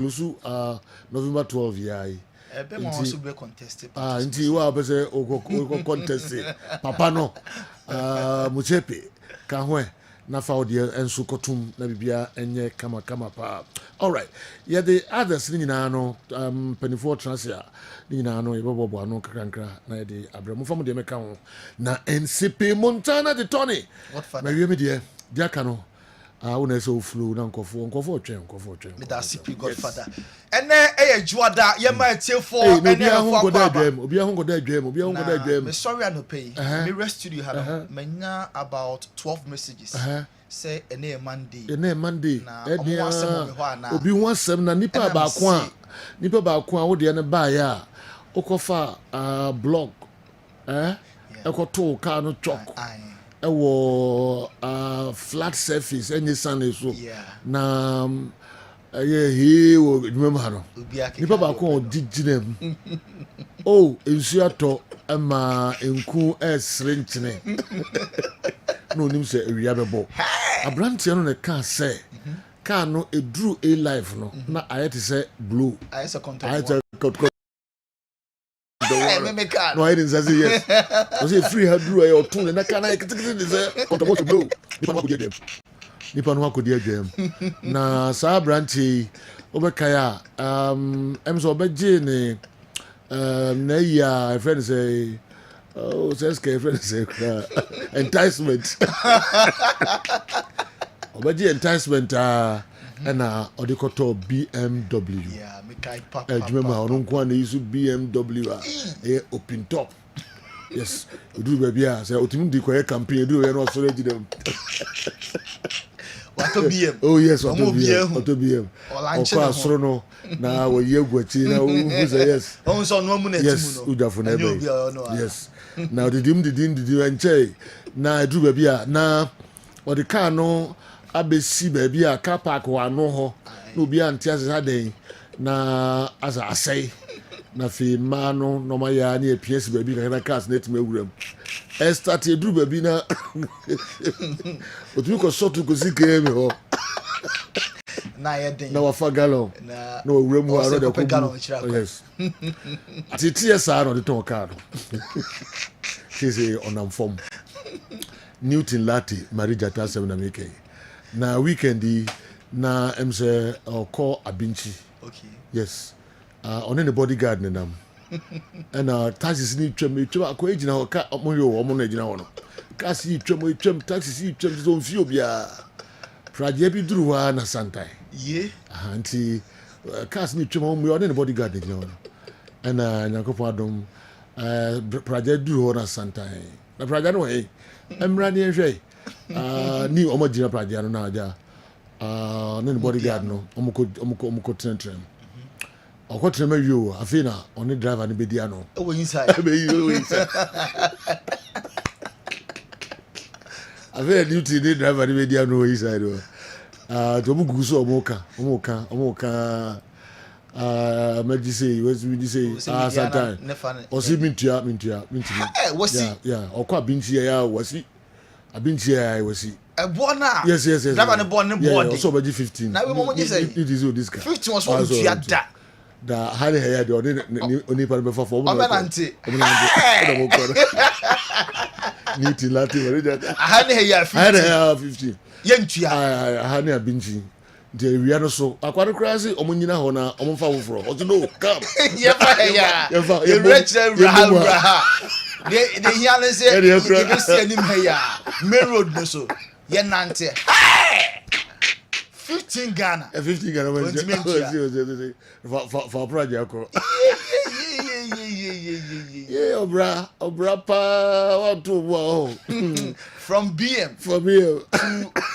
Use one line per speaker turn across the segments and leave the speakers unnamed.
Lusu November 12 yai.
Also be contested.
Inti wa pese o contested. Papa no Muchepe Kahwe na fa odi enso kotum na bibia enye kama pa. All right. Yeah, the others ni na no penifo transia ni na no yebobo ano krankra na de abramu fam de meka ho na NCP Montana de Tony.
What for?
Na wieme de dia ka no una so flu na nkofo twen.
Me da CP Godfather. Ene juada ye ma tie for
ene ho go adwam.
Me sorry I no pay. Me rest studio had menya about 12 messages. Say ene Monday. Na
obi ho asem na nipa ba ko a wo de ne ba ya okofa blog ekoto ka no chok ewo flat surface any sun so na he wo remember no nipa ba ko diginem oh ensu ato ama enku esrenchene no nim se ewia bebo abrantie no ne ka se ka no edru a life no na ayete se blue
ayese
no, I didn't say yes. I say free her drew a tune and I can't say what to blow. Nipa no ko dia dwam. Na sa branchi obekaya emso obeje ne na ya friend say oh says friend say enticement. Obeje enticement and odikoto BMW.
Yeah, me kai papa.
Remember, I don't want to use BMW. Open top. Yes, you do baby. Say, ultimately, the quiet campaign. Do you know so ready them?
What to BM?
Oh yes, what to BM? Of course, no. Now we hear what you know. Who say yes?
Oh, so no money.
Yes, Uda for never. Yes. Now the dim and che. Now I do baby. Now what the car no. Abesi baby a car park wa no ho no bi antia se den na asa asai na fi ma no no ma ya na PS baby na cars net ma wuram e start e dru baby na otu ko short ko sike me ho
na ye den
na wa fa gallon na wuram ho aro de ko yes ati sa no de ton car no kese onam form Newton Latte Marija ta 7 na make na weekend na emse call Abinchi.
Okay.
Yes. On the bodyguard nenam. And taxis ni twem akọ ejina ho ka omo na ejina ho no. Kasi twem taxis twem so mfio bia. Praje bi duru wa na santai.
Ye.
Anti kasi ni twem omo on the bodyguard ejina ho no. And nyakopo adom praje duru ho na santai. Na praje no emra ni ehwe. Ni omo jina praje no na aja ne bodyguard no omo ko trentrem okotrem ayo afina oni driver ni bedia no
we inside
ave duty ni driver ni bedia no inside to mu guso omo ka Meji say we say Satan osi mintua yeah okwa Abinchi ya wasi Abinchi ya wasi
Bona
yes
driver ne born ne board
so beji 15
na we mo say
it is this car
15 was on tuada
da hali heya de oni pa be for
omenante
ni ti lati wori da
hali heya
15
yentua
hani Abinchi de wia no so akwado krasi omunyina ho na omfa wofro o no come
ye fa heya ye rich raha de hiale say ye be see anim heya main road no so ye nante 15 Ghana
for project yeah obra pa want to wow
from BM
to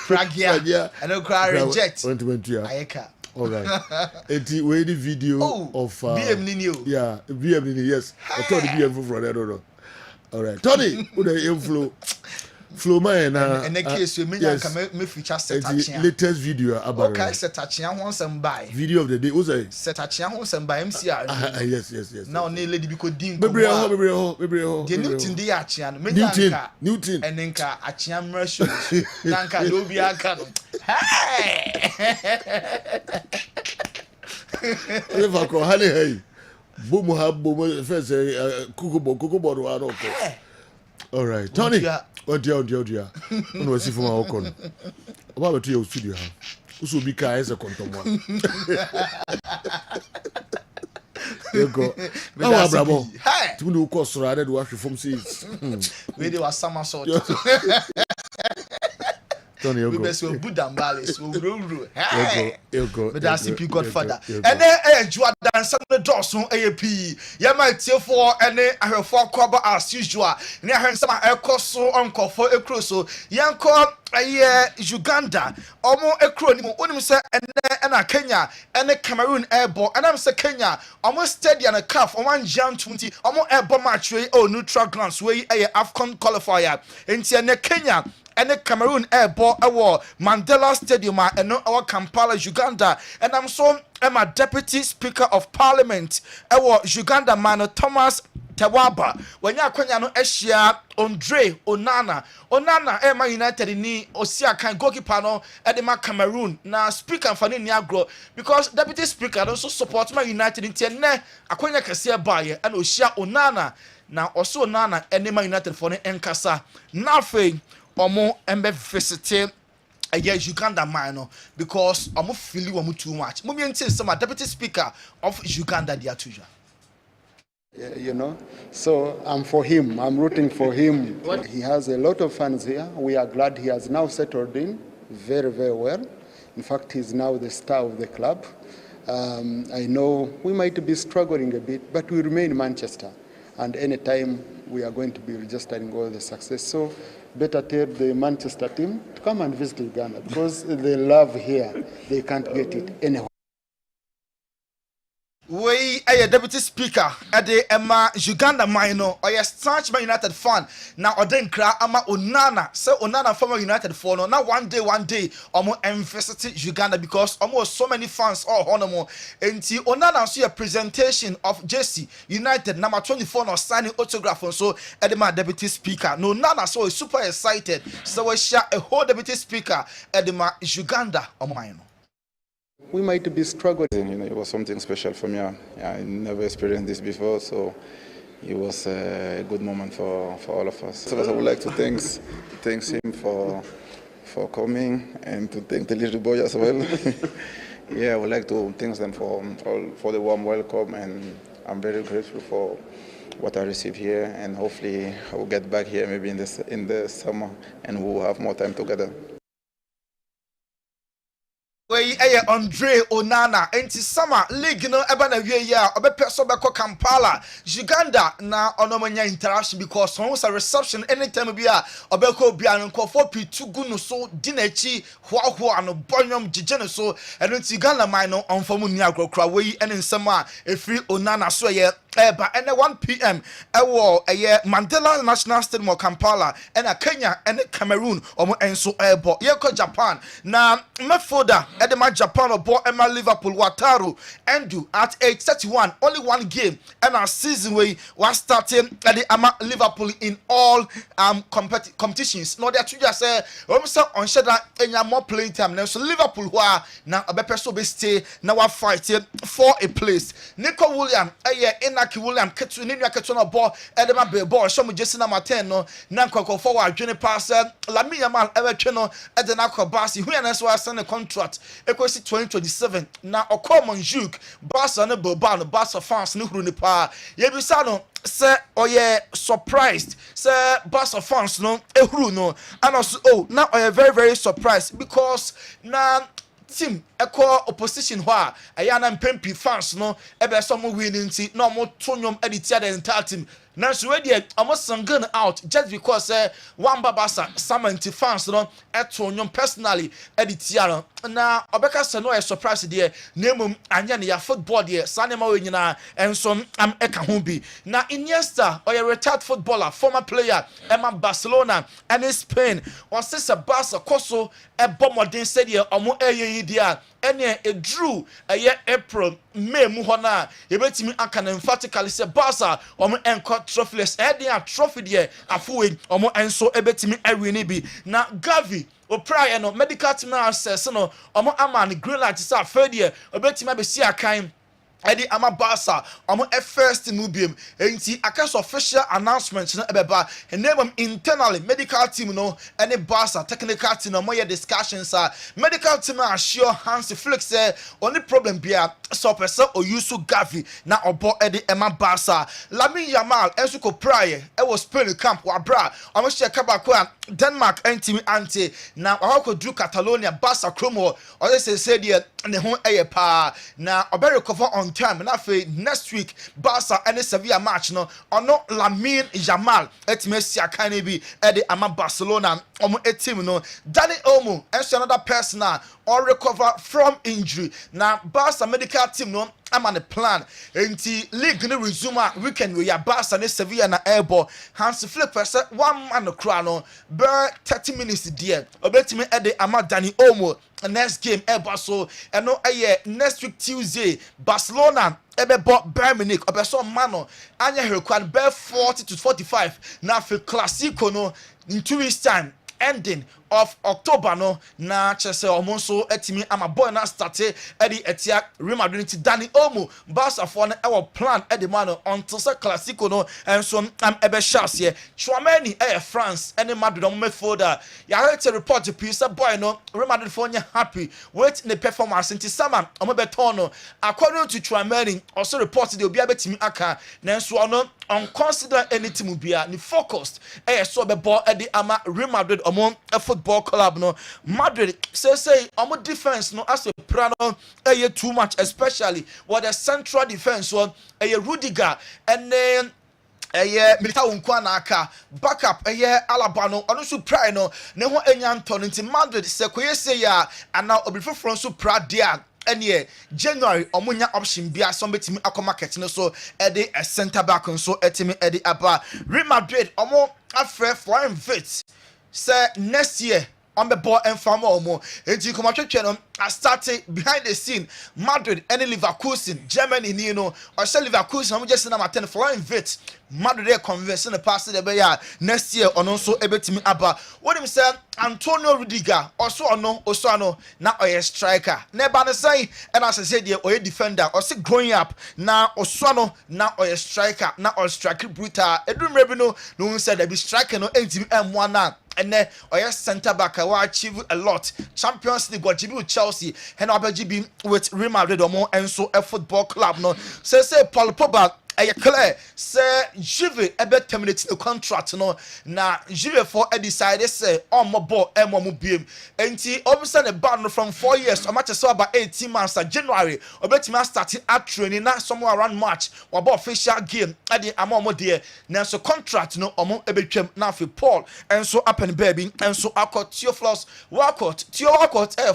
Pragia and no cry reject
2020
ayeka
all right enti we the video of
BM Nini
yeah BM Nini yes I told the BM for that no all right Tony who the flow man
and the case we me feature set
the latest video about
okay set achia ho nsem buy
video of the day what's that
set achia ho nsem buy MCR
yes
now na lady bi ko din
bebre ho
the Newton dey achia no
Newton
and nka achia mrasho nanka do bi aka no hey
If I honey hey. Boom have boom first kukubo do all right. Tony. Oh dear. No see from our con. About to your studio. Uso bi ka ese kontomo. You go. Now bravo. Hi. Tu no course rather do after from seats.
We dey was somersault.
Tony, you
we
go.
best we budambale so ru.
You go.
But that's CP Godfather. And then Jordan Sunday Dawson AAP. Ya ma tie for ene ahwefo akoba as usual. Ne ahwensam ekoso onkofo ekroso. Yanko Uganda. Omo ekro ni mo onim se ene na Kenya ene Cameroon airborne. And I'm say Kenya omo steady and a calf omo Jan 20 omo airborne match we neutral grounds we AFCON qualifier. Enti ene Kenya and Cameroon airborne Mandela Stadium and our Kampala, Uganda. And I'm so I'm a Deputy Speaker of Parliament Uganda man Thomas Tawaba. When ya kwenya no ehia Andre Onana Emma United ni Osia kan goalkeeper no edema Cameroon na speaker fani ni agro because Deputy Speaker also support my United in ne akwenya kase baye and Osia Onana na also Onana enema United for ne enkasa na fe omo embe visite Uganda man because omo feel omo too much. Mumi enti some Deputy Speaker of Uganda dia tuja.
You know, so I'm for him. I'm rooting for him. He has a lot of fans here. We are glad he has now settled in very, very well. In fact, he's now the star of the club. I know we might be struggling a bit, but we remain Manchester. And anytime we are going to be registering all the success. So better tell the Manchester team to come and visit Uganda because they love here. They can't get it anywhere.
We a Deputy Speaker at the Emma Uganda minor or a staunch Man United fan. Now Oden Kra Ama Onana. So Onana former United fan. Now one day almost invested Uganda because almost so many fans all honomo. And Onana see a presentation of JC United number 24 no signing autograph on so Edema Deputy Speaker. No Nana so super excited. So we share a whole Deputy Speaker Edema Uganda or minor.
We might be struggling.
You know, it was something special for me. I never experienced this before, so it was a good moment for all of us. So I would like to thank him for coming and to thank the little boy as well. Yeah, I would like to thank them for the warm welcome, and I'm very grateful for what I received here. And hopefully, I will get back here maybe in the summer, and we'll have more time together.
We Andre Onana enti summer league no eba na wie ya obepe so beko Kampala Uganda na onomanya interaction because on a reception anytime bia obeko bia no nkofo pitu gu no so dinachi hoaho ano bonyom gigene so eno ti Uganda man no onfamu ni agrokra we ene nsem a efri Onana so ye eba ene 1 p.m. ewo Mandela National Stadium of Kampala ena Kenya ene Cameroon omo enso ebo ye ko Japan na Midfield Edema Japan or ball Emma Liverpool Wataru Endu at 8:31 only one game and our season we was starting at the Ama Liverpool in all competitions. No, they just say on sheda enya more playing time now. So Liverpool who are now a better so be stay now are fighting for a place. Nico William Inaki William Ketu Nina Ketuna ball Edema be ball show me just number 10 no Nanko forward Jenny passer Lamia man ever channel at the Nako Basi who and so I send a contract. Ekwesi 2027 na okomon juk Barca ne Boba no Barca fans ne huru ne pa ye bisa no se oye surprised se Barca fans no ehuru no and also now oye very very surprised because na team echo opposition ho a ayana mpempi fans no ebe so mo winning ti na mo tonyom editia the entire team. Now, so we almost sunging out just because one Babasa Samanti fans no etonyom personally editiano. Now, Obeka say no a surprise there. Name anya ya football there. Sanema we nyina and some am eka ho bi. Now Iniesta or a retired footballer, former player, Emma Barcelona and in Spain. Or says a Barca Koso a bomodin said here omo dia. Ene e drew a year April May muhona ebetimi aka emphatically say Barca omo enko trophyless e dey a trophy there afuwe omo enso ebetimi awini bi na Gavi o prior no medical team access no omo ama ne green light say afedie obetima be si akan Eddie ama Barca omo first nubium enti akas official announcement na ebeba enable internally medical team no any Barca technical team no more discussions medical team assure Hans Flick say only problem bia so person o use Gavi na obo Eddie Emma Barca Lamine Yamal enso ko prior e was Spain camp wa bra omo share kabako Denmark team anti na ko dru Catalonia Barca chromo o say dey ne ho eye pa na obe recover on time na fe next week Barca and Sevilla match no ono Lamine Yamal etime sia kan bi e de ama Barcelona omo team no Dani Olmo enso another person or recover from injury na Barca medical team no I'm on the plan enti league no resume weekend we ya Barca and Sevilla na airball Hans Flick person one man no cry no be 30 minutes there obetime e de ama Dani Olmo next game ever so eno next week Tuesday Barcelona ebebo Bayern Munich obeso mano anya required be 40 to 45 na for Clasico no in 2 weeks time ending of October no na chese omonso etimi ama boy na start edi etia Real Madrid ti Dani Olmo Barca for na our plan edi man until say Clasico no enso am ebe chance here Chouameni France any Madrid on midfielder ya heard report to piece boy no Real Madrid for nya happy wait the performance into sama omo beton no according to Chouameni also reported they obi abetimi aka na enso no on consider anything bia ni focused so be ball edi ama Real Madrid omo football club no Madrid say omo defense no as a plano too much especially with the central defense one Rudiger and then Militao nkwana aka backup Alaba no ono so pray no ne ho enyanto nti Madrid se koyese ya ana obifofro so pra dia ene January omunya option bia so betimi akoma market no so e a center back so etimi e aba Real Madrid omo afre foreign vet say next year on the ball and farm omo enti komatwetwe no I started behind the scene Madrid and Leverkusen Germany you know or say Leverkusen I'm just number 10 foreign vet Madrid convincing the past the be next year on also ebetimi aba what him say Antonio Rudiger also ono na oye striker never na say and as I said there oye defender or say growing up na osano na oye striker na or striker brutal edumrebi no said there be striker no entimi m1 na and then oye center back I achieve a lot Champions League got with Chelsea and Abajibi with Real Madrid or more and so a football club no say Paul Pogba clear say Juve ebe terminate the contract no na Juve for decided say on my ball mo biem enti obviously the ban from 4 years or match so about 18 months January obetima starting at training na somewhere around March or about official game at the amomo there na so contract no omo ebetwam na fi Paul and so up and baby and so akot Theophilus Walcott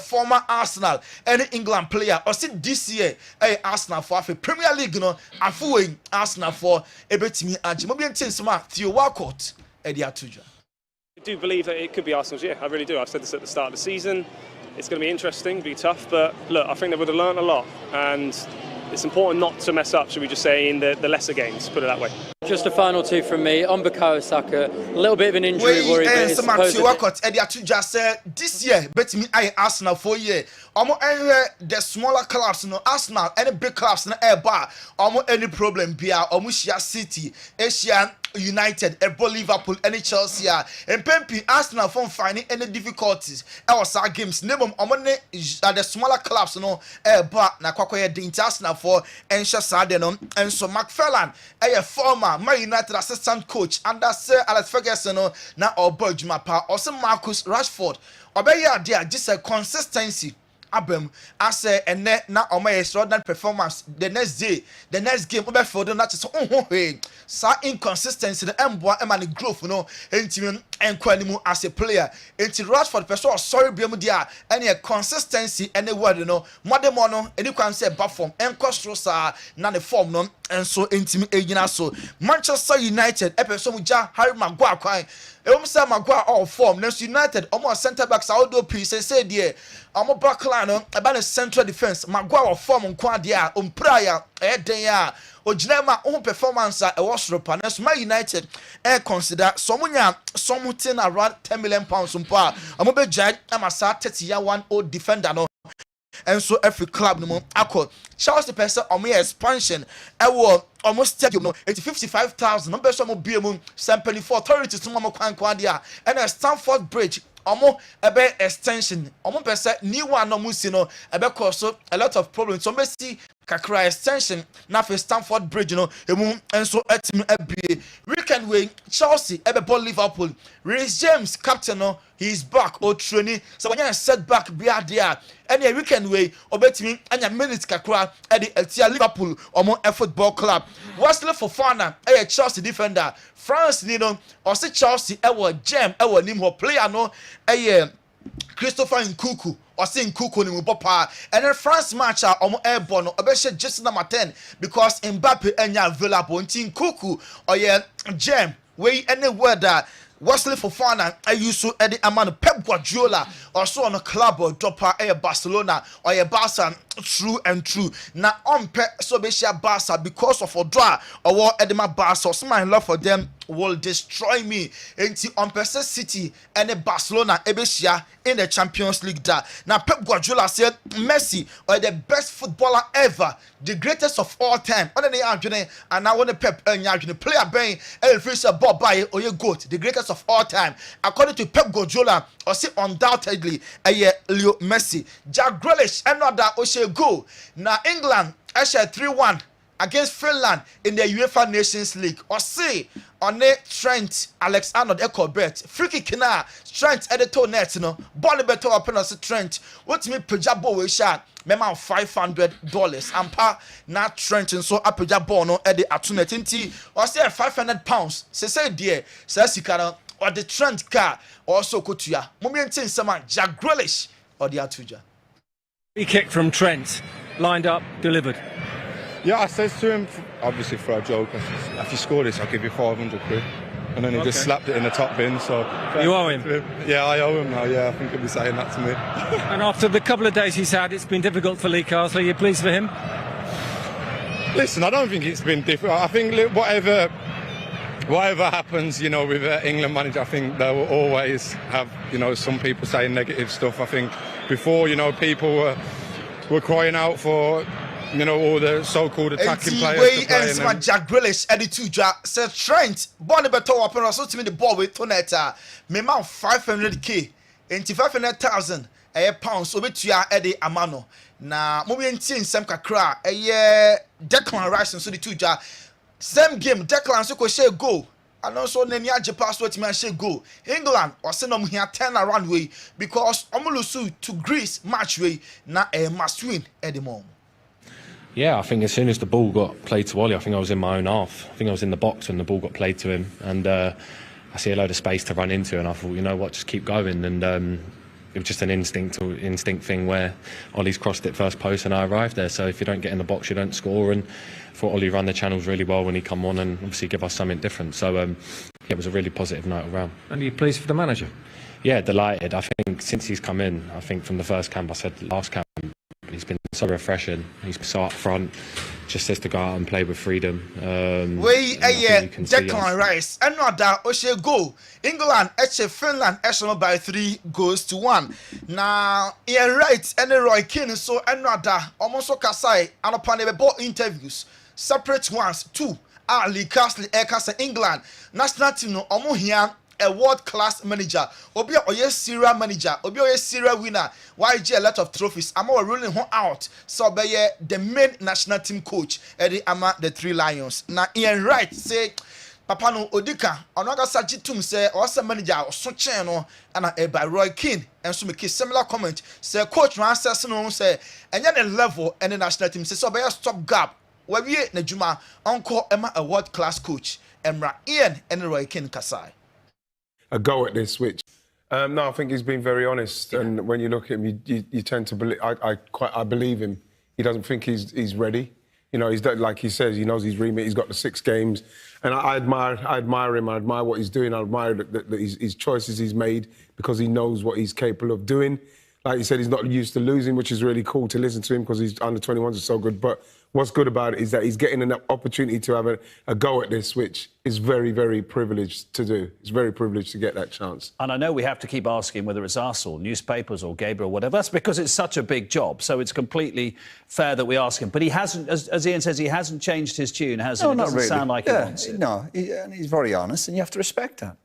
former Arsenal and England player or see this year Arsenal for a Premier League no afuwe Arsenal for ebetimi agimobi ntensema Theo Walcott Ediatuja.
I do believe that it could be Arsenal's year. I really do. I've said this at the start of the season. It's going to be interesting, be tough, but look, I think they would have learned a lot, and it's important not to mess up, should we just say, in the lesser games, put it that way.
Just a final two from me on Bukayo Saka. A little bit of an injury worry, but it's
Ediatuja said this year betimi Arsenal for year. The smaller clubs no Arsenal any big clubs no bar any problem bia share City Asian United Liverpool any Chelsea and Pempi Arsenal from finding any difficulties was our games name the smaller clubs no bar na kwakoye the Arsenal for and Shasadeno and so McFarlane a former Man United assistant coach under Sir Alex Ferguson na obo Jumapa also Marcus Rashford obeya there just a consistency Abem I say and na my extraordinary performance the next game over for the not so inconsistency the emboa emani growth no enti enkwanimu as a player enti Rashford person sorry biam dia any consistency any word no modern no any kwan say perform enkostro sa na the form no and so enti egina so Manchester United epeso mu ja Harry Maguire kwan say Maguire all form next United almost center backs outdo piece say there back line about the central defense Maguire form nkwa there prayer den ya Ojinema own performance e was ropa. Man United consider something around £10 million mpa. Amobe judge amasa 30-year-old defender no. And so every club no more accord. Chelsea person on me expansion. I will almost stadium no. It's 55,000. Number some be among Sampany for authorities to Mama Kwandia and a Stamford Bridge. Ebe extension. Person new one no musino. Ebe cause a lot of problems. So see kakra extension na for Stamford Bridge no. And so etim ebe weekend way Chelsea ebe ball Liverpool. Reece James captain no. He is back or training. So when you setback be there. Any weekend way obetimi anya minutes kakra at the Etia Liverpool a football club. Wesley Fofana a Chelsea defender. France you know or say Chelsea gem nim player no Christopher Nkuku or say Nkuku ni papa and then France match airborne obeshe just number 10 because Mbappe enya available until Nkuku or gem way any word that Wesley Fofana I used to edit a man Pep Guardiola also on a club or dropper Barcelona or Barca true and true. Now on Pep Sobesha Barca because of a draw or what Edema Barca so my love for them will destroy me into on Perse City and Barcelona Ebesia in the Champions League da. Now Pep Guardiola said Messi or the best footballer ever, the greatest of all time. On the argument and now when the Pep player bang and Fisher Bob by or your goat, the greatest of all time. According to Pep Guardiola, or say undoubtedly Leo Messi. Jack Grealish another Oshe go. Now England Asher 3-1 against Finland in the UEFA Nations League. Or say on a Trent Alexander Ekobert free kick na Trent editor net no ball better open as Trent what me pejabo we sha mema $500 ampa na Trent so apeja ball no e de atunet nti or say £500 say there say sika or the Trent car also kotua momentin sama Jack Grealish or the atuja
free kick from Trent lined up delivered.
Yeah, I said to him, obviously for a joke, if you score this, I'll give you 500 quid. And then he just slapped it in the top bin, so...
You owe him?
Yeah, I owe him now, yeah, I think he'll be saying that to me.
And after the couple of days he's had, it's been difficult for Laka, so you're pleased for him?
Listen, I don't think it's been difficult. I think whatever happens, you know, with England manager, I think they will always have, you know, some people saying negative stuff. I think before, you know, people were crying out for... You know, all the so-called attacking players.
And Jack Grealish, Eddie Tuja said Trent, Bonnie Beto, up and also to me the ball with Tonetta, me mount 500k, and 500,000 pounds, so bet you are Eddie Amano. Now, moving in some kakra, a year Declan Rice and so the Tuja, same game, Declan so could share go. And also, Nenya pass what man share go. England or send them here 10 around way because Omulusu to Greece match way, now a must win at the moment.
Yeah, I think as soon as the ball got played to Ollie, I think I was in my own half. I think I was in the box when the ball got played to him, and I see a load of space to run into, and I thought, you know what, just keep going. And it was just an instinct thing where Ollie's crossed it first post, and I arrived there. So if you don't get in the box, you don't score. And I thought Ollie ran the channels really well when he come on, and obviously give us something different. So it was a really positive night around.
And are you pleased for the manager?
Yeah, delighted. I think since he's come in, I think from the first camp, I said last camp, he's been so refreshing. He's so up front, just says to go out and play with freedom.
Declan Rice, another Oshe goal. England, Finland, by 3-1. Now, Ian Wright and Roy Keane, so another almost Kasai, and upon the ball interviews, separate ones, 2. Lee Castle, England, national team, no, here. A world-class manager, obi oye serial manager, obi oye serial winner. YG a lot of trophies. I'm all ruling him out. So be the main national team coach. Eddie Ama the 3 Lions. Now Ian Wright say, Papa no Odika. Onaga Sajitum say, also manager or so channel and by Roy Keane. And so make a similar comment. Say coach man says no say, and then the level and the national team say so be a stop gap. Where we Nejuma Uncle Emma a world-class coach. Emra Ian and Roy Keane Kasai.
A go at this, which no, I think he's been very honest. Yeah. And when you look at him, you tend to believe. I believe him. He doesn't think he's ready. You know, he's like he says. He knows his remit. He's got the 6 games, and I admire him. I admire what he's doing. I admire his choices he's made because he knows what he's capable of doing. like you said, he's not used to losing, which is really cool to listen to him because his under 21s are so good. But what's good about it is that he's getting an opportunity to have a go at this, which is very, very privileged to do. It's very privileged to get that chance.
And I know we have to keep asking whether it's us or newspapers or Gabriel or whatever. That's because it's such a big job. So it's completely fair that we ask him. But he hasn't, as Ian says, he hasn't changed his tune, has he?
No,
It
not
doesn't
really.
sound like he wants it.
No, and he's very honest, and you have to respect that.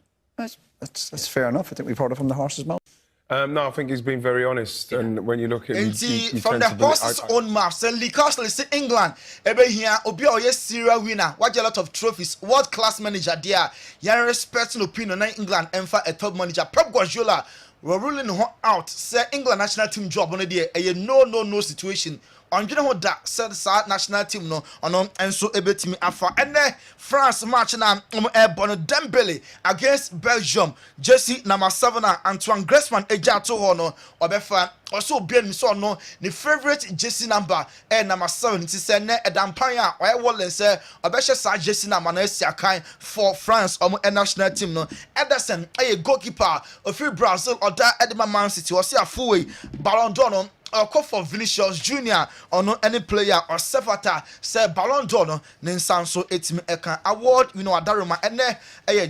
That's fair enough. I think we've heard it from the horse's mouth.
No, I think he's been very honest, and when you look at him, you
from
tend
the
to believe-
horse's own mouth, say Laka is England. Ebe here, Obi Oye serial winner. Watch a lot of trophies. World class manager there. Yan respecting opinion in England and for a top manager. Pep Guardiola were ruling her out. Say England national team job on the day. A no situation. On you know that said national team no on and so able me afa and France match now Bono Dembele against Belgium. Jesse number 7 Antoine Griezmann eja to hono obefa also bien so no the favorite Jesse number number 7 it say na edampanya or wallen say obesha sa Jesse number na siakan for France national team no Ederson a goalkeeper of Brazil or that Edema Man City or see a full way Ballon d'Or no call for Vinicius Junior or no any player or Sepata say Ballon d'Or no Ninsanso etimi eka award you know adaroma ene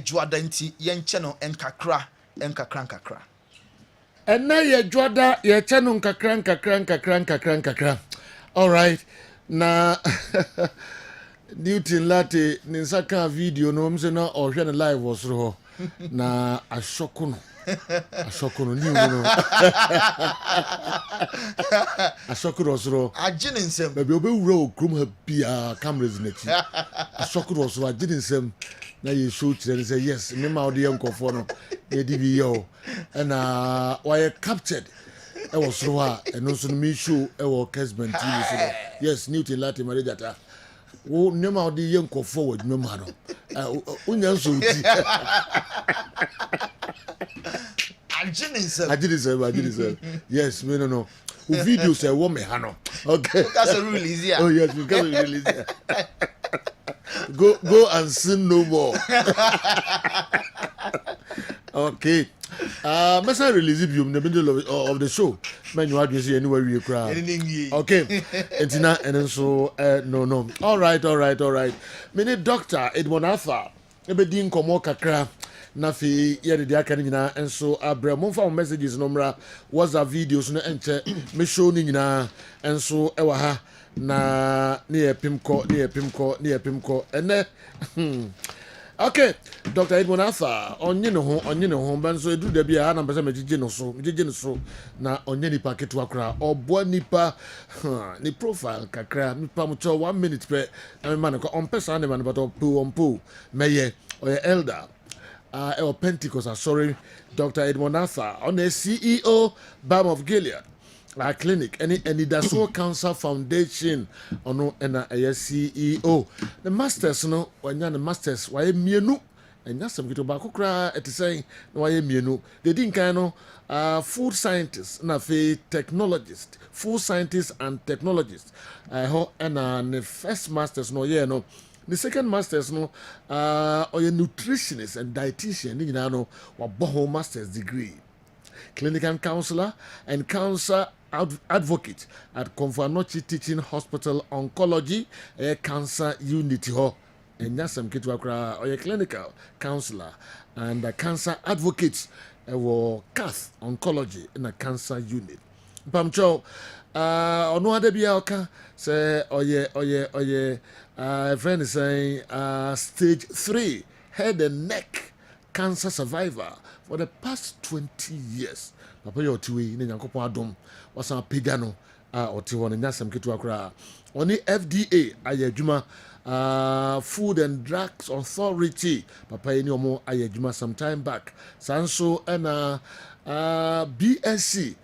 juada nti yenche no enkakra
ene juada yenche no nkakra. All right, na Newton Latte ninsaka video no mse na ohwe na live osro na ashokuno ni no asokuro osoro
agine nsem
baby obewura okrum ha bia cameras nachi asokuro osoro agine nsem na ye show kire say yes me ma ode yankofo no ye di bi yo na why captured e was ro ha eno so no me show e wo Kessben TV so yes Newton Latte marejata wo ne ma ode yankofo wo dwuma ma no unya so uti
agine nsem
yes me no who video say wo me ha no okay
that's a release here
oh yes we can release here go and sin no more okay message release you in the middle of the show man you address anywhere we cry okay entina and so no all right mini doctor Edmond Arthur ebedi nkomo kakra na fi yede dia kan nyina enso abra momfa messages no mra WhatsApp videos no enche me show ni nyina enso ewa ha na ne epimko ene okay Dr. Edmond Arthur onye ne ho banso edu da bia na mpese megige no so na onye nipa ketu akra obo nipa ni profile kakra nipa mo 1 minute pe na man ko on pesa na man but on meye oye elder our Pentecost sorry Dr. Edmond Arthur on the CEO Balm of Gilead clinic any Daso Cancer Foundation ono na CEO the masters no wanya the masters why mienu enya sam kito ba kokra etisay na why mienu they din kan no food scientist na fe technologist food scientist and technologist ho na the first masters no ye no the second masters no or a nutritionist and dietitian you know wa boho masters degree clinical counselor and cancer advocate at Konfanochi Teaching Hospital Oncology cancer unit ho and yasam kitu akra or a clinical counselor and a cancer advocate or cath oncology in a cancer unit pamcho ono adebia oka say oye friend is saying stage 3 head and neck cancer survivor for the past 20 years papa yo tiwe ni nyankopon adom wasan pegano oti won nyasam ketu akra oni FDA ayadwuma Food and Drugs Authority papa ni omo ayadwuma some time back sanso na BSc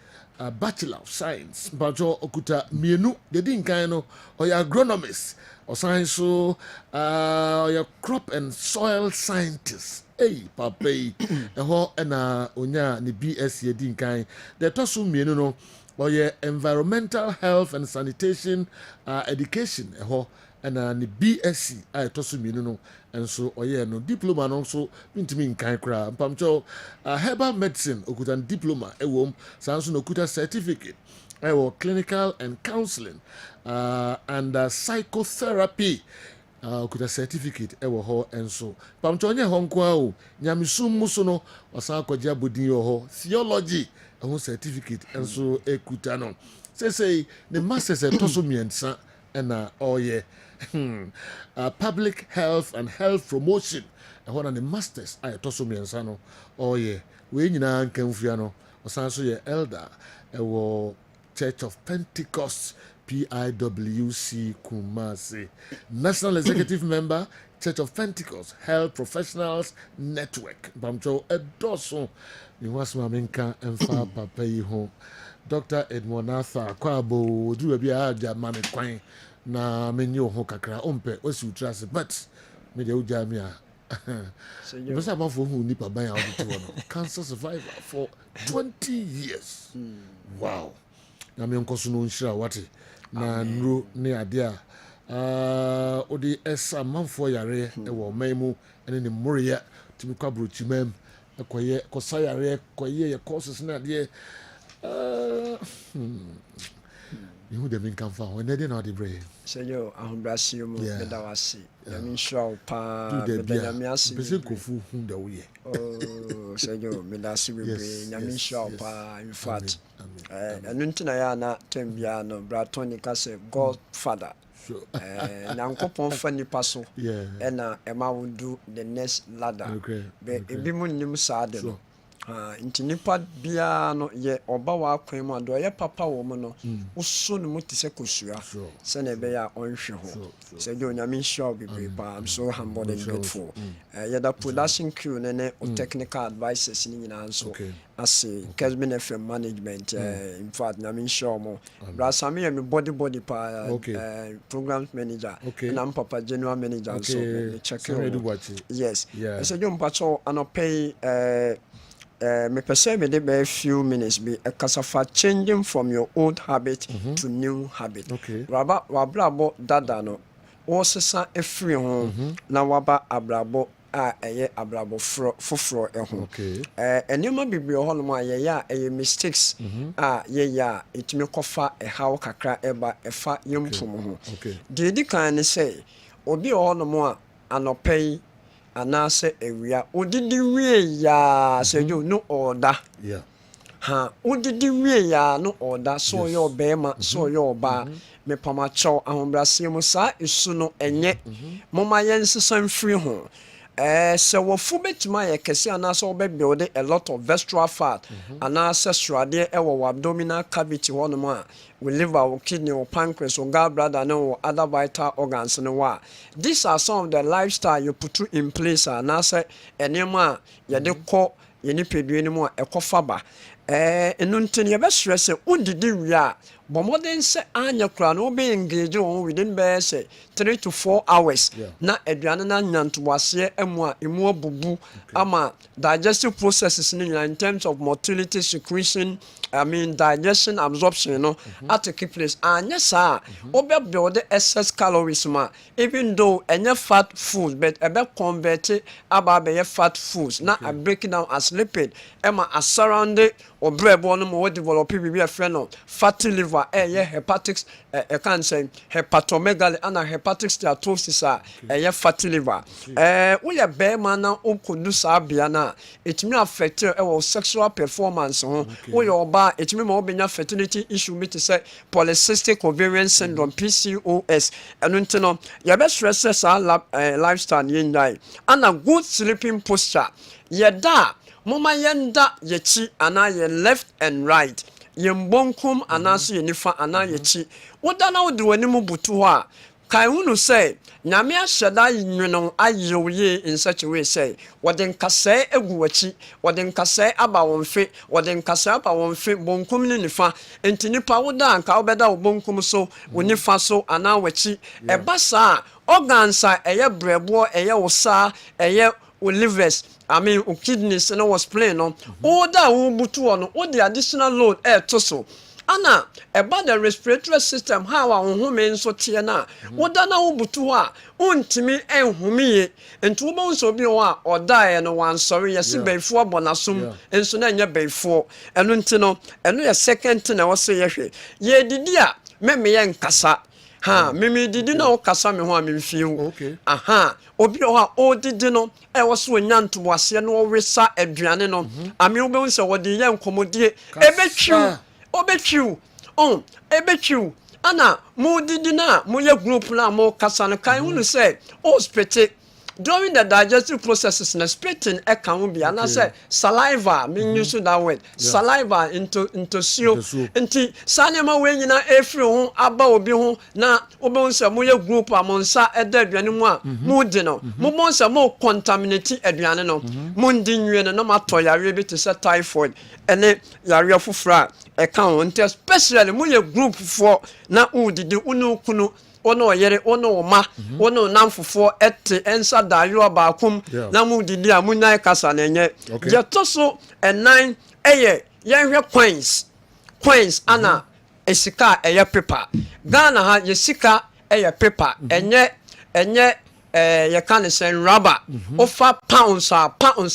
Bachelor of Science bajo okuta mienu de din kan no oya agronomist or science so oya crop and soil scientist papa eho na onya ni BSc din kan de toso mienu no ɔyɛ environmental health and sanitation education ɛhɔ ɛna ne BSc a ɛtɔ so mmienu no nso ɔyɛ no diploma no nso ntumi nkan koraa mpamkyɛw herbal medicine okuta ne diploma ɛwɔ mu saa nso na okuta certificate ɛwɔ clinical and counseling and psychotherapy okuta certificate ɛwɔ hɔ nso mpamkyɛw ɔnyɛ hɔ nko a o nyamesum mu so no ɔsan akɔgye abɔdin wɔ hɔ theology ɛho certificate nso ekuta no sɛsɛi ne masters ɛtɔ so mmiɛnsa ɛna ɔyɛ public health and health promotion ɛhɔ na ne masters a ɛtɔ so mmiɛnsa no ɔyɛ wei nyinaa nkamfua no ɔsan so yɛ elder ɛwɔ Church of Pentecost PIWC Kumasi, National Executive Member Church of Pentecost Health Professionals Network bamcho edoso ni wasma menka emfa papa yi ho Dr. Edmond Arthur kwabo du bi a ja mame kwan na menyo ho kakra ompe osi utrase but me de uja mi a Mr. Amafo hu nipa ban a obi to no cancer survivor for 20 years. Wow. Na me nkoso no nshira wate na nro ne ade a odi esa manfo yare e wo maimu ene ne moriya timi kwabro chimam ekoye kosayare koye ye courses na ade you dem in kan fa when they na ade bre
say yo ahombrasio mu bedawase ya min shwa pa bedanyamiase
pese kofu hu da wo ye
oh say yo medasi we bre ya min shwa pa in fact nuntina ya na tembia no bratoni ka say Godfather nankopon fa nipa so na ema wodu the next ladder be ebi mu nim saade no nti nipa bia no ye oba wa kwan mu ado ye papa wo mu no uso no mutise kosua se na be ya onhwe ho se de onyame show be pa I'm so humbled and grateful ye da production crew ne technical advisors ni nyina nso ase Kessben FM management in fact nyame show mo brasame me body pa programs manager na papa general manager so me check yes se de mpacho anopay me person me dey a few minutes be a kasafa changing from your old habit to new habit. Raba wabrabo dada no wo sesa efiri ho na waba abrabo a eye abrabo foforo eho. Enema bibiri ho no ma ye ya eye mistakes a ye ya etimi kofa ehaw kakra eba efa yempum ho. Dedi kan ne say obi ho no mo a anopay anase ewia odidi wie ya se you no order odidi wie ya no order so your bema so your ba me pamacho ahombrase mu sa isu no enye moma yensesan free ho se wo fu betima ye kese anase obe build a lot of visceral fat anase srade e wo abdominal cavity ho no ma we liver or kidney or pancreas or gallbladder or other vital organs no wa. These are some of the lifestyle you put in place and answer enema ye de ko ye ni pedue ni mo e ko faba enuntin ye be stress undidi wi a bomodin se anya kura no be engage on within be say 3 to 4 hours na aduane na nyanto wase emu a emu abubu ama digestive processes in terms of motility secretion digestion absorption no at a key place anya sa obe build excess calories ma even though any fat food but ebe convert aba be fat foods na a break down as lipid ema as surrounded or brebo no mo develop be a friend of fatty liver hepatics can say hepatomegaly and hepatic steatosis fatty liver we ya be man na produce abia na it may affect our sexual performance we your it may more be fertility issue me to say polycystic ovarian syndrome PCOS and until your best stress lifestyle yin die and a good sleeping posture da mama yenda yechi ana ye left and right yembonkum anase yenifa ana yechi woda na wode wani mu butu ho a kai hunu say nyame ahyeda yinweno ayewoye in such a way say wode nkasai egu wachi wode nkasai aba wonfe wode nkasai aba wonfe bonkum ni nifa entinipa woda anka obeda bonkum so wonifa so ana wachi ebasa organsa eye brebo eye wosa eye livers kidneys no was plain no all that butu no all the additional load to so ana eba the respiratory system how a home nso tie na woda na wobutu a untimi enhumiye nti wo bo nso bi ho a odae no wan sorry yesi beifo abonasum nso na nya beifo eno nti no eno ye second thing na wo se ye hwe ye didi a meme ye nkasa ha mimi didi na wo kasa me ho a memfiu aha obi ho a odidi no e wo so nyanto ase no wo wesa aduane no ame wo be nso wo de ye nkomodie ebetwiu obetwiu ebetwiu ana mu didi na mu ye group na mu kasa no kan hu say o spete during the digestive processes na spitting e kan wo bia na say saliva me use that word saliva into sio nti sanema we nyina efiri ho aba obi ho na obo nse mu ye group amonsa eda aduane mu a mu di no mu bo nse mu contaminate aduane no mu ndi nwie no ma to yare bi to say typhoid ene yare afufra e kan ho nti especially mu ye group for na udidi unu kunu ono yere ono ma ono namfofo ete ensa dayo abaakum na mu didi a munai kasa na enye je toso enan eye yenhwe coins ana esika eye paper Ghana ha yesika eye paper enye ye kan sen rubber ofa pounds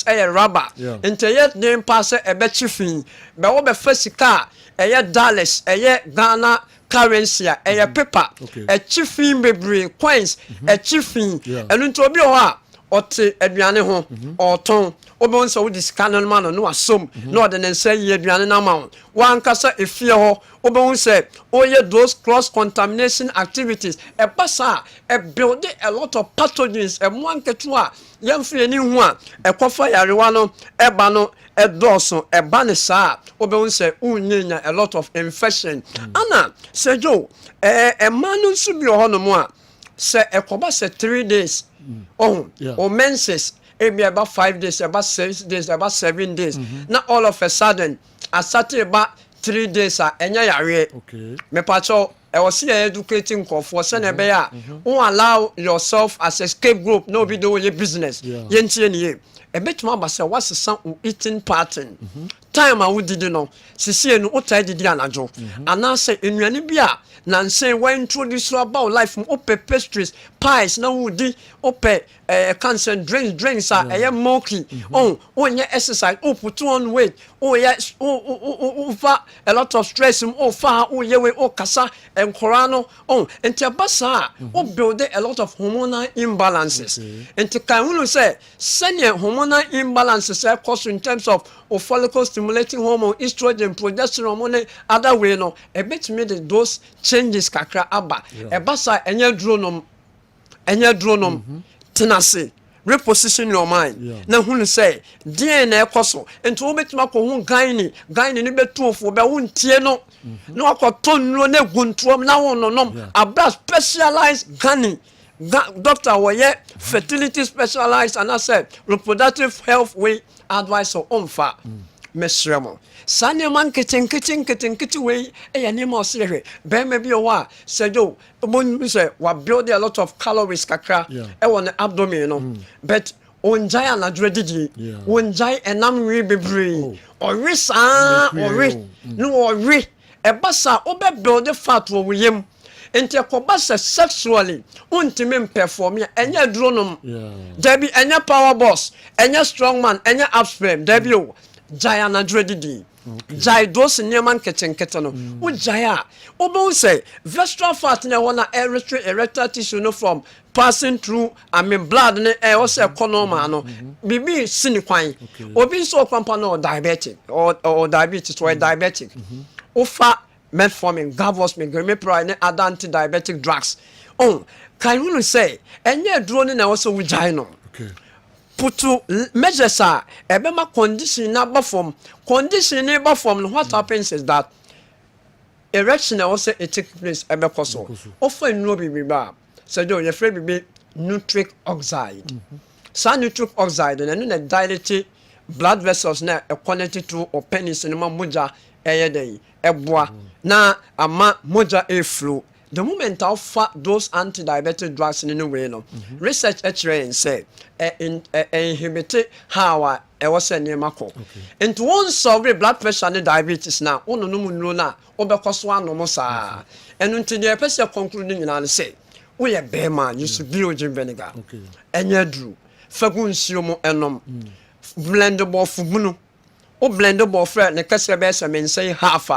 eye rubber ente ye dem pass ebe chifin be wo be fasika eye dollars eye Ghana currency a paper a chifin bebre coins a chifin enu nto obi ho a ote aduane ho oton obi won so wo discanal man no asom no de nsa yi aduane na ma wan kasa efie ho obi won say oye those cross contamination activities e pasa e build a lot of pathogens e mo anketu a yemfie ni hu a e kofa yarewa no e ba no e doso e ba ne sa obi won say unyenya a lot of infection ana sejo e manu su bi ho no mo a se e koba se 3 days or menses maybe about 5 days, about 6 days, about 7 days. Now all of a sudden, I started about 3 days. Okay. Me pacho, I was here educating for Senebeya. Who allow yourself as a scapegoat, no be doing your business. Yentie a bit more about what's the sound eating pattern. Time I would did know. Sisi no ota didi anajo. And now say in Nigeria, nan say when introduce about life from ope pastries, pies, na would ope cancer drinks are a monkey. Oh, when you exercise, put on weight. Oh yes, a lot of stress. Oh far, oh yewe, oh kasa and corano. Oh, and tabasa. Oh build a lot of hormonal imbalances. And to can say send hormonal imbalances cause in terms of follicle stimulating hormone, estrogen, progesterone, hormone, other way no. A bit made those changes kakra aba. A basa enya dronom, tenacity. Reposition your mind. Now who say DNA koso and to bit mako hun gaini ni betu for be hun tie no no akoton no na guntrom na won no about specialized gani doctor were fertility specialized and I said reproductive health way advisor onfa mesremo sane man keten way e name o sere be me bi o wa sejo mo say wa build a lot of calories kakra e won abdomen no but onjai anadre didi onjai enam wi bebre ori sa ori no ori e basa obe build fat wo yem enti akobasa sexually untimi perform ya enya dronom debi enya power boss enya strong man enya upsperm debi o jaya na dredidi jai dos neman keten no o jaya obo say visceral fat na wona erectile tissue no from passing through blood ne o say economy no bibi sini kwan obi so kwampa no diabetic or diabetes or diabetic ofa metformin, gavosmin, glimepiride, and other anti-diabetic drugs. Oh, can you say? And you're droning also with gyno. Okay. Put to measures are a bema condition number form. Condition number form. What happens is that erection also it takes place a becoso. Often no be bar. So you're afraid to be nitric oxide. Some nitric oxide and then a dilated blood vessels now a quantity to or penis in muja a day. Ebwa na ama moja flow the moment I offer those anti-diabetic drugs in any way, no research actually say inhibit how I was a near Mako. And one solve blood pressure and diabetes now, no na obekos one no mosa. And until the person concluding and say, we are bear man, you should be vinegar. And you drew Fagun Siomo enom blendable fubuno. O blendable friend, the Kessben and say half.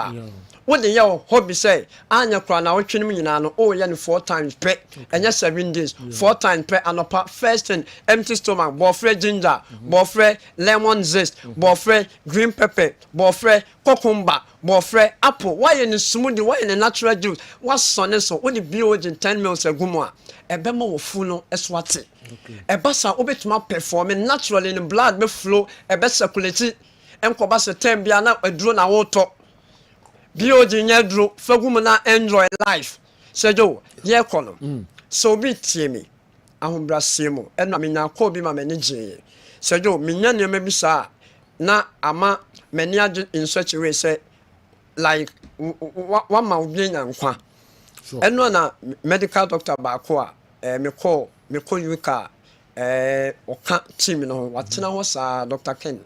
What the young hobby say, Anya crown our chinminano, oh, yan 4 times per, and yes, 7 days, 4 times per, and apart first and empty stomach, bofre ginger, bofre lemon zest, bofre green pepper, bofre cucumber, bofre apple. Why in the smoothie, why in the natural juice? What's son so? What the BOG in 10 mils a gumwa? A bemo of funo eswati. A bassa obetuma performing naturally in the blood may flow, a best circulated, and cobasa 10 biana a drone a water. BOG nyadro fagumana enjoy life sejo ye kono so bi tie me ahombra semo ena me nya ko bi ma me je sejo me nya ne ma bi sa na ama me nya in such a way say like one ma obi nya nkwa eno na medical doctor ba ko a me call yuka oka team no watena ho sa Dr. Ken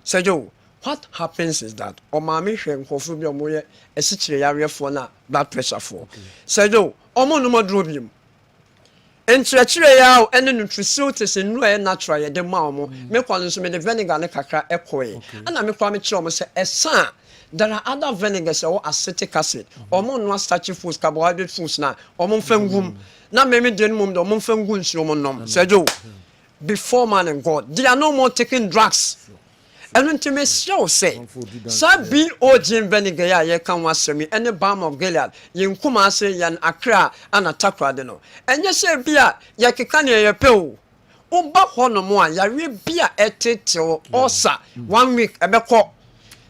sejo. What happens is that omami hwe nkofu bi omoye esichire yarefo na blood pressure for. Sejo omo no modro biem. Enchire ya o ene nutriceutis enu e natural ye de ma omo. Me kwanu so me de vinegar ne kakra ekoe. Ana me kwa me kire omo se esa there are other vinegars or acetic acid. Omo no starchy foods, carbohydrate foods na omo fengum. Na me me den mum do omo fengu nsi omo nom. Sejo before man and God, they are no more taking drugs. And when to me show say, Sabi o Jim Benigaya, ye can was me, and the balm of Gilead, yin kuma say yan Accra and a Takra deno. And you say, Bia, yakikania ye pill. Uba hono more, ya re bia etito, osa, 1 week, a beko.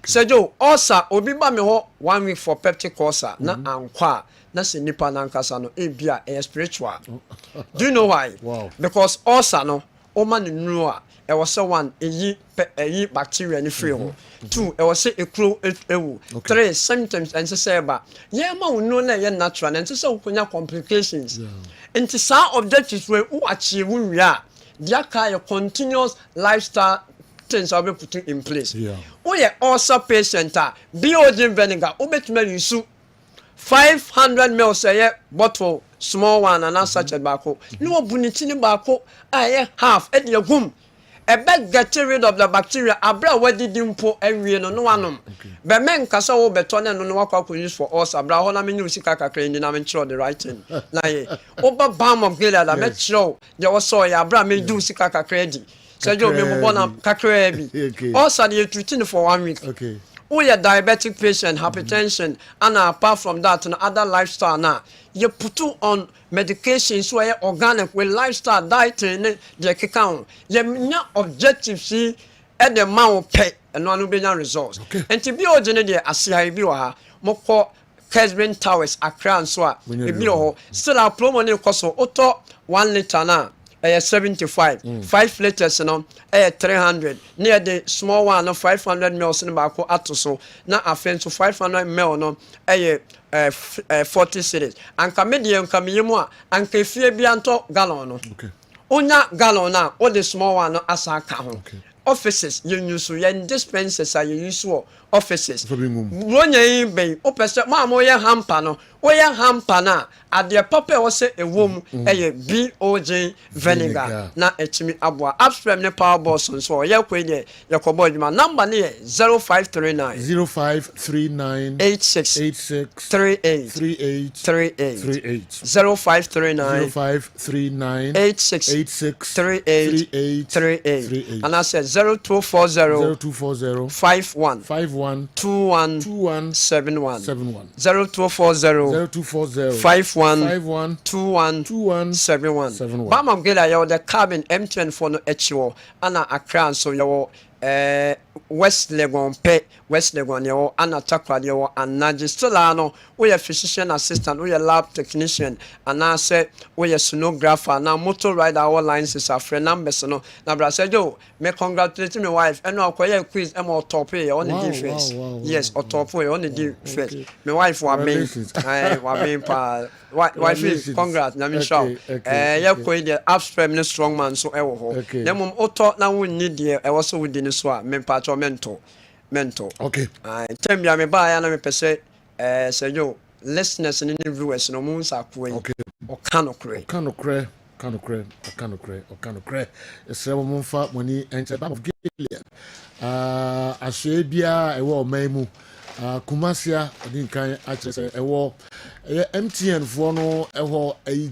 Sejo, osa, obiba me ho 1 week for peptic osa, na anqua. That's a nipa nankasano, e bia a spiritual. Do you know why? Wow. Because osa no, o man nuwa. I was so 1 a bacteria in the free. 2 I was say a crow 3 symptoms and say about yeah ma no na ye natural and so kunya complications. And to some objectives where who achieve we are there kind of continuous lifestyle things are being put in place. Oh yeah also patient BOG vinegar obetuma use 500 ml a bottle small one and such a bako no bunitini bako half at your gum. A bed get rid of the bacteria. Abra wedi dimpo every no one. But men kasa wo beton and no work we use for us. Abra hola me use kaka crane in am sure the right thing. Na over balm of Gilead I met sure there was so abra me do kaka credi. So you me bona kakra bi. Also the treating for 1 week. Okay. Oh yeah, diabetic patient, hypertension, and apart from that, and other lifestyle now, you put on medications where organic with lifestyle dieting, the account. You not objective see at the amount pay and no results. And to be ordinary, I see how you are more Kessben Towers, Accra and so on. Still our promo name cost auto 1 liter now. 75 5 liters no 300 near the small one no 500 ml in baako ato so na afen so 500 ml no 40 cedis anka medium ka meyemu a anka efie bi anto gallon no onya gallon na o the small one no asa ka ho offices you use yen dispensers are you use offices wonya yin be o pese ma mo ye hamper no o ye hamper na ade papa wo se ewom BOG vinegar na etimi aboa upstream ne power boss so ye kwenye ye kobo adwuma number ne 0539 86 38 0539 86 38 and I said 0240 51 21 71 0240 51 21 71 Bam of Gila, the cabin M10 for no HO, Anna Accra, so your West Legon pay West Legon yo anatakwa yo anaji still ano we physician assistant we lab technician and I say we sonographer now motor rider our lines is a friend numbers no na bra say yo me congratulate my wife and no akoya quiz am on top here on the defense yes on top here on the defense my wife wa me pa wife congrats na me show ya ko the upstream no strong man so e wo ho na mum auto na won need there e wo so within so a me pa mentor. Okay. Tell me, I'm a buyer and I'm a say, yo, listeners and viewers, no moons are queen. Okay. Or canoe cray. It's a woman fat when he entered of Gilead. Ashabia, a war, Memu, Kumasia, I didn't actually say a war, MTN for no, a war, a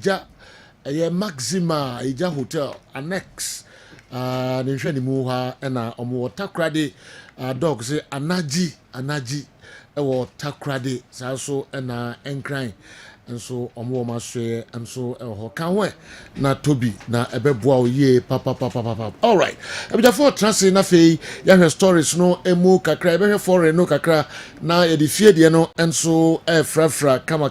Maxima, a hotel, annex. Nishani muha ena omo takrade dog say anaji ewo takrade so ena enkran enso omo ma hwe enso eho kanwe na tobi na ebeboa oye papa. All right, ebja for transit na fei ya hwe stories no emu kakra ebehwe for no kakra na ye di fie de no enso frafra kama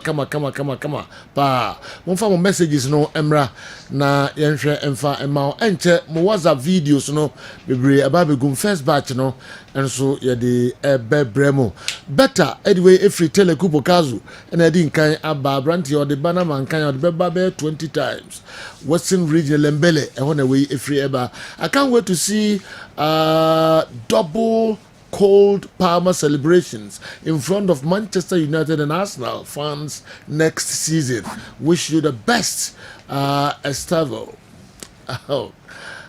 pa momfa mo messages no emra na yenhwe emfa ema enche mo WhatsApp videos no bebre ababegum first batch no enso ye di ebebremo better anyway every telekupo kazu na edi nkan aba brand your the banner man kan your the bebe 20 times Western region Lembele ehona we every eba. I can't wait to see double cold Palmer celebrations in front of Manchester United and Arsenal fans next season. Wish you the best, Estavo. Oh,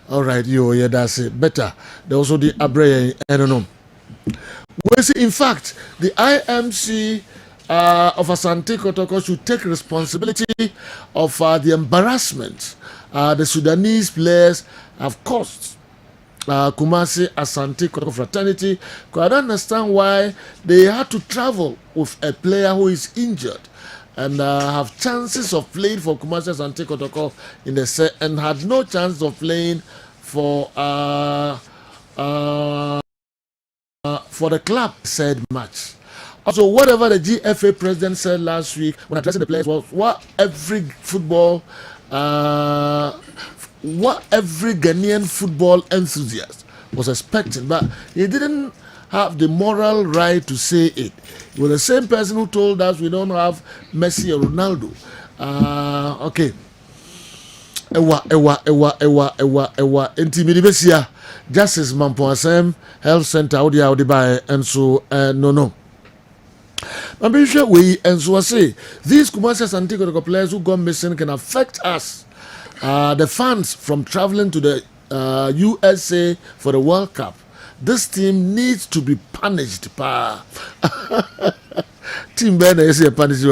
all right, yeah, that's it. Better. There also the Abre, I don't know. We see, in fact, the IMC of Asante Kotoko should take responsibility of the embarrassment the Sudanese players have caused Kumasi Asante Kotoko fraternity. I don't understand why they had to travel with a player who is injured and have chances of playing for Kumasi Asante Kotoko in the set and had no chance of playing for the club said match. Also, whatever the GFA president said last week when addressing the players was what every Ghanaian football enthusiast was expecting, but he didn't have the moral right to say it. He was the same person who told us we don't have Messi or Ronaldo. Okay. Ewa. Intimidibesia. Justice Mampoasem Health Center Audi by and so no. I'm pretty sure and so I say these Kumasi Asante Kotoko players who gone missing can affect us. The fans from traveling to the USA for the World Cup. This team needs to be punished. Team Ben is a punish.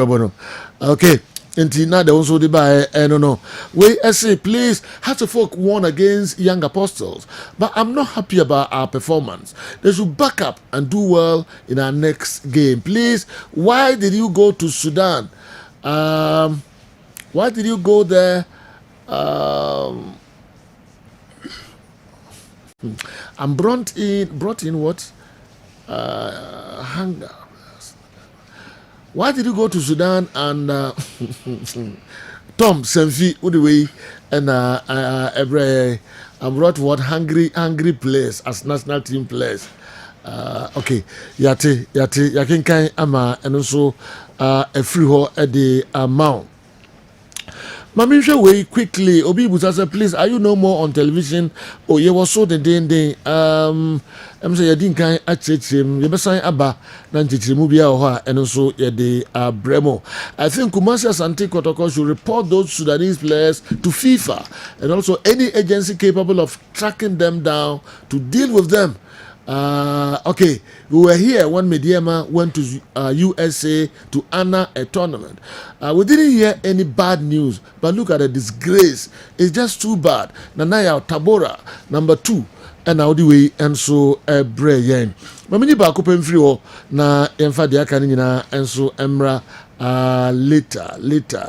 Okay. Until now, they also buy no. We say, please, Hatterfolk won against Young Apostles, but I'm not happy about our performance. They should back up and do well in our next game. Please, why did you go to Sudan? Why did you go there? I'm brought in what? Hunger. Why did you go to Sudan and Tom Senfi Udiwe and I brought what hungry players as national team players. Okay, yate yakinkan ama and also a free ho at the amount. Mamisha way quickly Obi Busasa, please, are you no more on television? Oh, you was so the day I'm saying you didn't kind at him, you besign Abba, Nantichimubia and also the Bremo. I think Kumasi Asante Kotoko should report those Sudanese players to FIFA and also any agency capable of tracking them down to deal with them. Okay, we were here when Mediama went to USA to honor a tournament. We didn't hear any bad news, but look at the disgrace. It's just too bad. Nanaya Tabora, number 2, and now the way and so Brayan. Mamini Bakupen Frio na Emfa de Akanina and so Emra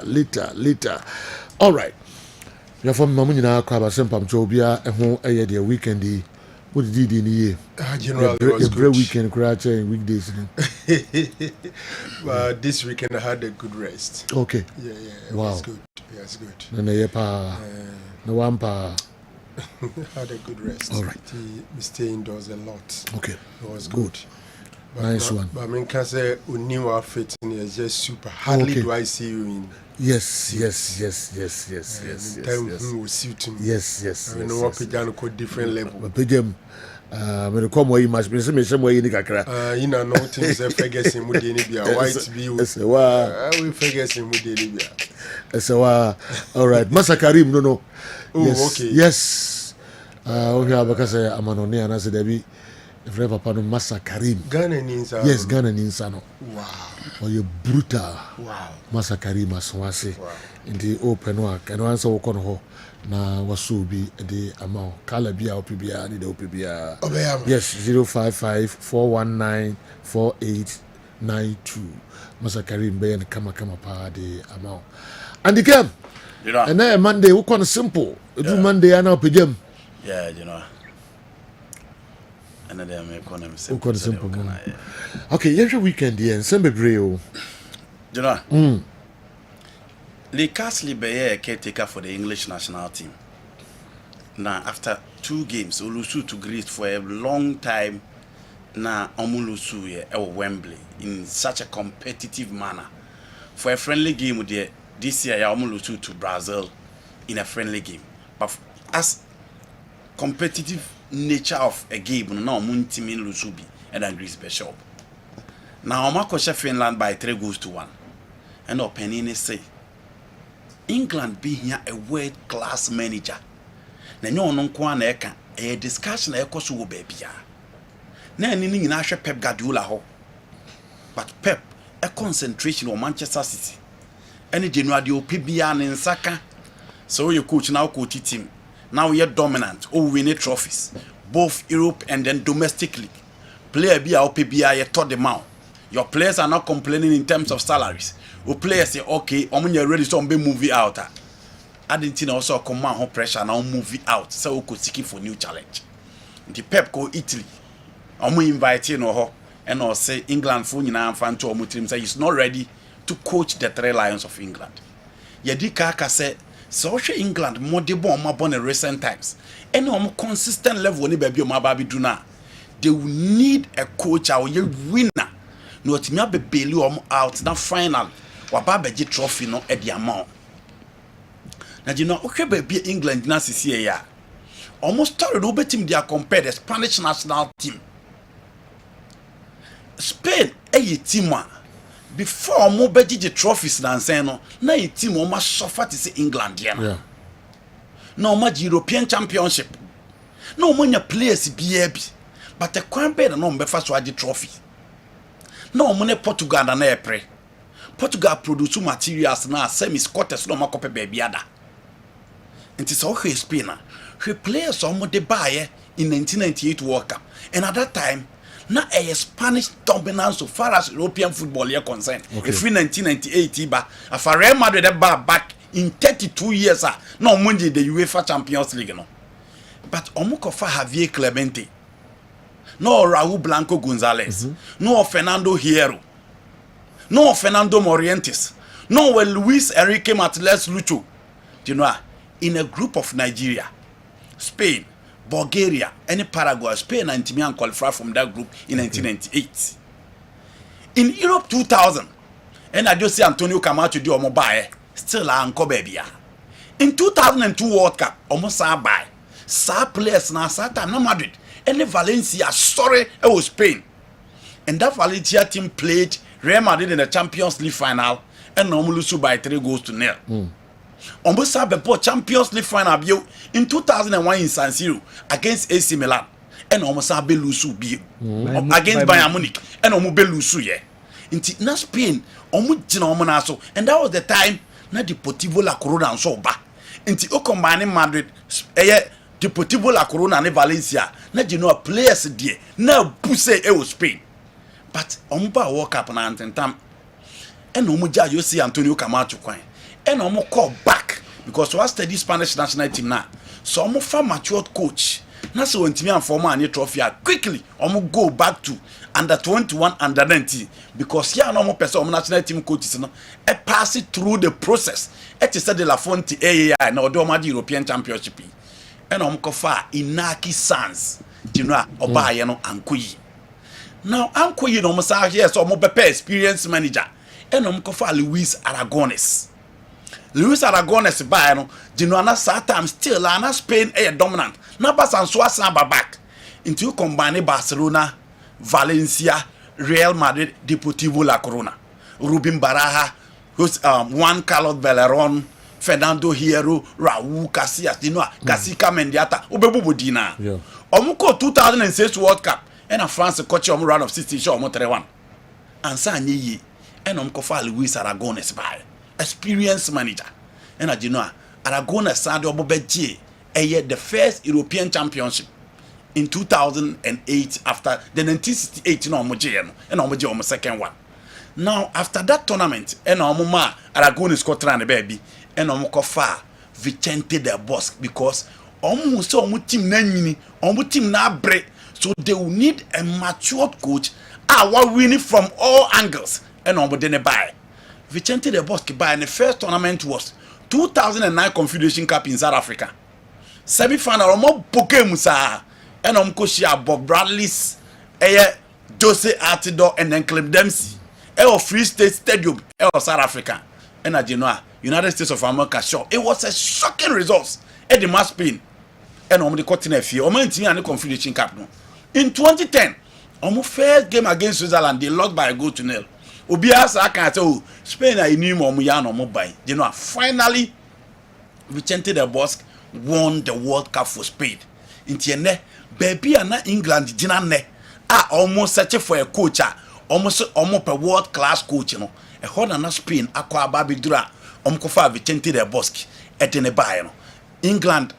later. All right. You're from Mamina Kraba Sempam Jobia and home a year weekendy.
What did you do in the year?
Generally, it was
every
good.
weekend, weekdays.
This weekend I had a good rest.
Okay.
Yeah, it
wow.
was good. Yeah, it's good.
No one pa.
Had a good rest.
All right.
We stay indoors a lot.
Okay.
It was good. But
nice one.
But I mean, can say a new outfit is just super. Hardly do I see you in.
Yes.
Time will suit him.
Yes.
I know what Pijano called different level.
Pijam. Me come where you must be some way in the kakra.
You know, no things are Ferguson with the Libya. White view. We Ferguson with the Libya.
All right. Masakarim, no.
Oh, okay.
Yes. Because I'm on and I said, Debbie, if ever Pano Masakarim.
Ghanaian insano.
Yes, Ghanaian insano.
Wow.
Or you brutal.
Wow.
Masakarim aswase. In the open work. And once I walk on ho. Na wasubi the amount. Kala bia opibia ni the opibia. Yes, 055-419-4892. Masakarim Bayan kama pa the amount. And the game. And then Monday, we kind of simple. Do Monday and now pijam.
Yeah, you know. And then we kind of
simple. Okay, every weekend here, Sembe Breo.
You know. Nigeria-Libya caretaker for the English national team. Now, after 2 games, Olusu to Greece for a long time. Now, Omulusu here at Wembley in such a competitive manner. For a friendly game with this year, Omulusu to Brazil in a friendly game. But as competitive nature of a game, now Muntimin Lusubi and then Greece Bishop. Now, Omakosha Finland by 3-1. And Openini say, England being here a world-class manager. Na nyo no kwa na eka a discussion na ekoso wo baabia. Na ni ni nyina hwe Pep Guardiola ho. But Pep a concentration on Manchester City. Any January opibia ne nsaka. So you coach now coach team. Now you're dominant or win trophies. Both Europe and then domestic league. Player be opibia you taught them out. Your players are not complaining in terms of salaries. O players say okay, omunya ready so be movie out. I didn't also command her pressure now movie out. So we could seeking for new challenge. The Pep go Italy. Omu invite you know and or say England for nyina fan to omu team say he's not ready to coach the 3 Lions of England. Yedi Kaka say so England more de bon ma bon in recent times. Any consistent level ni baby o ma ba bi do na. They will need a coach a winner. No timi abebeli omu out na final. Wababa ji trophy no at the amount. Now you know okay baby England na sisi ya. Almost started over team they are compared the Spanish national team. Spain team before mo beji the trophies na nsen no na team o ma suffer to say England ya.
Yeah.
No ma European Championship. No mo nya players bi but the kwan be no mbe fa so agi trophy. No mo ne Portugal na epre. Portugal produce materials na semi-scotters no makope baby ada. It is okay Spain. She players almost the buy in 1998 World Cup. And at that time, na a Spanish dominance so far as European football is concerned.
Okay.
If in 1998 ba afa Real Madrid back in 32 years no mundi the UEFA Champions League no. But omukofa Javier Clemente. No Raúl Blanco González. No Fernando Hierro. No Fernando Morientes. No Luis Enrique Martinez Lucho. Do you know, in a group of Nigeria, Spain, Bulgaria, and Paraguay, Spain and Timian qualified from that group in 1998. In Europe 2000, and I just see Antonio Camacho do mobile, still Uncle Baby. In 2002 World Cup, almost by. Sa players na sa time no Madrid. And Valencia, sorry, it was Spain. And that Valencia team played Real Madrid in the Champions League final and normally lose by 3-0. Almost have a Champions League final in 2001 in San Siro against AC Milan and almost have lose against Bayern Munich and almost lose ye. In Spain, almost and that was the time na Deportivo La Corona and so back. Inti o combine Madrid Deportivo La Corona and Valencia na players there na buse e Spain. But omba World Cup na antentam and omuja you see Antonio Camacho kwan and omo call back because we study Spanish national team now so omo fa matured coach na so ntimi anform any trophy quickly omo go back to under 21 under 19 because here no more person national team coaches no e pass it through the process et said de la Fonte AAI na odo ma European Championship and omo kofa Inaki Sans you know oba ye no Ankoyi now Ankoyi no mo sa here so omo bepe experience manager and omo kofa Luis Aragones by no Genoana Satam still ana Spain dominant na basanso asan back into you combine Barcelona, Valencia, Real Madrid, Deportivo La Corona, Rubin Baraja, who's Juan Carlos Belleron, Fernando Hierro, Raúl Casillas, Casica Mendiata, Obebu Dina. Omuko 2006 World Cup and a France coach round of 60 show omo 3-1. And Sanyi and Omkofa Luis Aragones by experienced manager. And as you know, Aragones signed Obobeji the first European Championship in 2008 after the 1968 no Omoje and Omoje second one. Now after that tournament, and Omoma Aragones Scotland baby and Omokofa Vicente del Bosque because almost so team team na break, so they will need a matured coach winning from all angles and Omodene buy. Vicente del Bosque by the first tournament was 2009 Confederation Cup in South Africa. Semi-final omo poke musa and Omkoshia Bob Bradley's Jose Artidor and then Clem Dempsey Free State Stadium South Africa and as you know United States of America show it was a shocking result at the match Spain and the continent fee and the Confederation Cup no. In 2010 first game against Switzerland they lost by a goal to nil. Obiasa can say Spain are new by you know finally Vicente del Bosque won the World Cup for Spain. In Tiene, baby and England dinane almost searching for a coach, almost a world class coach, you know. A Honda Spain, Aqua Babidura, Omkofa Vicente del Bosque, Etene Bayano. England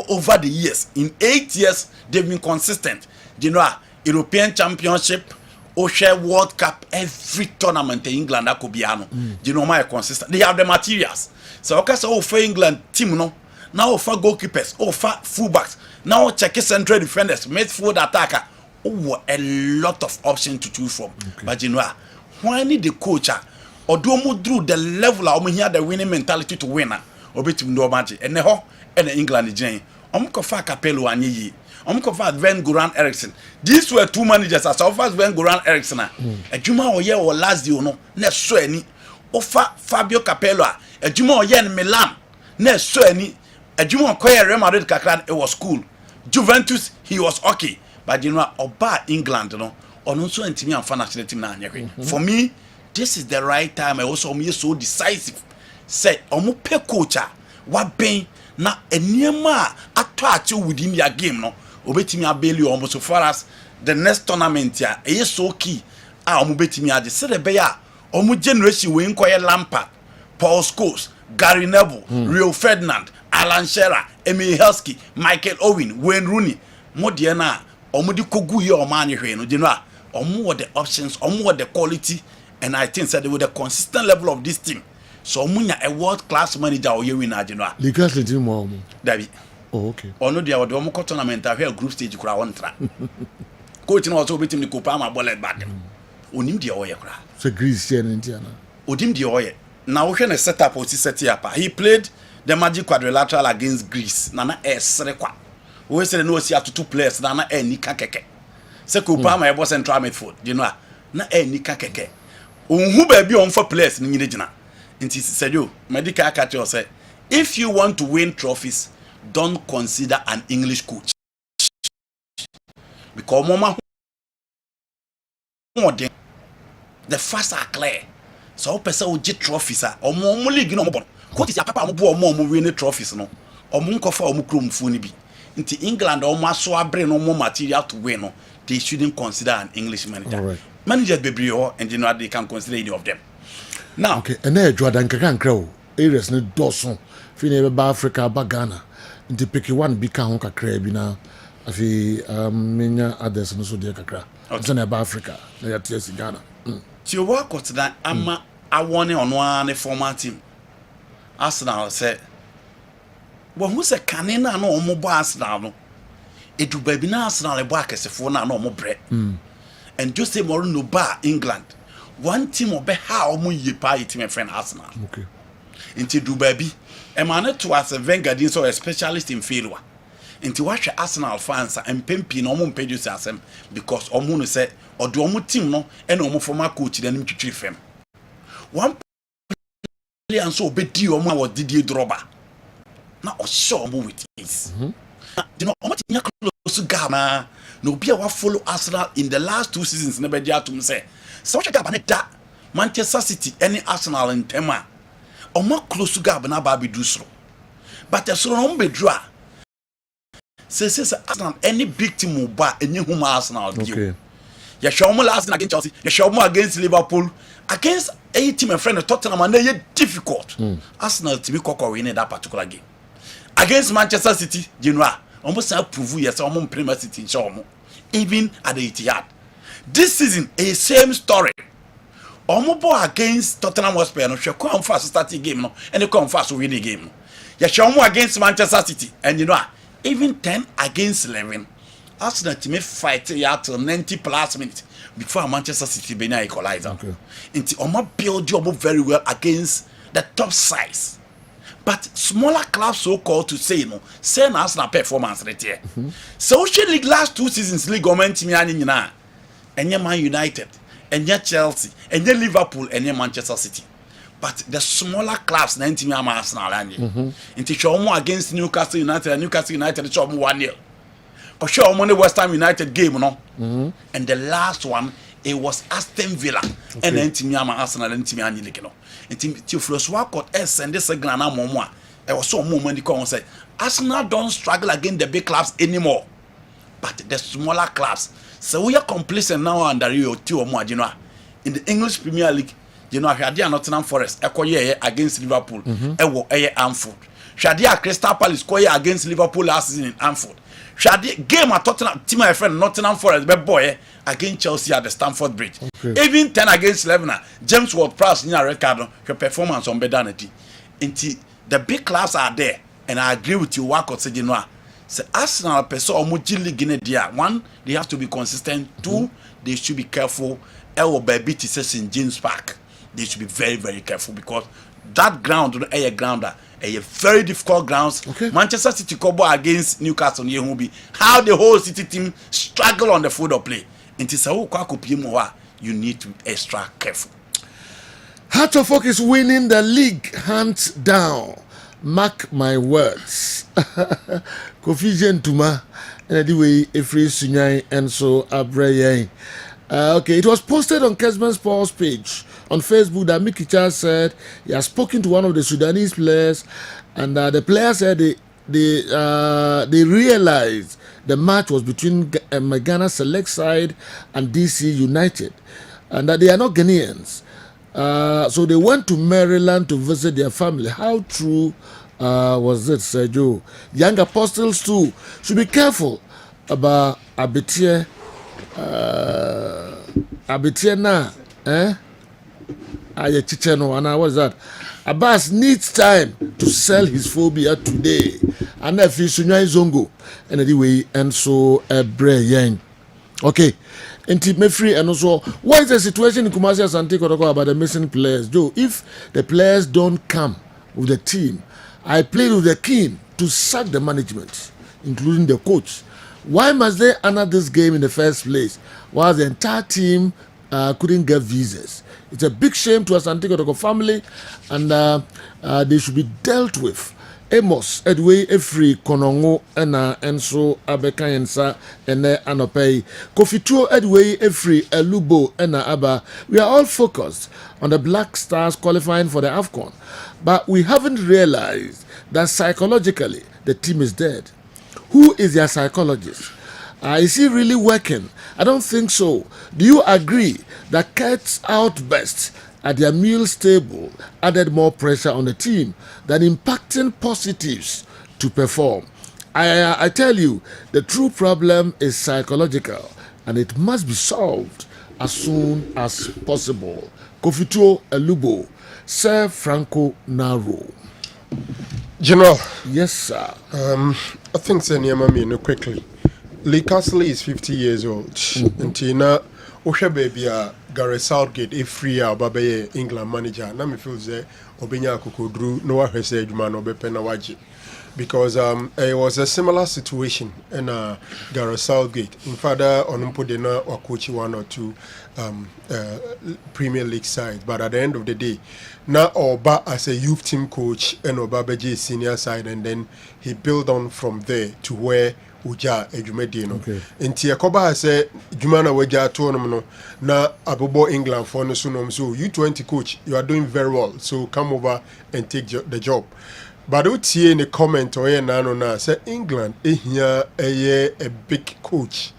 over the years, in 8 years, they've been consistent. You know, European Championship, Osha World Cup, every tournament in England, that could be you know, my consistent. They have the materials. So, okay, so for England team, no. Now for goalkeepers, for fullbacks, now check central defenders, midfield attacker. Oh, a lot of options to choose from. Okay. But you know, why need the coach? Or do you do the level of here the winning mentality to win? Or bet you no magic. And the England Jane. Kofa Capello and ye. Kofa Van Goran Eriksson. These were two managers as offers Van Goran Eriksson. A Juma or year or last year, no, next so any. Offer Fabio Capello. A Juma or year in Milan. Next so any. A Juma Koya Real Madrid Kakran, it was cool. Juventus, he was okay. But you know, Oba England, you know, on also and team and financial team now. For me, this is the right time. I also am so decisive. Say, pe coach, what pain na enema attach you within your game, no. Obetimi abeli almost so far as the next tournament ya. Is so key. Betimi adi. Say the beya. Generation we inquire Lampard, Paul Scholes, Gary Neville, Rio Ferdinand. Alan Shearer, Emil Heskey, Michael Owen, Wayne Rooney, Modiana, Omudi Kogu here or man you know, or more the options, or more the quality, and I think that with the consistent level of this team. So Munya a world class manager or you win Argentina.
Because the team more.
David.
Oh, okay.
Or no, there were the tournament I hear group stage crowd track. Coaching also beating the Kopama bullet back. Unim the oil cry.
So Greece and Indiana.
Udim the oil. Now we can set up or set up. He played the magic quadrilateral against Greece. Nana Serekwa. We say no see to two players. Nana Nika Keke. Se Kupama was central midfield. You know, na Nika Keke. Who baby on for players in Nijina. And he said, you, medical catcher said, if you want to win trophies, don't consider an English coach. Because Mama, the facts are clear. So, person will get trophies or more league no more. Coach is a papa more winning trophies no. Or Munkofa or Mukrum Funibi. Into England or Maswa brain no more material to win. No, they shouldn't consider an English manager. Right. Managers baby and you know they can consider any of them. Now,
okay, and then Jordan can grow. Areas need Dawson, Fine ba Africa, ba Ghana. Into picky one bika honka crabina. Afi menya others no so dear kakra. It's in Africa. They are tears in Ghana.
To work with that, I want it on one former team. Arsenal said, well, who's a canina no mobile Arsenal? edu baby na Arsenal ebo akesefo na no mo bre and Jose Mourinho ba England one team obe ha omo ye pa team friend Arsenal
okay
into do baby e man to as a Wenger din so a specialist in failure into watch Arsenal fans and pempi no omo mpedus asem because omo no say odo omo team no e na omo former coach dem twitwi fam one player so obedi omo a Didier Drogba na o show omo with this you know omo tinya close gama no be a follow Arsenal in the last 2 seasons never dia to say so what gaba da Manchester City any Arsenal in tema omo close gaba na ba be do so but so no be draw say Arsenal any big team ba enye home Arsenal okay ya show mo last against Chelsea ya show mo against Liverpool against a team and friend Tottenham and they difficult Arsenal to be kokko win that particular game against Manchester City Genoa almost prove yes almost Premier City show even at the Etihad this season a same story almost against Tottenham Hotspur no she come fast start the game no and they come fast win the game no ya show mo against Manchester City and you know even 10 against 11 Arsenal team fight ya till 90 plus minutes before Manchester City be na equalizer okay into omo build you very well against the top sides but smaller clubs so called to say no say na Arsenal performance right here so she league last 2 seasons league government team ya nyina enye Man United enye Chelsea enye Liverpool enye Manchester City but the smaller clubs na team ya Arsenal anye into show mo against Newcastle United show mo 1-0 for sure money West Ham United game no and the last one it was Aston Villa and then team ya Arsenal and team anye league no team Floswa Court send this signal na momo a e was so moment the come say Arsenal don't struggle against the big clubs anymore but the smaller clubs so we are complacent now under you two or more you know in the English Premier League you know Shadia Nottingham Forest ekoye against Liverpool ewo Anfield Shadia Crystal Palace koye against Liverpool last season in Anfield Shadia game at Tottenham team my friend Nottingham Forest be boy against Chelsea at the Stamford Bridge even 10 against 11 James Ward-Prowse in record your performance on bedanity into the big clubs are there and I agree with you work out say you know say Arsenal person omo league in there one they have to be consistent two they should be careful baby to say St James Park they should be very very careful because that ground a grounder a very difficult grounds Manchester City combo against Newcastle here will be how the whole City team struggle on the field of play into say you need to be extra careful.
Heart of Oak is winning the league hands down. Mark my words. Kofi Gentuma and anyway Efri Sunyai and so Abreye. Okay, it was posted on Kessben Sports page on Facebook that Mickey Charles said he has spoken to one of the Sudanese players, and the player said they realized the match was between Ghana Select Side and DC United, and that they are not Ghanaians. So they went to Maryland to visit their family. How true was it, Sergio? Young apostles too should be careful about Abetie na, and what is that? Abbas needs time to sell his phobia today, and if he's zongo, and anyway, and so Brian. Okay, and me free and also, what is the situation in Kumasi Asante Kotoko about the missing players? Joe, if the players don't come with the team, I played with the king to sack the management, including the coach. Why must they honor this game in the first place, while the entire team couldn't get visas? It's a big shame to Asante Kotoko family, and they should be dealt with. Amos Edway Efri Konongo and so Abekayensa and Anopei Kofituo Edway Efri Elubo and Abba. We are all focused on the Black Stars qualifying for the AFCON, but we haven't realized that psychologically the team is dead. Who is their psychologist? Is he really working? I don't think so. Do you agree that Kurt's outburst at their meals table added more pressure on the team than impacting positives to perform? I tell you, the true problem is psychological, and it must be solved as soon as possible. Kofituo Elubo, Sir Franco Naro.
General.
Yes, sir.
I think Senior Mami, quickly.
Lee Castle is 50 years old. And na Osha baby Gareth Southgate a free Babaye England manager. Na me feel say Obenya Kokodru no wa hwese adwuma no bepe na waji. Because it was a similar situation in Gareth Southgate. In fact, Onumpo de na wa coach 1 or 2 Premier League sides. But at the end of the day, now Oba as a youth team coach and Oba Beji senior side, and then he built on from there to where Uja Ejumedino. Okay. Inti Yakoba say Jumana Weja tournament na Abobo England for no sunom. So U20 coach, you are doing very well. So come over and take the job. But you see in the comment or na say England here a big coach.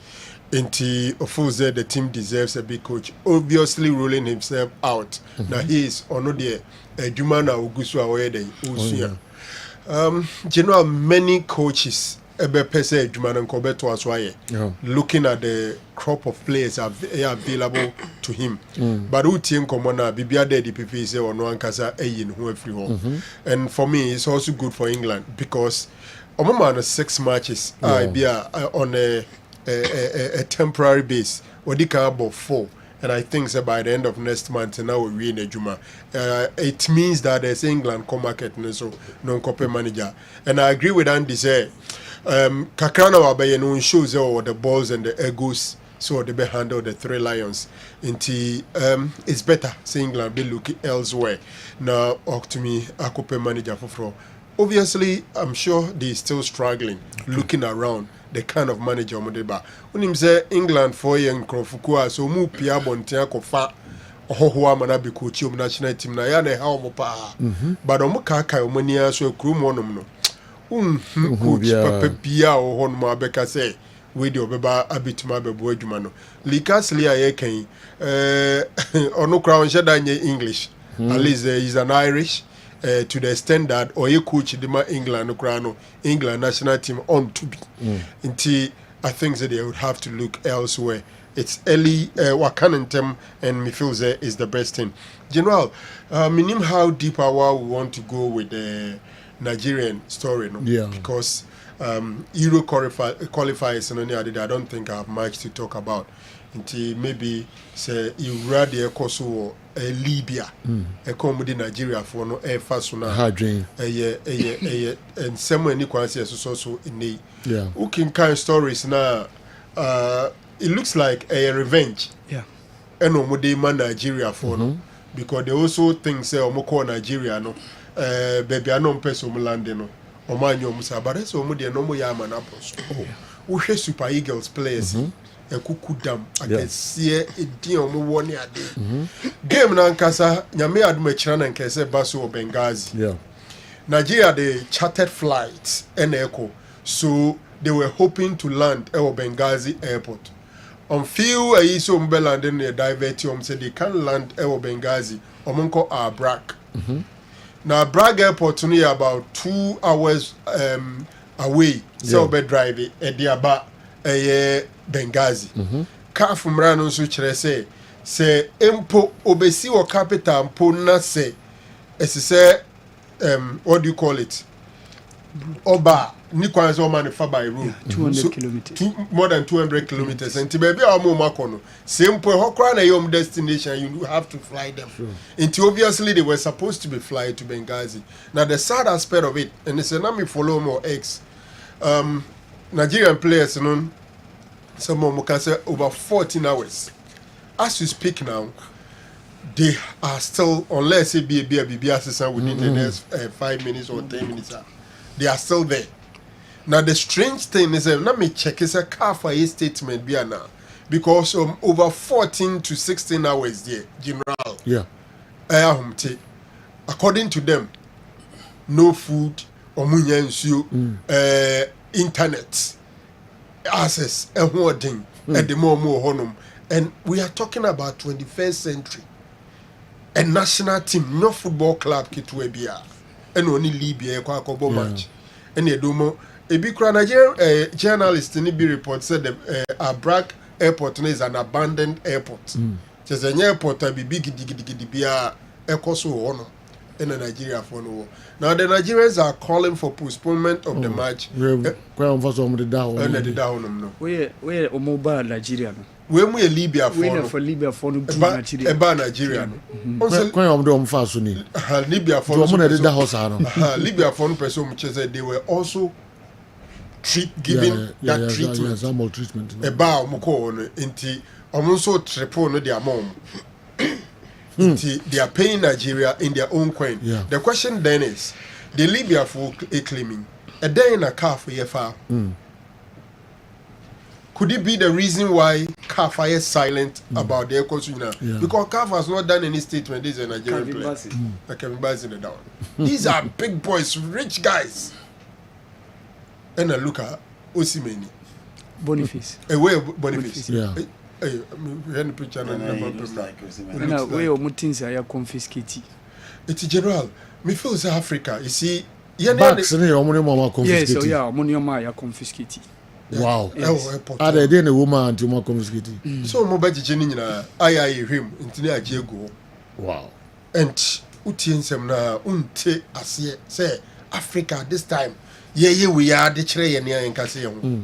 Inti Ofuze the team deserves a big coach. Obviously ruling himself out. Now he is on the Jumana Ugusu away Usuya. General many coaches looking at the crop of players available to him. But who team commona Bibia Dedi Pipi say or no Ankasa Ayin who every home. And for me it's also good for England because on 6 matches on a temporary base or the about 4. And I think so by the end of next month now we win a Juma. It means that there's England co-market so non-copy manager. And I agree with Andy say Kakrana Wabaye shows all the balls and the egos so they be handle the 3 lions. It's better say England be looking elsewhere. Now to me a copy manager for. Obviously I'm sure they're still struggling looking around the kind of manager Modeba. When him say England 4 year Krofukua so mu pia bontia kofa ohohoa mana be coach of national team na ya na ha omo pa. But omo kaka omania so krum wonom no. Coach papa pia ohon mo abeka say we de obeba abituma bebo adwuma no. Likasli aye kan ono crown sheda nye English. At least he's an Irish. To the extent that or you coach the England national team on to be until I think that they would have to look elsewhere. It's early Wakanentem and Midfield is the best thing. General, minim how deep we want to go with the Nigerian story, no? Yeah. Because Euro qualifiers and I don't think I have much to talk about. Until maybe say Uganda Kosovo Libya come with Nigeria for no air fast na and somewhere ni kwansi so in the who can kind stories now it looks like a revenge and no man Nigeria for no because they also think say omoko Nigeria no baby anom person land no omanyo musa but so mo de no mo ya man apos who Super Eagles players Kukudam against a deal more ade. Game Nankasa, Yame Admechran and Kese Basu or Benghazi. Yeah. Nigeria they chartered flights and echo, so they were hoping to land at Benghazi airport. On few a iso mbeland in the divertium said they can't land at Benghazi, Omonko are Bragg. Now Bragg airport to near about 2 hours away, so be driving at the Aba Benghazi. Car from Rano Suchere say Empo obesi or capital mpo na say say what do you call it? Oba Nikwan's all manufactured by road. 200 kilometers. More than 200 kilometers. And to baby our makono. Same point Hokran your destination, you have to fly them. And obviously they were supposed to be flying to Benghazi. Now the sad aspect of it, and it's a name follow more X. Nigerian players, you know, some can say over 14 hours. As we speak now, they are still, unless it be a BB assistant within the next 5 minutes or 10 minutes, they are still there. Now the strange thing is, let me check, it's a car for a statement now, because over 14 to 16 hours there, General. Yeah. According to them, no food, internet access and hoarding at the more honum, and we are talking about 21st century. A national team, no football club kitwebia, and only Libya kwa match. And you do more. A big Nigerian journalist in the report said the Bragg airport is an abandoned airport. Just an airport I be big digibia ekoso honor. in Nigeria for no. Now the Nigerians are calling for postponement of the match.
Where on first the down?
And the down no.
Where mobile Nigeria no.
Where we Libya for no.
For Libya for no
Nigeria. Eba Nigeria no.
Where on the first ni.
Libya for
no. The house no.
Libya for no person they were also giving that treatment.
Yeah, some treatment.
Eba omko no inti omonso triple no their mom. They are paying Nigeria in their own coin.
Yeah.
The question then is, the Libya for claiming a day in a car for EFA. Could it be the reason why CAF is silent about their consumer? Yeah. Because CAF has not done any statement. This is a Nigerian player. Kevin Bassey down. These are big boys, rich guys. And a look at Osimeni.
Boniface.
Away Boniface.
Yeah.
Hey, we picture
na we omutinzi aya confiscate.
It's general. Me feel say Africa. You see,
Backs ni omuni mama confiscate.
Yes, so yeah, omuni mama ya confiscate.
Wow. Are they a woman to more confiscate?
So mo ba jije ni nyina ayi hwem ntini ajego.
Wow.
And utiensem na unte ase say Africa this time. Ye we are the kire ye ne yankase ye ho.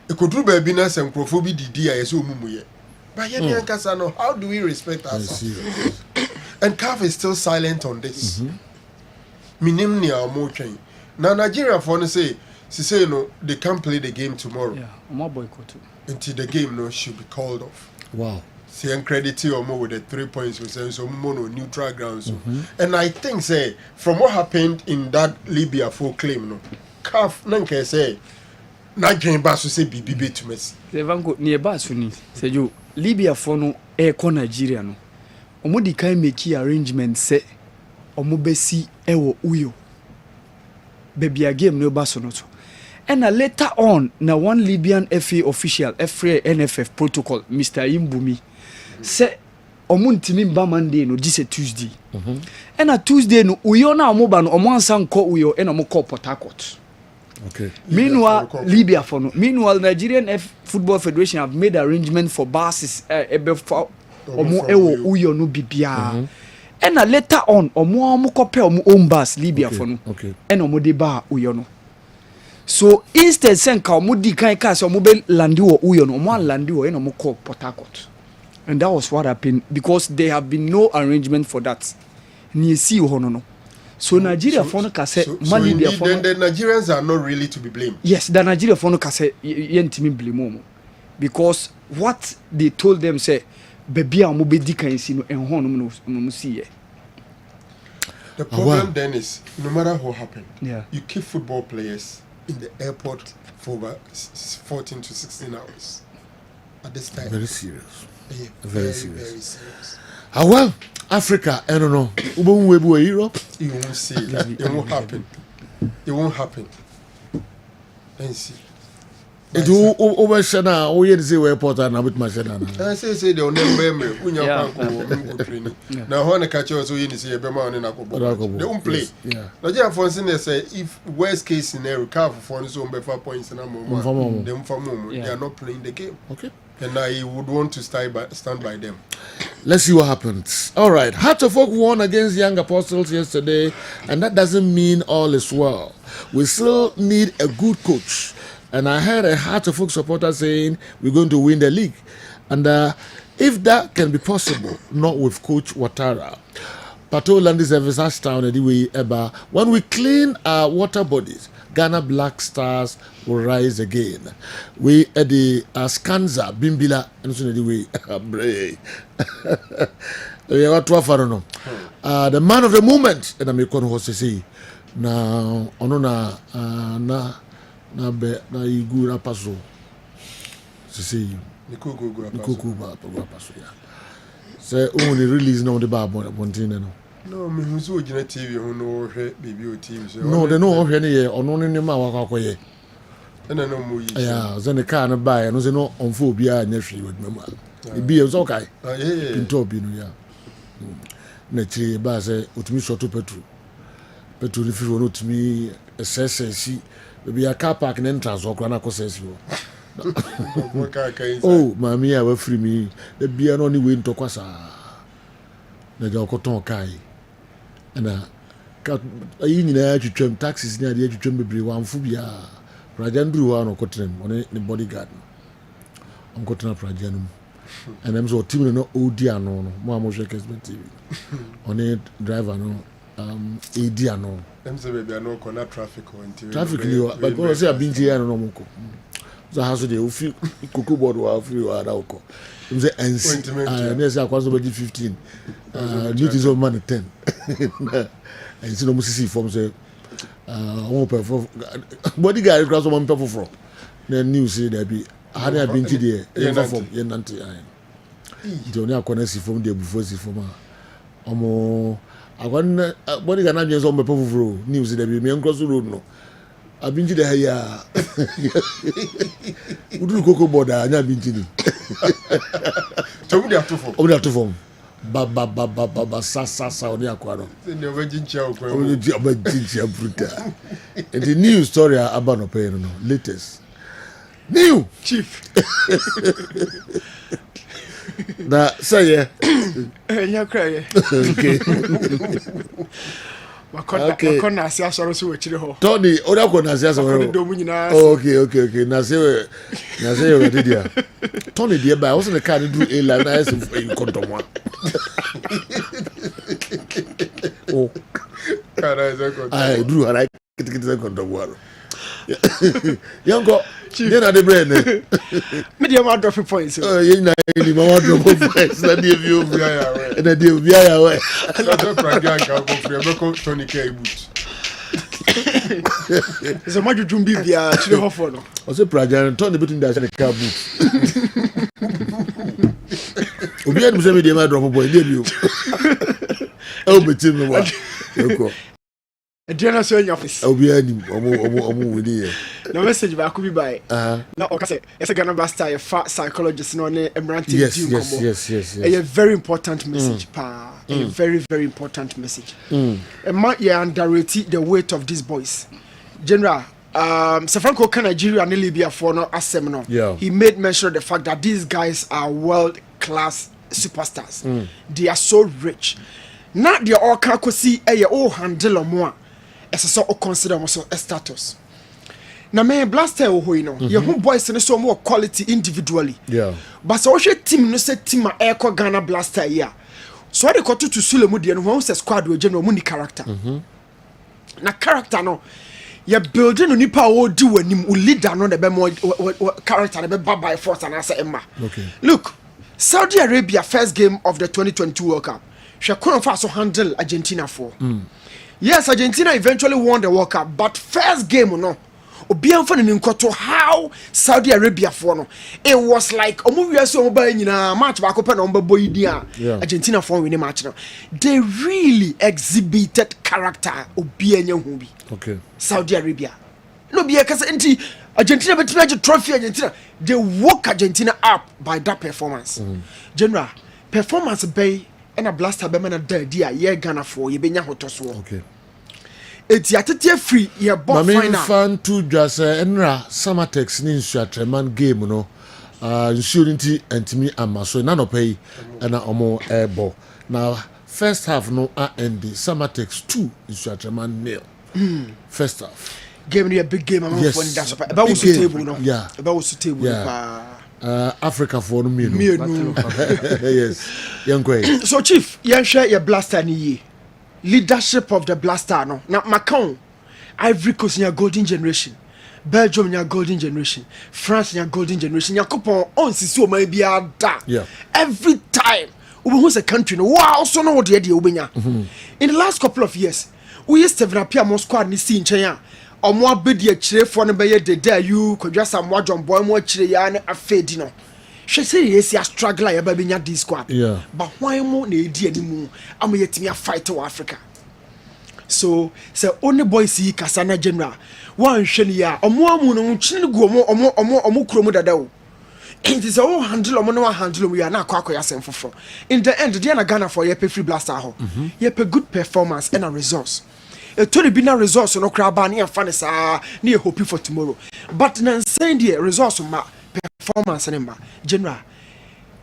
Ekoturu baby na se nkrofo bi didi a yeso mumuye. But ye yankasa no, how do we respect ourselves? And CAF is still silent on this. Minim ni amo twen. Na Nigeria for no say no they can't play the game tomorrow.
Yeah, omo boycott.
Until the game no should be called off.
Wow.
See credit you omo with the 3 points we say so mono neutral ground so. And I think say from what happened in that Libya for claim no, CAF nanke say Nigerian basu say bibi betumes.
Se vango ni basu ni. Se yo Libya for no e ko Nigeria no. Omo di kan make arrangement say omo besi ewo uyo. Baby a game no basu no to. And later on na one Libyan FA official, FA NFF protocol, Mr. Imbumi say omo ntimi mba Monday no this Tuesday. And a Tuesday no uyo na omo ba no omo ansan ko uyo e na omo ko Port Harcourt.
Okay.
Meanwhile, Libya for no. Meanwhile, Nigerian Football Federation have made arrangements for buses. Omo ewo uyo no bibia. And later on, omo kope omo own bus Libya for no.
Okay.
And omo de ba uyo no. So instead, senka omo di kan ka so omo be landi wo uyo no. Omo landi wo and omo ko Port Harcourt. And that was what happened because there have been no arrangement for that. Ni si ho no no. So Nigeria phone kase Libya phone.
The Nigerians are not really to be blamed.
Yes, the Nigeria phone kase yentimi blame because what they told them say baby amu be di kan si no enho no see.
The problem then is no matter what happened,
yeah,
you keep football players in the airport for about 14 to 16 hours at this time.
Very serious.
Yeah,
very serious.
Very serious.
Well, Africa, I don't know. Europe?
You won't see that. It won't happen. It won't happen. And see.
It will overshana. Oh, yeah, say airport and with my shana.
I say they'll never me. When you're training. Now, when the catcher so you see a Bema and Akobo. They won't play.
Yeah.
Nigeria for instance say if worst case scenario, CAF for so 4 points in a moment. Them for moment. They are not playing the game.
Okay.
And I would want to stand by them.
Let's see what happens. All right. Heart of Oak won against Young Apostles yesterday, and that doesn't mean all is well. We still need a good coach. And I heard a Heart of Oak supporter saying we're going to win the league. And if that can be possible, not with Coach Ouattara. Pato Land Service Ashtown anyway, Eba. When we clean our water bodies, Ghana Black Stars will rise again. We at the Skanza, Bimbila, and so anyway, the man of the moment, and I'm going to say, now, onona, na igura paso. See, Nikugu paso, yeah. Say, only release now the bar, Montino.
No, me who's on TV who know baby TV.
No, they know any year or no in the Mawaka.
And I know more.
Yeah, then the car and buy and was no on phobia and nephew with Mamma. It be as okay. In Tobin, yeah. Naturally, Bass, with me short to Petru. Petru, if you wrote to me, a says, maybe a car park and entrance or Granaco says you. Oh, mammy, I will free me. The beer only win to Quassa. The Docoton Kai. and ayi nyinaa twetwam taxes ni ade twetwam bebre wanfo bia praja nduru wa no kotrem one ne bodyguard no on kotena praja no and them so team no odi ano no mo amoshe Kessben TV one driver no edi ano
them say baby no corner traffic or
traffic ni but go say abinji ya no moko so how so dey ofi koko board wa free wa da oko them say NC and say akwaso be 15 duty is of man 10 and see no musisi form say won perform bodyguard cross one perform from na news say there be had I been to there form ye nante nti oni akona si form dey before si form omo akwana bodyguard na je so perform from news there be me cross road no abinji dey ya udu koko border anya abinji ni
so we dey to form
ba sa oni akwaro
the obejincha okwa
obejincha brutal and the news story about no pay no latest new
chief
na say
nya cry
okay
wakona asia soro so wachire ho
Tony oda ko na asia soro okay na say you ready there Tony dey by also the car do a line na as in kontomwa oh I do I kiti kontomwa yango dey na the brain
media ma drop points
you na ni ma drop points na dey view na dey view ya we
so praga ga go free be Tony K boot
so ma jujumbi bia chire ho for no
o say praga Tony between that and car boot obi anu say media ma drop point dey view e betim no wa yoko
Adriana so in your office.
Obi ani omo wini ye.
No message ba ko bi bai. Na o ka say yes Ghana Blaster a psychologist no ne emirate team combo.
Yes.
A very important message pa. A very important message. And you underrate the weight of these boys. General Safranco Nigeria-Libya for no asem no.
Yeah.
He made mention of the fact that these guys are world class superstars. They are so rich. Not the all can see a handle more. As so consider also a status. Na me Blaster o hoino. Your home boys and so more quality individually.
Yeah.
But so team no say team a Ghana Blaster here. So they got to Sulemu the one say squad with general money character. Na character no. You building no nipa o di wanim leader no the be more character the be by force and answer Emma.
Okay.
Look, Saudi Arabia first game of the 2022 World Cup. She couldn't fast handle Argentina for. Yes, Argentina eventually won the World Cup, but first game no. Obian fan in Nkoto how Saudi Arabia for no. It was like omo so match back up on boy dia. Argentina for winning match no. They really exhibited character obian hubi.
Okay.
Saudi Arabia. No be because Argentina beat trophy Argentina. They woke Argentina up by that performance. General, performance bay and a Blaster be man dead dia ye Ghana for ye benya hotoso.
Okay.
It's yatete free ye bomb final.
Mami fan to just enra Samatex ni nsuatreman game no. Insurance entimi amaso na no pay na omo airbo. Now first half no end Samatex 2 nsuatreman nil. First half.
Game ni a big game among
yes.
Fun that's about was table no.
Yeah.
About was table
Africa for no me no. Yes. Young
so chief, you share your Blaster ni ye. Leadership of the Blaster no. Na Macau, Ivory Coast your golden generation. Belgium your golden generation. France your golden generation. Your couple on siso may be a da.
Yeah.
Every time we was a country no wow so no the idea ubenya. In the last couple of years, we used to have a squad ni see in China. Omo abedi a chire for no be ye de there you could just am John boy mo chire ya na afedi no. She say yes ya struggle ya ba benya this squad.
Yeah.
But why mo na edi animu am yetimi a fight to Africa. So say only boys see Kasana general. One hwe ni ya omo amu no chine gu omo kromo dada o. It is all handle omo no handle we are na akwa yasem foforo. In the end the na Ghana for ye pay free Blaster ho. Ye pay good performance and a resource. A Tony Bina resource no crab near fanisa near hoping for tomorrow. But nan saying the resource ma performance and general.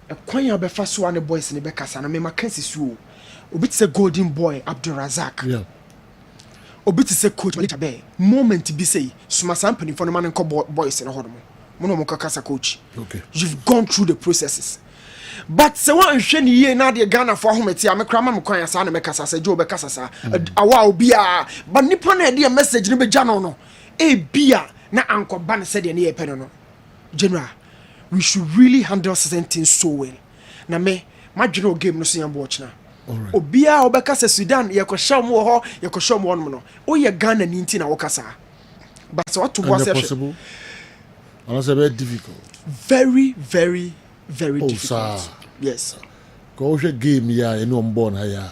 A quanya be fast one boys in the Becas and I may Mackenzie Sue. obi te say golden boy Abdulrazak
yeah
obi te say coach Malik Abe moment bi say suma sampani for no man nko boys no hodo mo no mo kasa coach
okay
you've gone through the processes but say one hwe ni ye na de Ghana for ahometi a me kra ma me kwan asa na me kasa say jo be kasa sa awa obi a but nipa na de message ni be ja no e bia na anko ba ne say de ne ye pe no general we should really handle certain things so well na me ma dwene game no so yam watch na obia obeka se Sudan yekosha mo ho yekosha mo no no o ye Ghana ni nti na wo kasa but what to was
possible unless very difficult
very difficult
sir.
yes
ko hwe game ya eno mbo na ya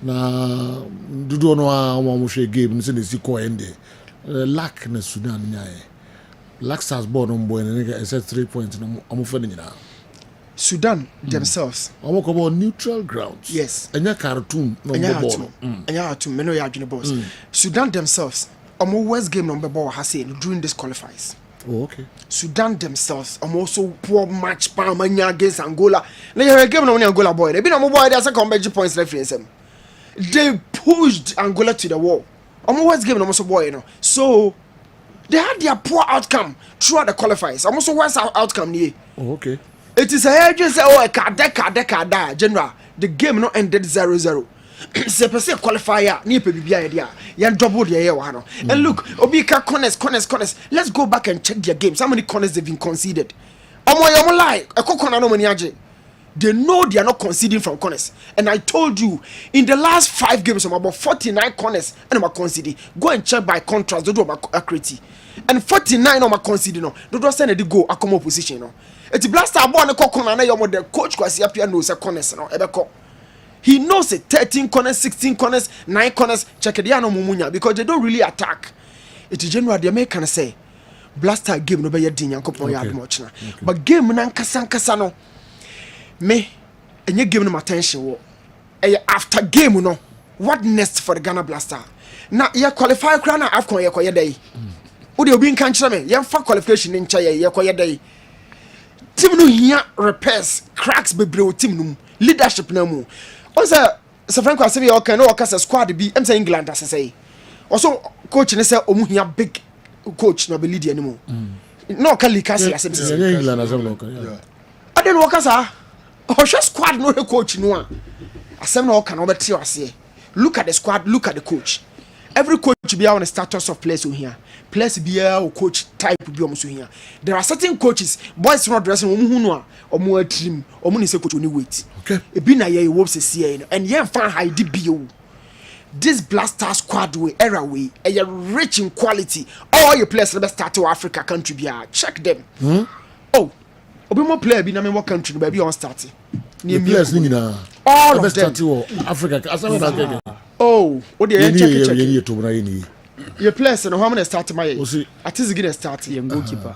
na dudu no a mo hwe game ni se ne si ko ende lack na Sudan nyae lack stars board on boy na get 3 points no amofa ni nyina
Sudan themselves
almost about neutral grounds
yes
enya cartoon no ball
enya cartoon me no ya adwene boss Sudan themselves West game no ball has say during this qualifiers.
Oh, okay.
Sudan themselves also poor match Palmania against Angola. Now you game no Angola boy. They been no boy there second bench points reference them. They pushed Angola to the wall. West game no so boy no. So they had their poor outcome throughout the qualifiers. Also worst outcome here.
Oh, okay.
It is a just oh kada general. The game no ended 0-0. Se per se qualifier ni pe bibia dia yan double the year no and look obika corners let's go back and check their games how many corners they've been conceded omo lie ekokona no mani age they know they are not conceding from corners and I told you in the last 5 games about 49 corners and I'm conceding go and check by contrast do about accuracy and 49 on my conceding no do send the go akomo position no eti blaster ball ne kokona na yomo the coach kwasi apia no se corners no ebeko. He knows it 13 corners, 16 corners, 9 corners. Check it no mumunya because they don't really attack. It is general the American say blaster game no be yedin yankopon ya much na. But game na nkasa no me enye game no attention wo. After game no what next for the Ghana Blaster? Na ye qualify kra na AFCON ye koye dai. Wo de obi nkan kire me ye fa qualification ni ncha ye koye dai. Team no hia repairs cracks bebre team no leadership na mu. Once Franco Asebi okay no workers squad be em say England as say. Also coach ne say omuhia big coach no be lead anymore. No can Laka say Asebi.
England as well okay.
I don't workers are. Oh squad no coach no a. Asem no can obeti ase. Look at the squad, look at the coach. Every coach be on the status of players here. Players be a coach type be almost here. There are certain coaches boys not dressing omu no a omu atrim omu ni say coach oni wait.
Okay.
E be na ye wo se and ye fan hide bio. This Blaster squad way era way e rich in quality. All your players never start to Africa country be check them. Oh. Obi mo player be na me what country be on starting.
The players ni na
all of them
Africa asama na keke.
Oh, what the check.
Ye to bra ni.
Your players no how many start my Atizigi start
your goalkeeper.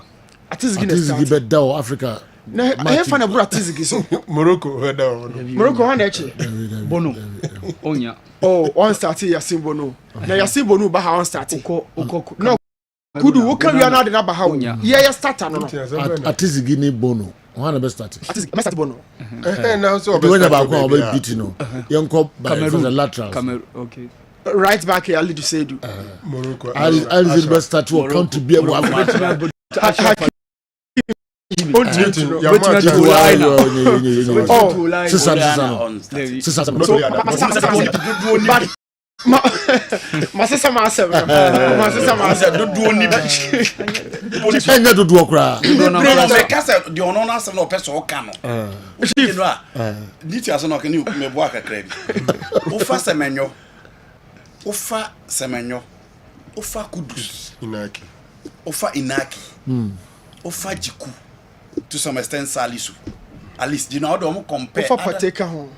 Atizigi start.
Atizigi be down Africa.
Na I fan abura Atizigi so.
Morocco head down.
Morocco one eche.
Bono. Onya.
Oh, one start Yasin Bono. Na Yasin Bono ba ha one start.
Oko.
No. Kudu wo kan wi na de na ba ha wo. Ye start no.
Atizigi ni Bono. One of the start.
Atizigi start Bono.
Now so
the one about go be beat no. Yanko by the lateral.
Cameroon. Okay.
Right back here Ali Duseidu.
Morocco.
Ali be start to country be able Africa.
Masesa masem do ni
enga do okra
me kasa de ono na asem na opeso oka no you know diti aso na oka ni me bo akakra bi ofa semenyo ofa kudus
inaki
ofa jiku to some extent salisu at least you know do mo compare
ofa pateka ho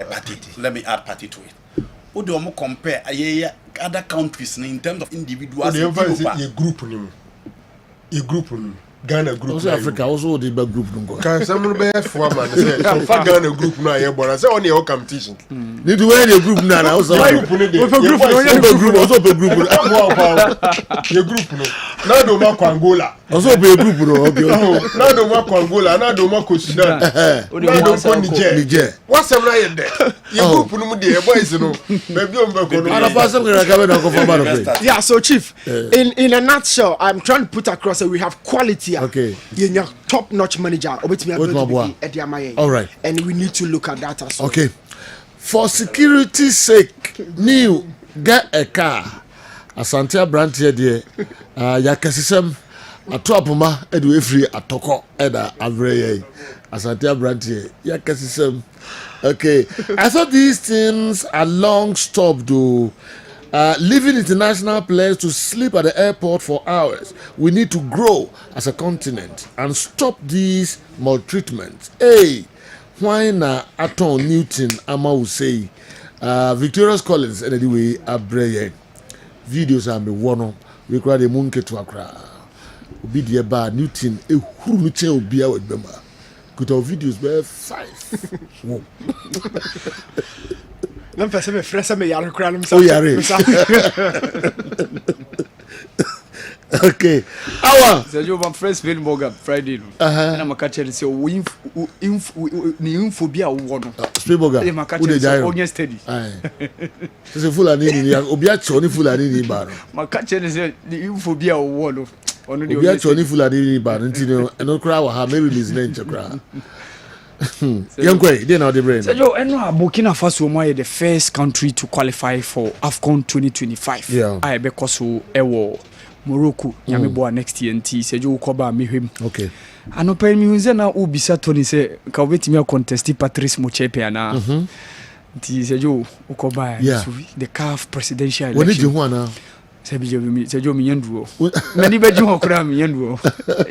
party let me add party to it. Who do you compare other countries in terms of individuals?
A group Ghana group.
Also Africa also the big group no go.
Can someone be foreman say so for Ghana group no here born say on your competition.
Need to wear the group now also.
Group no.
Also the group.
Your group no. na do ma Angola
also be a group bro okay
na do ma Angola na do ma Sudan na do ko Niger what seven na yende you group no mu dey boys no baby on be ko no
ana person can come na go for man.
Yeah, so chief, in a nutshell, I'm trying to put across that we have quality.
Okay.
You're top-notch manager. All
right.
And we need to look at that as well.
Okay. For security's sake, new get a car. Asante brand here there. Yakasisem atopuma edu free atoko eda avreye. Asante brand here. Yakasisem. Okay. I thought these things are long stopped though. Leaving international players to sleep at the airport for hours. We need to grow as a continent and stop these maltreatments. Hey, why na Aton Newton Ama will say Victorious Collins anyway abreye videos are me one we cry the monkey to Accra. Obi the ba Newton e huru mi che obi a wedbema. Could our videos were 5. Whoa.
Non pensa me fressa me yare kura no.
Oh yare. Okay. Awa.
Sergio van first film boga Friday no. Na makache say ni info bia wo no.
Spielboga.
E makache say onye steady.
Say Fulani ni obi a cho ni Fulani ni ba no.
Makache say ni info bia wo no. Ono di
obi a cho ni Fulani ni ba ntino eno kra wa ha me release na nche kra. Yankwe, they now the brain.
Sergio, Burkina Faso is the first country to qualify for AFCON 2025.
Yeah.
I because ewo Morocco, Yamiboa next year and Sergio Koba Mihim.
Okay.
I know pay me na ubisa Tony say ka wait me contest Patrice Motsepe ana. Sergio Koba the CAF presidential election.
What did you want now?
Sergio Miyenduo. Many bedroom okra Miyenduo.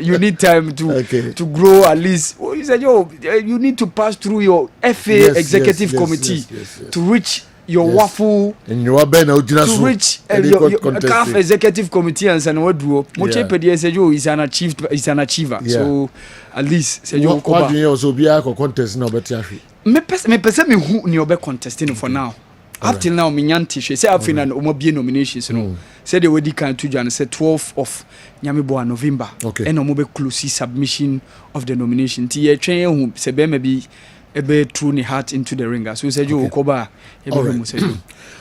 You need time to grow at least. Sergio, you need to pass through your FA executive committee to reach your waffle
and your to
reach your CAF executive committee and say what do Mochepe Sergio is an achiever. So at least Sergio
Koba. What do you also be a contest now better?
Me person me who ni obe contesting for now. Up till now, Minyanti, she said, I've been an Omobie nominations, said they were the kind to Jan, said 12th of Nyamiboa November.
Okay. And
Omobe close submission of the nomination. Tia train whom Sebe maybe a bit threw the heart into the ringer. So said you, Okoba,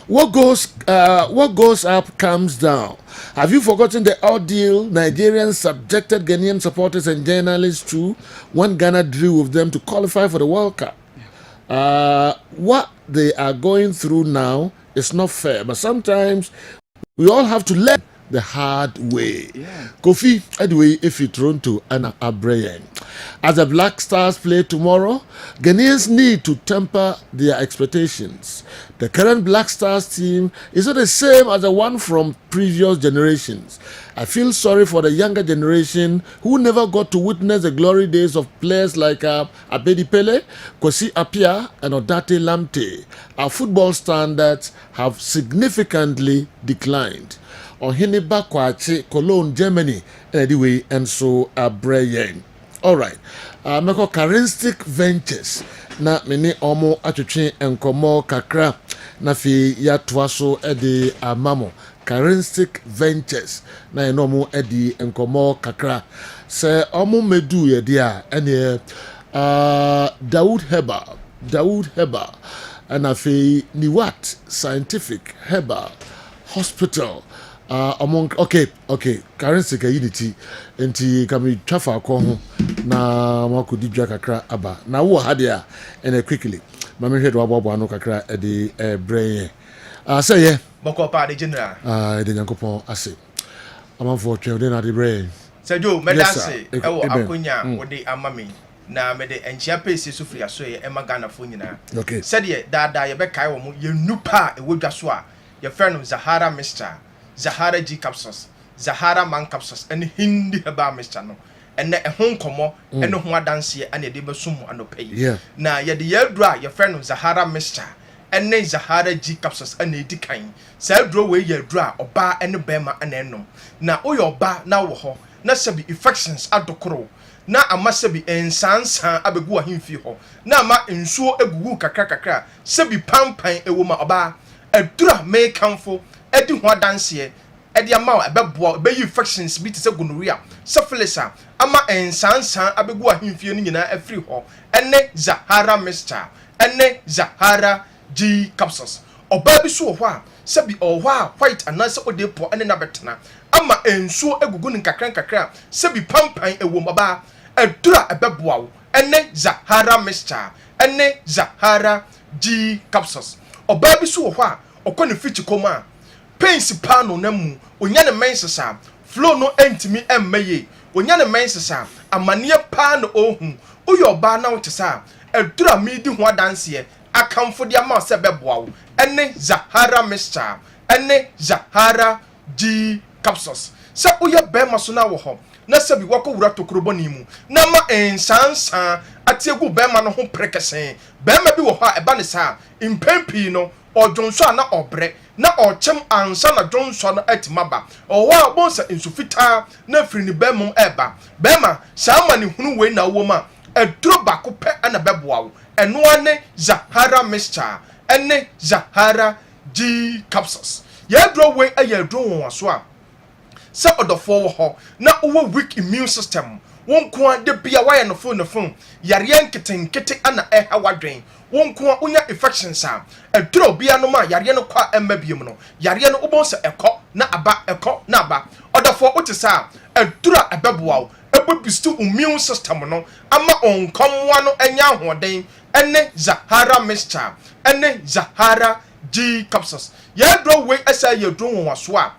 what goes up comes down. Have you forgotten the ordeal Nigerians subjected Ghanaian supporters and journalists to when Ghana drew with them to qualify for the World Cup? What they are going through now is not fair, but sometimes we all have to learn the hard way. Kofi, anyway, if you Toronto and Abraham. As the Black Stars play tomorrow, Ghanaians need to temper their expectations. The current Black Stars team is not the same as the one from previous generations. I feel sorry for the younger generation who never got to witness the glory days of players like Abedi Pele, Kwesi Appiah, and Odate Lamte. Our football standards have significantly declined. Ohiniba Kwache, Cologne, Germany, anyway, and so Abraham. All right. Meko Charistic Ventures. Na mene omo atwetwe enkomo kakra na fi yatwaso ede amamo Charistic Ventures na enomo ede enkomo kakra se omo medu ye dia ene Daoud Heba and fi Niwat Scientific Heba Hospital among okay Charistic unity enti kami trafa ko ho na makodi dwa kakra aba na wo ha dia ene quickly mama hwe do abobo anu kakra e de brain say ye
boko pa de general
de nyankopon ase amanfo twen de na de brain
Sergio medase e wo akonya wo de amame na me de enchia pese so fria so ye e magana fo nyina
okay
said ye dada ye be kai wo mu ye nupa e wodwa so a ye friend Zahara Mr. Zahara G capsules, Zahara man capsules, and Hindi about Mr. No, and a home como, and no one dance here, and a deba sumo and no pay.
Yeah.
Now, you're the year dry, your friend of Zahara Mr. and then Zahara G capsules, and a decaying. Sell draw away your dry or bar and the bema and eno. Now, all your bar now, ho, not shall be affections at the crow. Now, I must be in sans, I be go him feel. Now, ma in so a goo kakaka, say be pam pine a woman or bar, a dra may come for. Edi ho danse
ɛde ama ɛbɛboa ɛbɛyi infections bi te sɛ gonorrhea syphilis ama ensansan abegu ahemfie no nyinaa afiri hɔ ɛne Zahara mixture ɛne Zahara G capsules ɔbaa bi so wɔ hɔ a sɛbi ɔwɔ hɔ a white anaasɛ ɔde pɔ ɛne na bɛtena ama ensuo egugu ne nkakra sɛbi pampan ɛwɔ mbaba ɛdura ɛbɛboa wo ɛne Zahara mixture ɛne Zahara G capsules ɔbaa bi so wɔ hɔ a ɔkɔ ne fiti kɔma pains pano na mu onya ne mensesa flow no entimi emmaye onya ne mensesa amane pa na ohun oyo ba na wote sa edura midi ho adanse akamfo de ama se beboa wo ene Zahara mixture ene Zahara G capsules se oya be maso na wo ho na se bi wako wura tokrobo ni mu na ma ensansan atiegu be ma no ho prekesen be ma bi wo ho a eba ne sa impempi no odwonso na obre na ochem ansa na dwonso no atimaba owa bonsa insufita na firi ni bemum eba bema sama ne hunu we na wo ma eduro bako pe na beboa wo eno ane Zahara mixture ene Zahara G capsules ye duro we aye duro won so a se odofo wo ho na wo weak immune system won ko de bia wa ye no phone yare nkete ana eha wadwen won ko unya infections eduro bia no ma yare no kwa emma biem no yare no ubonsa ekọ na aba odofo utisa eduro ebeboa ebebistu immune system no ama onkomwa no enya hoden ene Zahara mixture ene Zahara G capsules ye duro we asa ye duro won waso a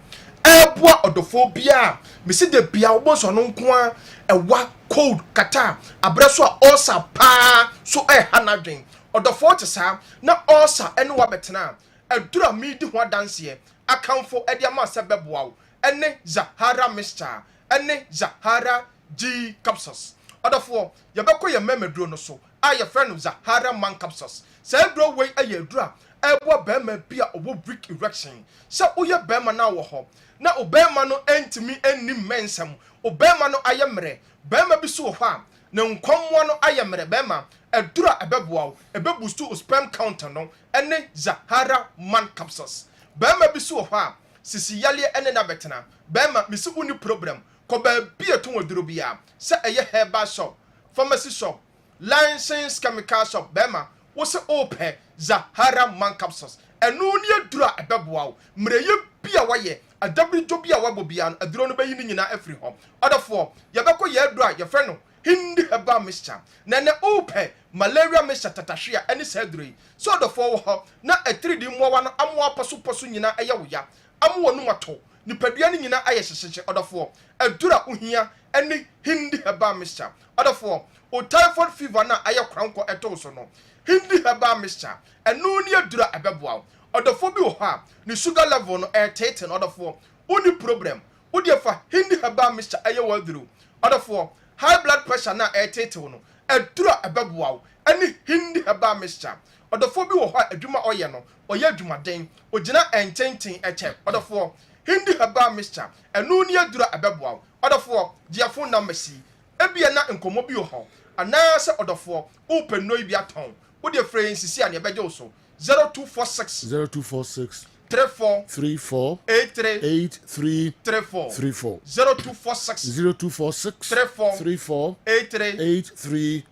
eboa odofo bia mesi de bia ubonsa no nko a ewa cold kata abreso a osa pa so hanadwen odofo tesa na osa ene wa betena edura midi ho danse akamfo ede ama se beboa wo ene Zahara mixture ene Zahara G capsules odofo ye beko ye memeduro no so a ye friend Zahara man capsules se duro we aye dura ebo bema bia obo brick erection se oye bema na wo ho na obema no entimi enni mensam obema no ayemre bema bi so ho a ne nkomwo no ayemre bema edura ebeboa wo ebebustu sperm count no ene Zahara man capsules bema bi so ho a sisi yale ene na betena bema misi uni problem ko ba bi eto waduro bia se eye herbal shop pharmacy shop licensed chemical shop bema wo se ope Zahara man capsules enu ni edura ebeboa wo mreye bia waye adabri jo bia wabo bia aduro no bayi ni nyina afri ho odafo ye beko ye edura ye fre no hindi herbal mixture na ne ope malaria mixture tatahwea eni saduroi so odafo wo ho na a 3D mmowa no amwa poso nyina eye wo ya amwo no mato nipadua ni nyina aye hyehye odafo edura ohia eni hindi herbal mixture odafo o typhoid fever na aye kranko eto so no hindi herbal mixture enu ni edura ebeboa odafo bi wo ha ni sugar level no tete no odafo oni problem odi afa hindi herbal mixture aye waduru odafo high blood pressure na tete no edura ebeboa ani hindi herbal mixture odafo bi wo ha adwuma oye no oye adwumaden ogina ententen eche odafo hindi herbal mixture enu ni edura ebeboa odafo dia phone number si ebia na nkomo bi wo ho anase odafo open no bi aton odi afre nsisi an ebeje wo so 0246 34 83 34 0246 34 83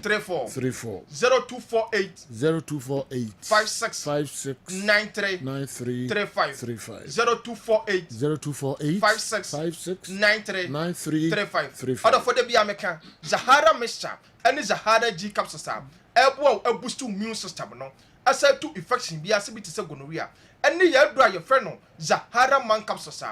34 0248 56 93 35 0248 56 93 35 other for the biameka Zahara mixture and Zahara G capsules ebo a boost immune system no asa to infection bi ase bi te se gonorrhea ene ya dura ye fre no Zahara man capsules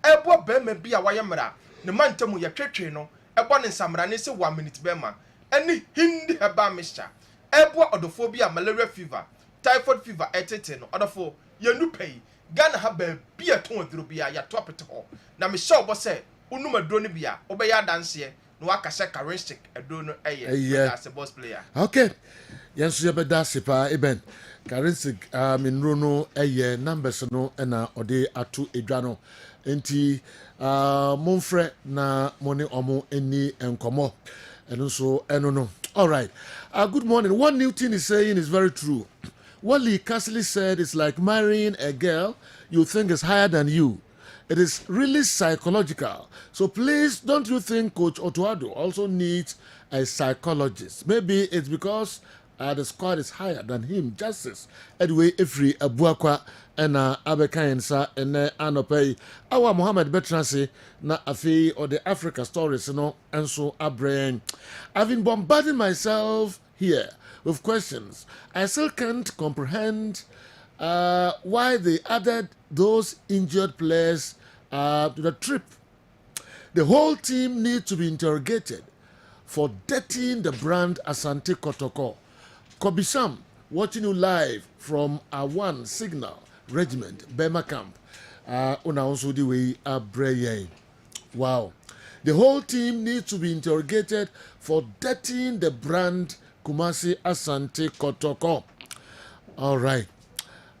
ebo be ma bi a waye mra ne mantamu ye twetwe no ebo ne nsamra ne se 1 minute be ma ene hindi herbal mixture ebo odofo bi a malaria fever typhoid fever etete no odofo ye nu pay Ghana ha ba bi a ton aduro bi a ya to apete ho na me show bo se unum aduro ne bi a obeya danse no akase charismatic aduro no eye as a boss player.
Okay. Yensu yebeda sepa eben charismatic minro no eye numbers no na ode atu edwa no enti monfre na moni omo eni enkomo eno so eno no. All right. Good morning. What Newton is saying is very true. What Lee Cassidy said is like marrying a girl you think is higher than you. It is really psychological. So please, don't you think Coach Otuado also needs a psychologist? Maybe it's because the squad is higher than him. Justice. Anyway, Ifri Abuakwa and Abekayensa and Anope. Our Mohammed Betransi na afi or the Africa stories, and so Abrain. I've been bombarding myself here with questions. I still can't comprehend why they added those injured players to the trip. The whole team needs to be interrogated for dirtying the brand Asante Kotoko. Kobisam, watching you live from A1 Signal Regiment, Bema Camp. Also the way Wow. The whole team needs to be interrogated for dirtying the brand Kumasi Asante Kotoko. All right.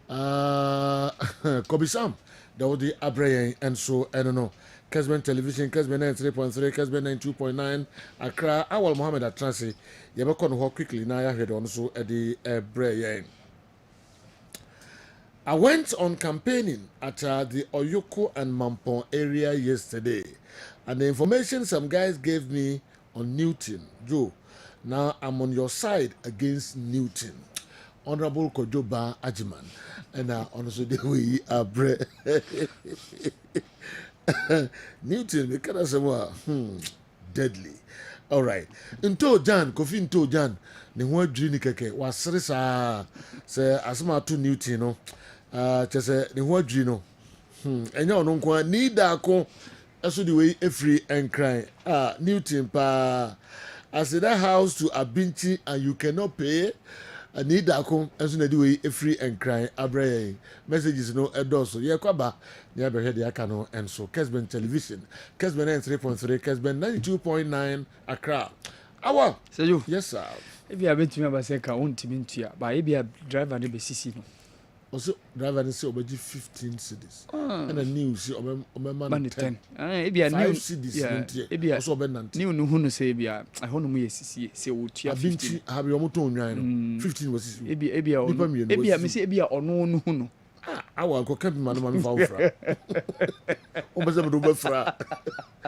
Kobisam, that was the Abreye, and so I don't know. Kessben Television, Kessben 93.3, Kessben 92.9, Accra, Awal Mohammed Atrasi. You ever come quickly now? I heard also at the Abreye. I went on campaigning at the Oyoko and Mampong area yesterday, and the information some guys gave me on Newton, Joe. Now I'm on your side against Newton. Honorable Kojoba Ajiman, and also the way Newton, we can't say deadly. All right. Into Jan, Kofi into Jan, the one dreaming keke was serisa say asma to Newton, no. Just the one dream, And you know, need that ko. That's the way every and cry. Newton pa. I said that house to Abinchi and you cannot pay. I need that come as soon as you way free and cry. Abre messages no edoso. Yeah, kwaba. Yeah, be head yakano and so. Kessben Television, Kessben 3.3, Kessben 92.9 Accra. Awa.
Say you.
Yes, sir.
If you have been to me about second, won't be to you. But if you have driver, they be CC no.
Also, driver and say obeji 15 cities. And a new see man 10.
If you are new
cities,
if you also be new no who no say if you are I want to me CC say we tia 15.
Have your motor on 15 was
if you me say if you are no no.
I want to keep man man for fra. O be say do be fra.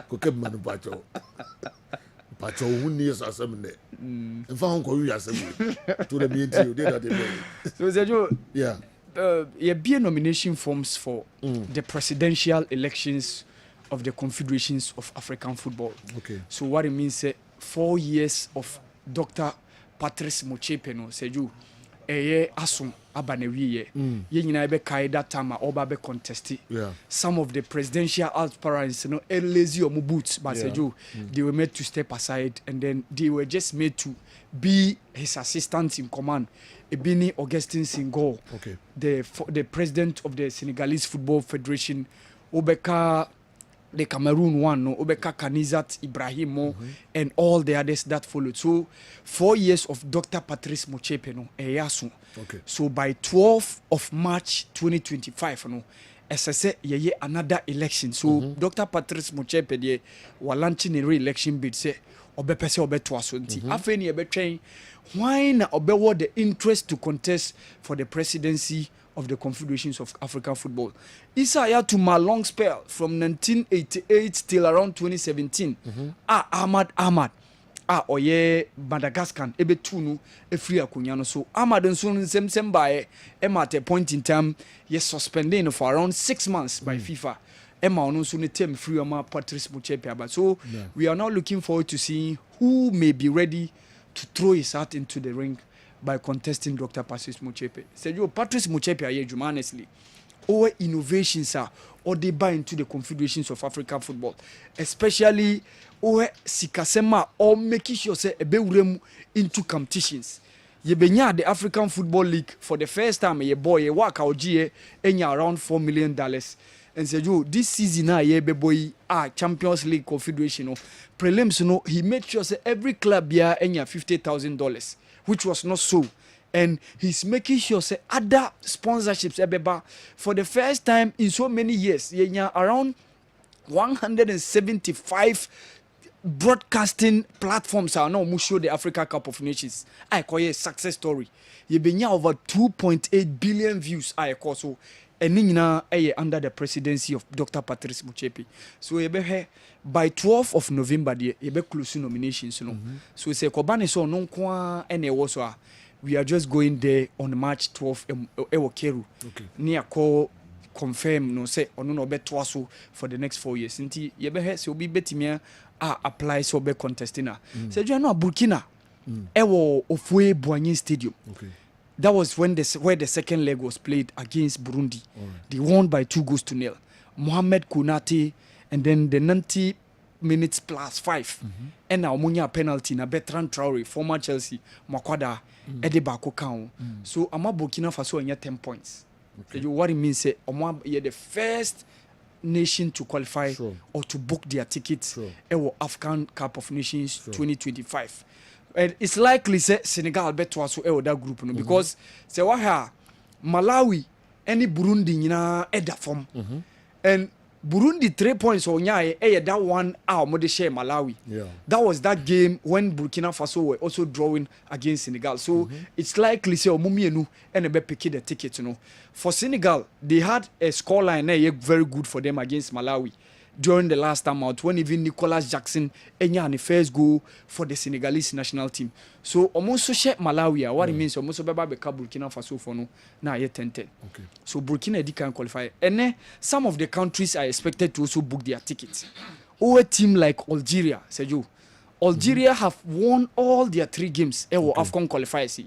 Ko keep man pacho. Pacho who needs assembly. In fact, on ko you assembly. To the meeting they that they.
So say you
yeah.
Be nomination forms for the presidential elections of the Confederations of African Football.
Okay.
So what it means 4 years of Dr. Patrice Motsepe no seju asum abanewiye. Ye nyina be kai that time oba be contest.
Yeah.
Some of the presidential aspirants lazy or boots but seju they were made to step aside and then they were just made to be his assistants in command. Ebini Augustin Senghor,
okay,
the president of the Senegalese Football Federation, Obeka, the Cameroon one, no, Obeka Kanizat Ibrahimo, and all the others that followed. So 4 years of Dr. Patrice Motsepe, no, Eyasu.
Okay.
So by 12th of March 2025, no, as I said, yeah, another election. So Dr. Patrice Motsepe, they were launching a re-election bid, say, Obepese Obetwasunti. Afeni Ebetwain. Why na obewo the interest to contest for the presidency of the Confederations of African Football? Isaiah to my long spell from 1988 till around 2017. Ahmad. Oye Madagascar ebe tunu efri akunyano so Ahmad nso nsem by at a point in time yes suspending for around 6 months by FIFA. Emma ono so ne term free ama Patrice Motsepe aba. So we are now looking forward to seeing who may be ready to throw his hat into the ring by contesting Dr. Patrice Motsepe. Said you Patrice Motsepe aye honestly. Our innovations are or they buy into the Confederations of African Football, especially or sikasema or making sure say ebewurem into competitions. Ye benya the African Football League for the first time ye boy ye work out enya around $4 million. And said you this season ye be boy Champions League Confederation prelims no he made sure say every club here enya $50,000, which was not so. And he's making sure say other sponsorships ebeba for the first time in so many years yenya around 175 broadcasting platforms are now show the Africa Cup of Nations. I call it a success story. You been over 2.8 billion views. I call so nyinaa under the presidency of Dr. Patrice Motsepe. So yɛbɛhwɛ by 12th of November deɛ yɛbɛ close nominations no. So sɛ kɔba ne so no nko a ɛna ɛwɔ so a we are just going there on March 12th ɛwɔ Keru. Ne akɔ confirm no say ɔno na ɔbɛtoa so for the next 4 years. Nti yɛbɛhwɛ sɛ obi bɛtumi apply so ɔbɛ contesting a. Sɛ dwa no Burkina ɛwɔ Ofue Boigny Stadium. That was when where the second leg was played against Burundi. They won by 2-0. Mohamed Konate, and then the 90 minutes plus 5. And now Omunya penalty na Bertrand Traore, former Chelsea, Makwada, Ede Bako Kao. So Ama Burkina Faso and 10 points. What it means is you're the first nation to qualify or to book their tickets for African Cup of Nations 2025. And it's likely say Senegal better also that group no because say what Malawi any Burundi nyina eda form and Burundi 3 points on nya that one mo share Malawi. That was that game when Burkina Faso were also drawing against Senegal. So it's likely say omumienu and be pick the ticket For Senegal they had a scoreline very good for them against Malawi during the last time out when even Nicolas Jackson enya the first goal for the Senegalese national team. So almost share Malawi what it means almost beba beka Burkina Faso for no na 10-10. So Burkina can qualify. And then some of the countries are expected to also book their tickets. Or a team like Algeria, Sergio. Algeria have won all their 3 games AFCON qualifiers.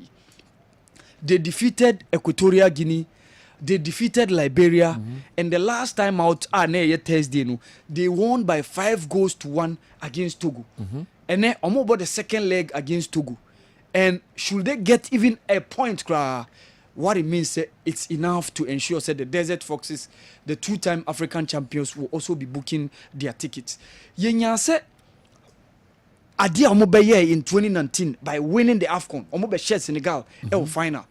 They defeated Equatorial Guinea. They defeated Liberia, and the last time out, Thursday, they won by 5-1 against Togo. And then about the second leg against Togo. And should they get even a point, what it means, it's enough to ensure that the Desert Foxes, the 2-time African champions, will also be booking their tickets. Yenya said, Adi Omobeye in 2019 by winning the AFCON, Omobe Senegal, final.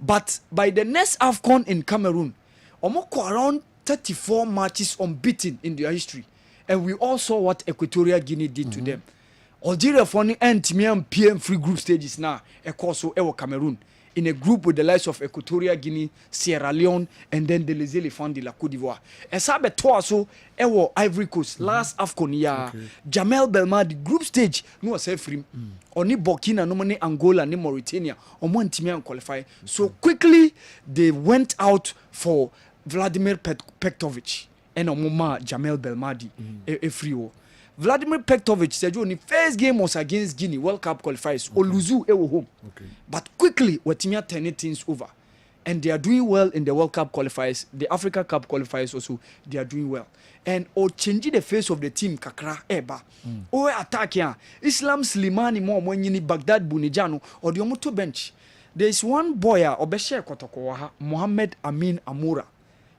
But by the next AFCON in Cameroon, Omoko around 34 matches unbeaten in their history. And we all saw what Equatorial Guinea did to them. Algeria for the PM free group stages now, Ewa Cameroon. In a group with the likes of Equatorial Guinea, Sierra Leone, and then the Les Elephants de la Côte d'Ivoire. And Sabe Toaso, Ewa Ivory Coast, last AFCON, Jamel Belmadi, group stage, no was free. Oni Burkina, no money Angola, ni Mauritania, on one team qualify. So quickly, they went out for Vladimir Pektovic and Omoma Jamel Belmadi, a free. Vladimir Pektovic said the first game was against Guinea, World Cup qualifiers. Oluzu ewo home. But quickly, Watimia turning things over. And they are doing well in the World Cup qualifiers. The Africa Cup qualifiers also, they are doing well. And changing the face of the team, kakra eba. Attack ya. Islam Slimani mo mwenyini Baghdad Bunijano or the Omoto bench. There is one boy, Obeshe Kotokowaha, Mohammed Amin Amoura.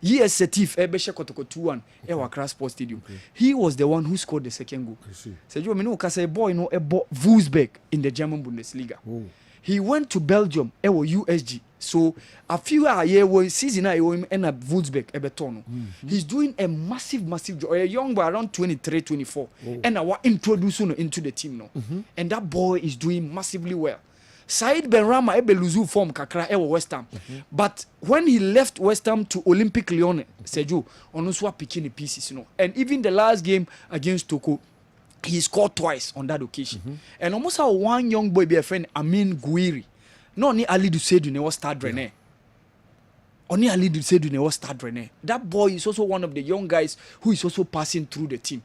Yes, Setif Ebeshe Kotoko 2-1 Accra Sports Stadium. He was the one who scored the second goal. So you know, because a boy no Wolfsburg in the German Bundesliga. He went to Belgium, USG. So a few years season I owe him and a Wolfsburg Ebetono. He's doing a massive job. A young boy around 23, 24. And I was introduced into the team now. And that boy is doing massively well. Said Benrahma Ebeluzu form kakra West Ham. But when he left West Ham to Olympic Lyon, Sergio, Onoswa picking the pieces, And even the last game against Toko, he scored twice on that occasion. And almost how one young boy be a friend, Amin Gouiri. No, ni Ali Dusedu ne was start René. Only Ali Dusedu ne was start René. That boy is also one of the young guys who is also passing through the team.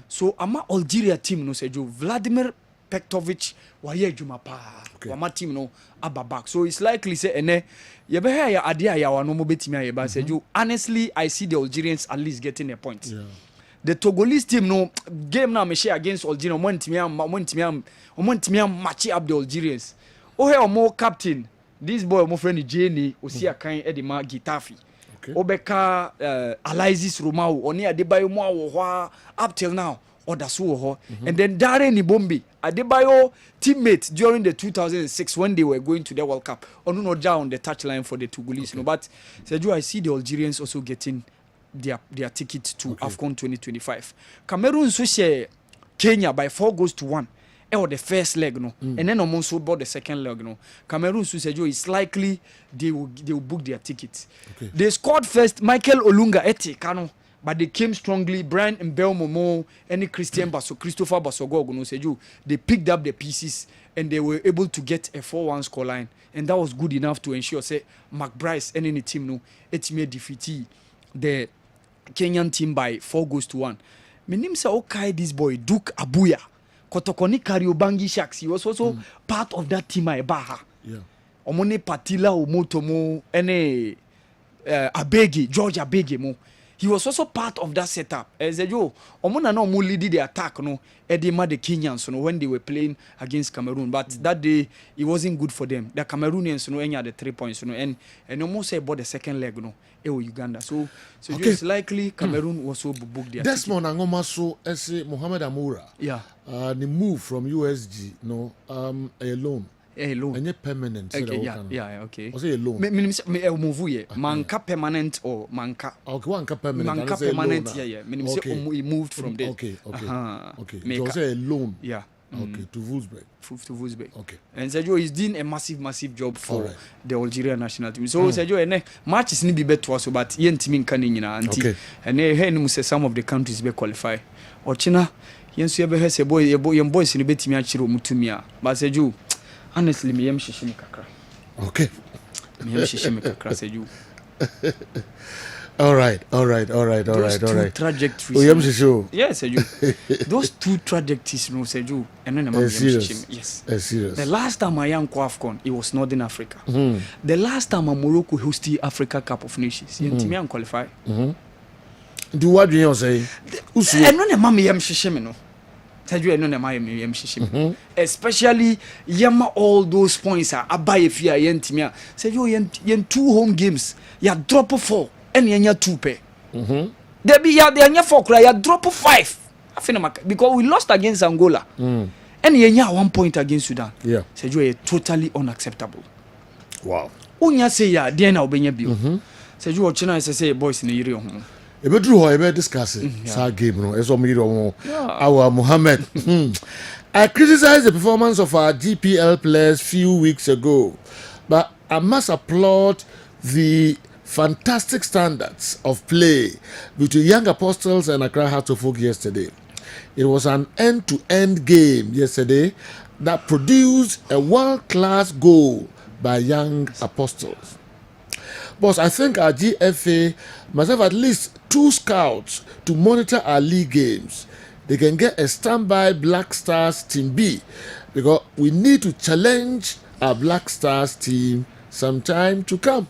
So ama Algeria team no Sergio, Vladimir Pektovic waye juma pa wama team no ababak. So it's likely say ene yebe ya ade ya wano mo betimi ayeba Sergio. Honestly, I see the Algerians at least getting a point. The Togolese team no game now me share against Algeria montimi match up the Algerians. Omo captain this boy my friend Jenny osia kan edema Getafe. Obeka Alexis Romao oni Adebayo mo awo up till now. And then Darren Ibombi, Adebayo teammate during the 2006 when they were going to the World Cup. No down the touchline for the Togolese. But Sergio, I see the Algerians also getting their ticket to AFCON 2025. Cameroon so share Kenya by 4-1. or the first leg no and then almost about the second leg no Cameroon so say it's likely they will book their tickets. They scored first Michael Olunga Kano, but they came strongly. Brian Mbeumomo and Christopher Basogo no say they picked up the pieces and they were able to get a 4-1 scoreline, and that was good enough to ensure say McBryce and any team no it may defeat the Kenyan team by 4-1. My name say okay this boy Duke Abuya Kotokoni Kariobangi Sharks. He was also part of that team at Baha. Yeah. Omone Patila Omotomo ene Abege George Abege mo. He was also part of that setup. As a yo, Omona no more leading the attack no. Edema the Kenyans no when they were playing against Cameroon, but that day it wasn't good for them. The Cameroonians no any had the 3 points no and almost say about the second leg no. Uganda. So it's likely Cameroon was so booked their
Desmond Angoma so as Mohamed Amoura.
Yeah.
The move from USG no a loan.
A loan.
And permanent.
Okay, okay.
Was it a loan?
Me move ye. Manka permanent or manka.
Okay, manka permanent.
Manka permanent. Yeah. Me he moved from there.
Okay. It was a loan.
Yeah.
Okay, to Wolfsburg.
Okay. And Sergio is doing a massive job for the Algeria national team. So Sergio, match is be better so but yen team can anti. And he say some of the countries be qualify. Or China, yen so be say boy yen boys ni betimi achiro mutumia. But Sergio, honestly me yem shishimi kakra.
Okay.
Me yem shishimi kakra Sergio.
All right.
Those two trajectories. Yes, Sergio. Those two trajectories, no, Sergio. And then yes.
Serious.
The last time I am AFCON, it was Northern Africa. The last time Morocco hosted Africa Cup of Nations, Team qualify.
Do what do you say?
And no, Mammy Yam Shishimi, no. Sergio, and no, Mammy Yam Shishimi. Especially Yama, all those points are Abaye Fia Yentimia. Sergio, yen 2 home games, ya drop 4. And yanya 2 pay. There be ya there nya 4 cry, ya drop 5. Because we lost against Angola. And yanya 1 point against Sudan.
Yeah.
Sergio, totally unacceptable.
Wow.
Unya say ya there na obenya bio. Sergio Ochina say boys in the area.
Ebe drew ho ebe discuss it. Sa game no. Eso me our Mohammed. I criticized the performance of our GPL players few weeks ago, but I must applaud the fantastic standards of play between Young Apostles and Accra Hearts of Oak yesterday. It was an end-to-end game yesterday that produced a world-class goal by Young Apostles. But I think our GFA must have at least 2 scouts to monitor our league games. They can get a standby Black Stars Team B because we need to challenge our Black Stars team sometime to come.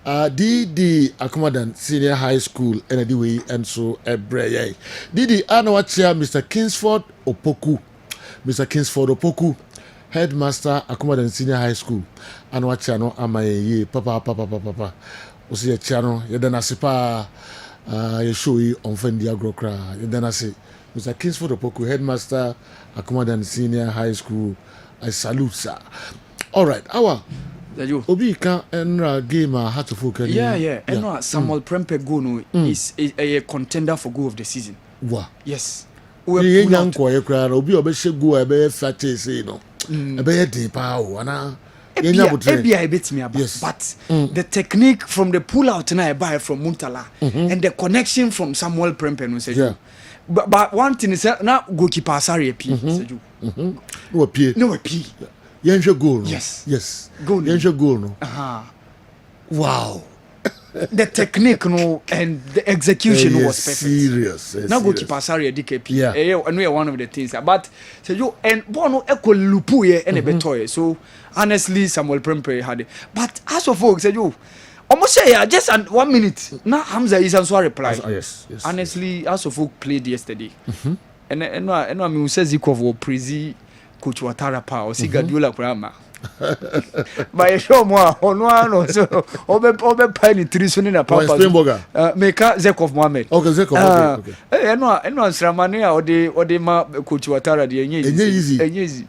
DD Akumadan Senior High School and so Ebreye. DD Anawachia Mr. Kingsford Opoku. Mr. Kingsford Opoku, Headmaster Akumadan Senior High School. Anawachia no amaye papa. Osi chano yedana sipa ye show yi onfendi agrokra yedana se Mr. Kingsford Opoku, Headmaster Akumadan Senior High School. I salute sir. All right, Obi can enter game Hearts of Oak.
Yeah. And Samuel Prempe Gono is a contender for goal of the season.
Wow.
Yes.
We young boy crowd. Obi obeshe go ebe flat say no. Ebe deep ana.
Yes. But the technique from the pull out now buy from Muntala and the connection from Samuel Prempe no say. Yeah. But one thing is now goalkeeper Asari P.
No P. Yenje goal.
Yes.
Goal. Yenje goal no. Wow.
The technique no and the execution was perfect.
Serious.
Now goalkeeper Asari DKP. Yeah. And we are one of the things. But so you and bono equal lupu ye and a betoye. So honestly Samuel Prempe had it. But as of folks said you almost say just 1 minute. Now Hamza is answer reply.
Yes.
Honestly, as of folk played yesterday. And I mean says equal for Prezi Coach Watara Pa or Sigadula Prama. By a show more on one so over penny 3 soon in a papa. Make Zekov Mohammed.
Okay, Zekov. Okay.
And one Sramania or the ma coach Watara, the easy.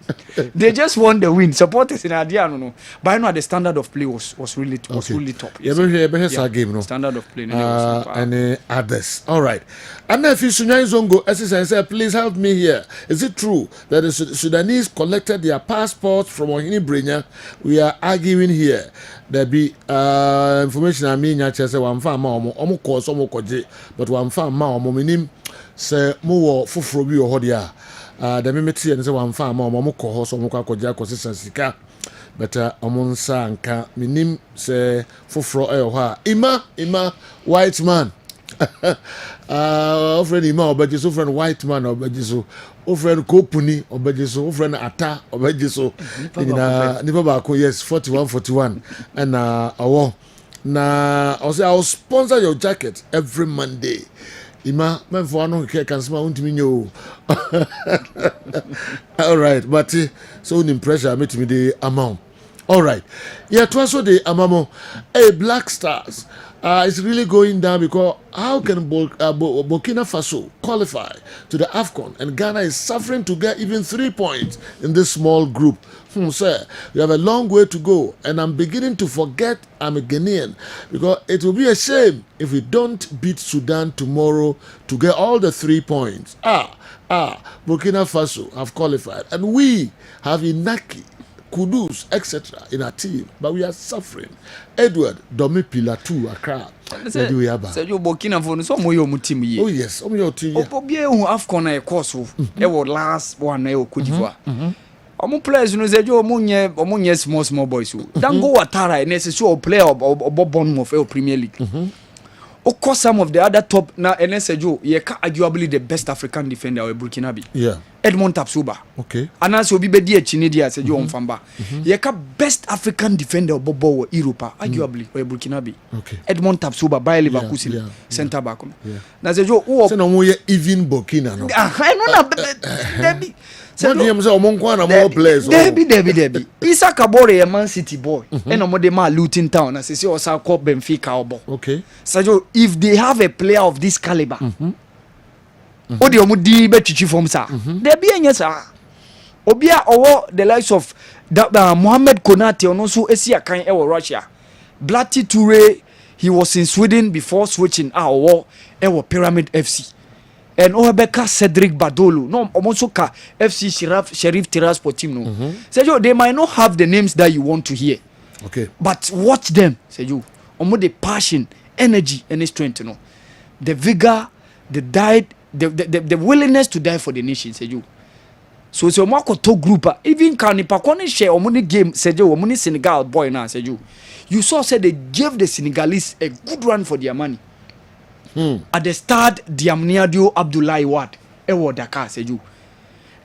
They just won the win. Supporters in Adiano, but I know the standard of play was really top.
Game,
standard of play.
And others. All right. And if you Zongo, SSN, please help me here. Is it true that the Sudanese collected their passports from Ohini Brenya? We are arguing here. There be information I mean, I say one farm, course, but one farm, minim say more fufrobi or hodia. The mimeti and say one farm, momo horse, koja, consistency. But omonsa anka minim say fufro ha ima white man. Friend Ima Obejiso, friend white man Obejiso, friend Kopuni Obejiso, friend Ata Obejiso. Nibabako, yes, 41. And awo. Na I'll sponsor your jacket every Monday. Ima, man for no can smell unto all right, but so in pressure, meet me the amount. All right. Yeah, twice a day, Amamo. Hey, Black Stars. It's really going down because how can Burkina Faso qualify to the AFCON and Ghana is suffering to get even 3 points in this small group? Sir, we have a long way to go and I'm beginning to forget I'm a Ghanaian because it will be a shame if we don't beat Sudan tomorrow to get all the 3 points. Burkina Faso have qualified and we have Inaki, Kudus, etc. in our team, but we are suffering. Edward, Domi Pila 2, Accra.
Say you Burkina Faso, so more your team.
Oh yes, your team.
Obie who AFCON a course. It was last one na Cote d'Ivoire. Omo players no say you omo small boys. Don't go Watara and say so player or Bournemouth or Premier League. Of course, some of the other top now, NSAJO, arguably the best African defender of Burkina Faso.
Yeah.
Edmond Tapsuba.
Okay.
And also be bedia Chinedia Sejo Mfamba. Yeka best African defender of Bobo Europa, arguably or Burkina Faso.
Okay.
Edmond Tapsuba by Leverkusen center back. Na Sejo
se no mo even Burkina no.
I know na Debbie. Debbie. Isa Kabore a Man City boy. And omode ma Luton Town as say osa call Benfica obo.
Okay.
So if they have a player of this caliber, odi omudi bechichi from sa. Debbie enya sa. Obia owo the likes of Mohamed Konate ono so esi akan e wo Russia. Blati Toure, he was in Sweden before switching owo e wo Pyramid FC. And Obeka Cedric Badolo, no, Omosoka FC Sheriff Tiraspol team, no. Sergio, they might not have the names that you want to hear.
Okay.
But watch them, Sergio. Omo the passion, energy, and the strength, no. The vigor, the willingness to die for the nation, Sergio. So Omako to group, even Kanipakone share Omoni game, Sergio, Omoni Senegal boy now, Sergio. You saw said they gave the Senegalese a good run for their money. At the start, Diamniadio Abdoulaye Wade, Ewo Dakar, Seju.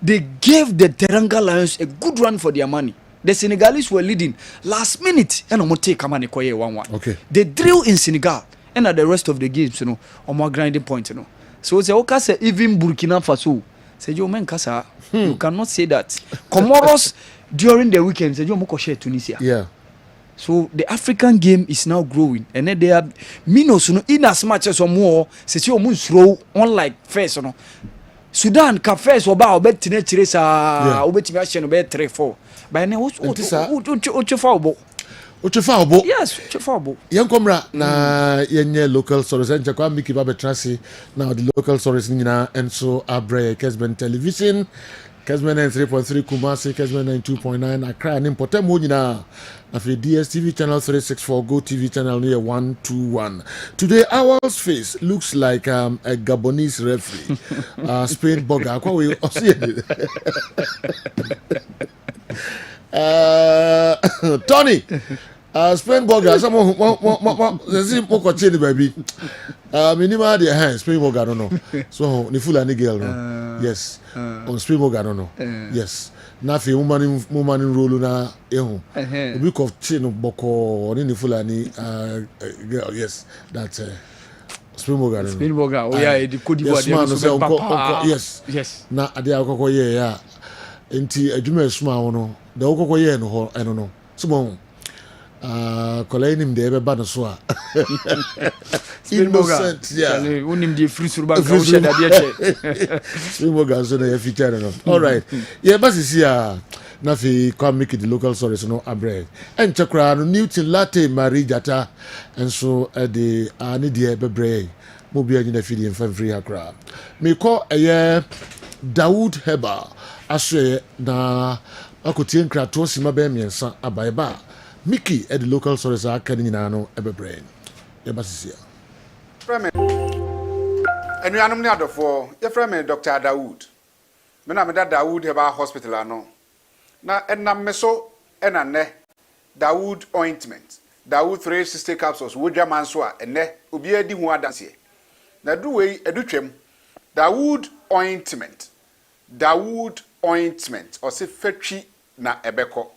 They gave the Teranga Lions a good run for their money. The Senegalese were leading last minute, and Omote Kamane Koye 1-1.
Okay.
They drill in Senegal, and at the rest of the games, you know, Omo grinding point, you know. So it's okay, say even Burkina Faso, Seju men kasa, you cannot say that. Comoros during the weekend, Seju Moko share Tunisia.
Yeah.
So the African game is now growing, and then they are minus in as much as more. Say you must throw unlike first, Sudan ka first oba obet tinetire sa obet mi ahye no be 3-4. But now
Ochefa
yes, Ochefa.
Yankomra na yenye local stories and kwa miki ba betrasi now the local stories nyina enso abre Kessben television. Kessben 3.3 Kumasi, Kessben 2.9 Accra and important mo nyina afi DSTV channel 364 Go TV channel near 121. Today Owl's face looks like a Gabonese referee. Spain Boga kwa we Tony Spain Boga some zezi moko chini baby. Minima the hands Spain Boga no. So ni Fulani girl no. Yes. On Spain Boga no. Yes. Na fi woman role na ehun. A week of chin boko ni Fulani girl. Yes. That's Spain Boga no.
Spain Boga. Oh yeah, the Cote d'Ivoire.
Yes. Na ade akoko ye ya. enti adwuma esuma wo no da wokoko ye no ho eno no sumo kola nim de beba no so a innocent yeah
unim de free surban ka wo she da bia che
sumo ga so na ya feature no all right yeah basisi a na fi come make the local stories no abre en chakra no Newton Latte Marijata enso de ani de bebre mo bia nyina fi de mfa free akra me ko eye Dawood Heba aswe na akotie nkrato sima be miensa abaiba Mickey at the local stories are can no ebebrain ebasisia
frame enuanum ne adofo ye frame Dr. Dawood me na me da Dawood Heba hospital ano na enam me so enane Dawood ointment Dawood 360 capsules wodwa manso a ene obi adi hu adanse na duwei edutwem Dawood ointment o se fatwi na ebeko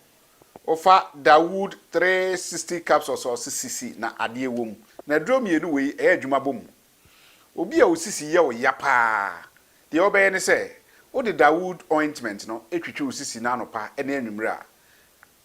ofa Dawood 360 capsules or cc na ade wom na drum yenu wei adwuma bom obi a osisi ye o yapa de obeye ne se o de Dawood ointment no etwitwe osisi na anopa ene anwumre a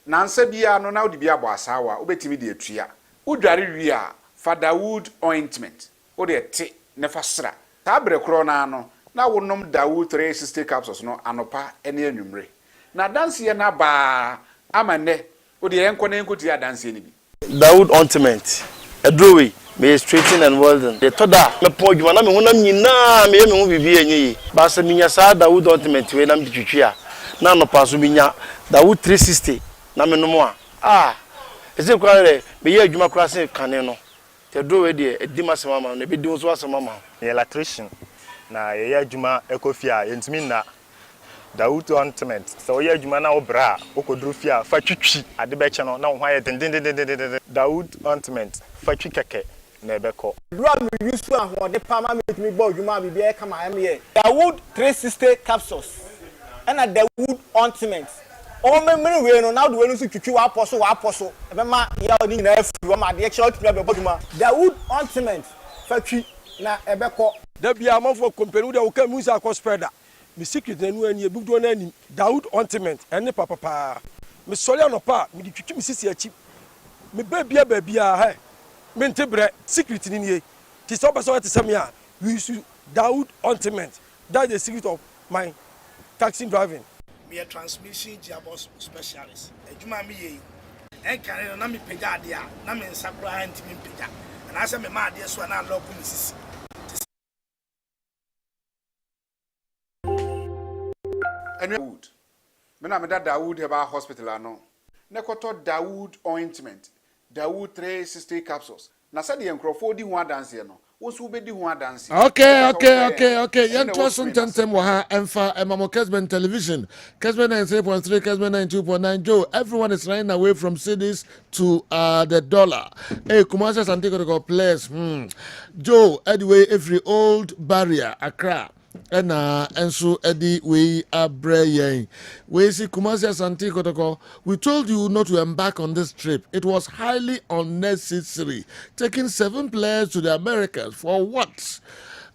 na nsa bia no na o de bia bo asawa obetimi de atua udware wi a fa Dawood ointment o de te ne fa sra ta bre kro na no na wonom Dawood 360 capsules no anopa ene anwumre na danse na ba amane o de enko na enko ti adanse ni bi
Dawood ointment edrowe me straighten and welding the toda me podjuma na me honam nyina me hu bibi enyi ba se minya sa Dawood ointment we na mtwitwi a na no paso minya Dawood 360 na me no mo a ese kwa le me ye adwuma kwa se kane no te drowe de edima se mama no be di so asema mama
electrician na ye adwuma ekofia yentimi na Dawood ointment so ye adwuma na obra okodru fia fa twitwi ade be che no na wo hwa ye den Dawood ointment fa twi keke na ebeko
drum yusu ahode pama metimi gba adwuma bibi e kama am ye Dawood 360 capsules and Dawood ointment o memre we no na do we no so twitwi wa aposo ebe ma ya oni na afi wo ma de che otwi be boduma Dawood ointment fa twi na ebeko
da bia amafo company de wo ka musa ko spreader me secret na nu ani ebudo na ani Dawood ointment ene papa me sole anopa me di twitwi me sisi achi me babia he me ntebre secret ni nie ti so person to say me a we use Dawood ointment that's the secret of my taxi driving
me a transmission gearbox specialist ejuma me ye en kan na me pega ade a na me nsakura antimi pega na asa me ma ade so na lock me sisi
Dawood. Me na me da Dawood Heba hospital ano. Ne koto Dawood ointment. Dawood 360 capsules. Na said the enkrofo di hu adanse no. Wo so be di hu adanse.
Okay. Yan to so tentem wo ha emfa emamo Kessben television. Kessben 93.3, Kessben 92.9. Joe, everyone is running away from cities to the dollar. Hey, Kumasi Asante Kotoko players. Joe, anyway, every old barrier Accra. And so Eddie we are braying. We see Kumasi Asante Kotoko. We told you not to embark on this trip. It was highly unnecessary. Taking 7 players to the Americas for what?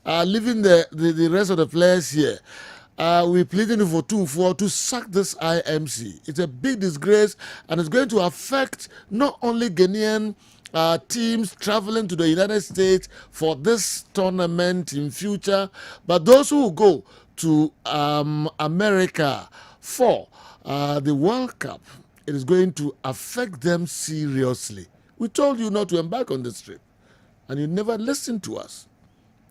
Leaving the rest of the players here. We pleading for 2-4 to sack this IMC. It's a big disgrace and it's going to affect not only Ghanaian teams traveling to the United States for this tournament in future, but those who go to America for the World Cup, it is going to affect them seriously. We told you not to embark on this trip, and you never listened to us.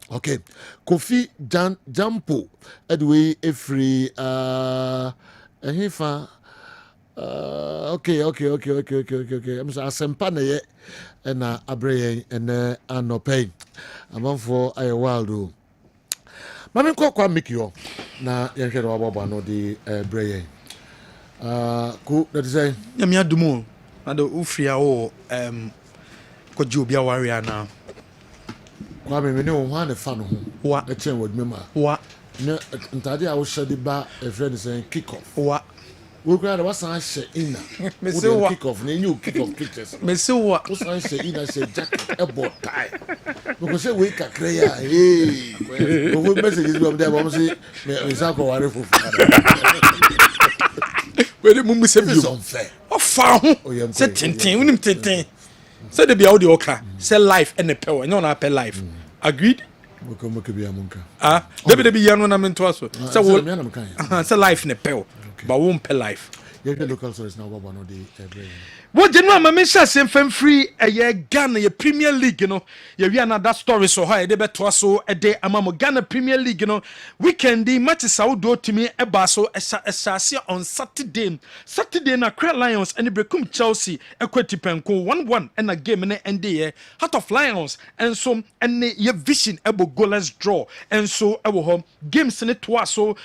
Okay, Kofi Jampo, Edway Efri, Hifa. Okay. I'm sorry, Asempane and Abraham and Anope. I'm for a while do. Mammy Coca make you na Yankee no the Brain. Cook that is say,
Yamia Dumo, and the Ufria or Kojubia warrior now.
Kwame me no one fan
what
a chain with me
what
no ntade I was shady ba a friend saying kick off
what
we grad was an share in
me say what
kick off new kick off pictures
me say what
was an share in I say jacket a bow tie because say we kakra ya hey we messages we there we say me say ko ware for
wele mu se bi o fa ho se tenten unim tenten se de bia wo de oka se life and pe no na pe life agreed David be yano na mento aso se wo se life ne pe ba wo mpe life
local source now what no dey
what general ma mention sem fam free Ghana ye Premier League ye wi another story so ha de beto so de amamo Ghana Premier League weekend the matches Saudi timi eba so esase on Saturday na Accra Lions and Brekum Chelsea equity penko 1-1 and a game na end ye Heart of Lions and so and ye vision ebo goalless draw and so ewo home games ne to so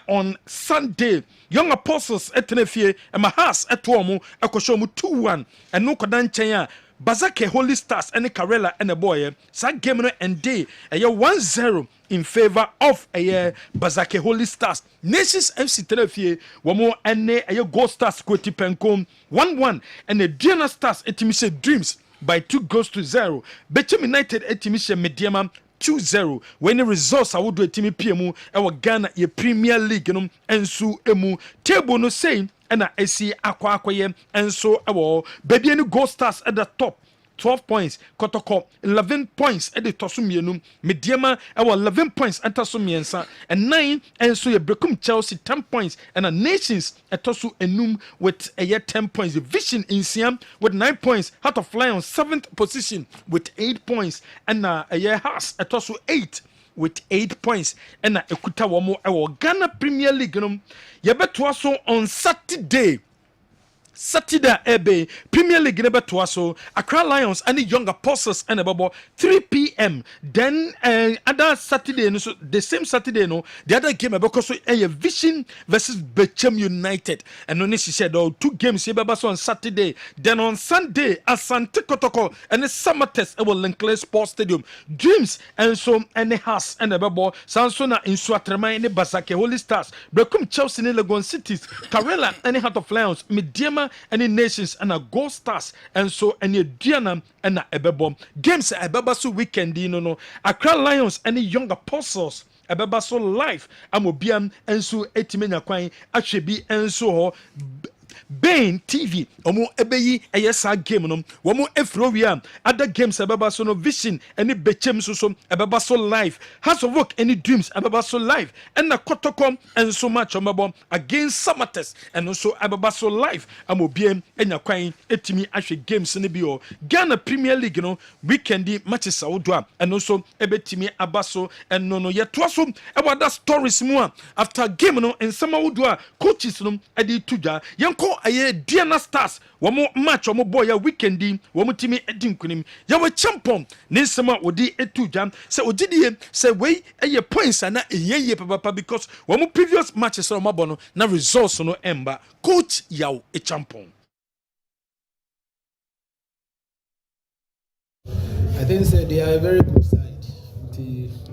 on Sunday Young Apostles etenefie Mahas etomo ekosho mu 2-1 and no kodan chen Bazake Holy Stars and Karela and a boy sa game no and day 1-0 in favor of Bazake Holy Stars. Nations FC tenefie womo ene Gold Stars kweti penkom 1-1 and the Diana Stars etimise Dreams by 2-0. Bechem United etimise Mediama 2-0 when the results are do team PMU our Ghana ye Premier League ensu emu table no saying and I see akwa and so our baby any Gold Stars at the top 12 points Kotoko 11 points at the Tosumienum Mediama our 11 points at Tosumiensa and 9 and so ye Brekum Chelsea 10 points and a Nations at Tosu Enum with a 10 points Vision in Siam with 9 points Heart of Lions 7th position with 8 points and a year has at Tosu 8 with 8 points and a Ekuta Wamo our Ghana Premier League ye beto so on Saturday ebe Premier League never to us so Accra Lions and the Young Apostles and about 3 p.m. Then other Saturday so the same Saturday the other game because so a Vision versus Bechem United and only she said 2 games here so on Saturday then on Sunday Asante Kotoko and the summer test at Lankley Sports Stadium Dreams and so and the house and the babo Sansona in Swatrema and the Bazake Holy Stars Brekum Chelsea in Legon Cities Karela and the Heart of Lions Mediama any Nations and a Gold Stars and so any Diana and a Ebebo games a Bebasu weekend Accra Lions and the Young Apostles a Bebaso life Amobiam and so Etimena Quine Achebi and so Bain TV omo ebeyi eyesa game no womo efrowia other games ababa so no Vision any bechem so ababa so live House of Work any Dreams ababa so live and na Kotokom and so much omabo against Samates and also ababa so live amobiem enya kwan etimi ahwe games ne bi o Ghana Premier League weekend matches awodwa and also ebetimi abaso and no yeto so that stories mu after game in samawodwa coaches edi tuja yanko aye Diana Stars womo match womo boy ya weekendi womo timi edinkunim ya we champion ninsema odi etuja se ogidie se we eye points na eyeye papa because womo previous matches so mabono na results no emba coach yaw a champion.
I think they are a very good side.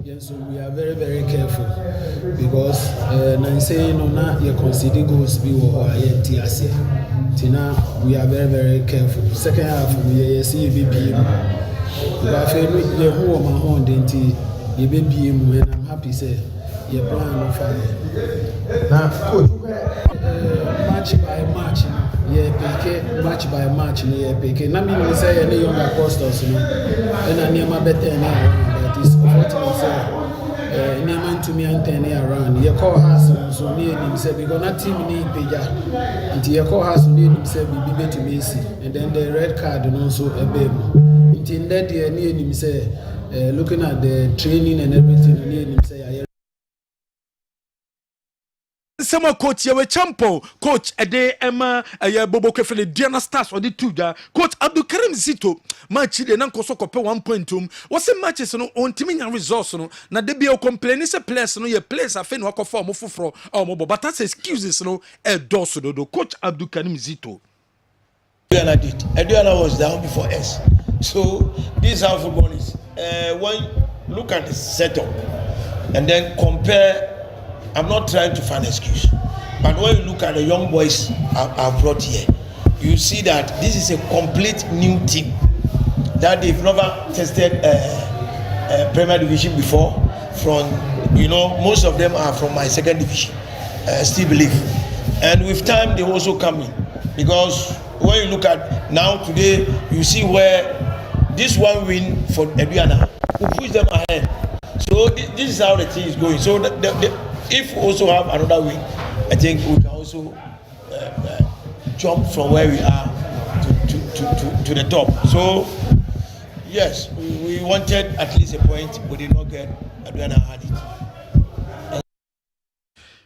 Yes, so we are very, very careful because you consider goals be Tina, we are very, very careful. Second half, we see BBM. And I'm happy say you're playing on fire. Now, match by match, match by match, Now, me say any young apostles, and I near my better now. It's unfortunate near to me and 10 around. Your call has so near himself because not team need Peja. Until your call has near himself be to Messi, and then the red card and also a baby. Until that year near himself, looking at the training and everything near himself.
Some coach we champion coach ede ema bobo kefele Diana Stars or the tuja coach Abdul Karim Zito match de nan koso kope 1 point what's matches no on timi nya results no na de bia complain say players no ye players afa no akofo mo foforo mo but that's excuses no e doso do coach Abdul Karim Zito
Adriana was down before us, so this is how football is. When look at the setup and then compare. I'm not trying to find an excuse, but when you look at the young boys I've brought here, you see that this is a complete new team that they've never tested Premier Division before. From most of them are from my second division. Still believe And with time, they also come in. Because when you look at now today, you see where this one win for Aduana will push them ahead. So this is how the team is going. So if we also have another win, I think we can also jump from where we are to the top. So yes, we wanted at least a point, we did not get. Aduana had it.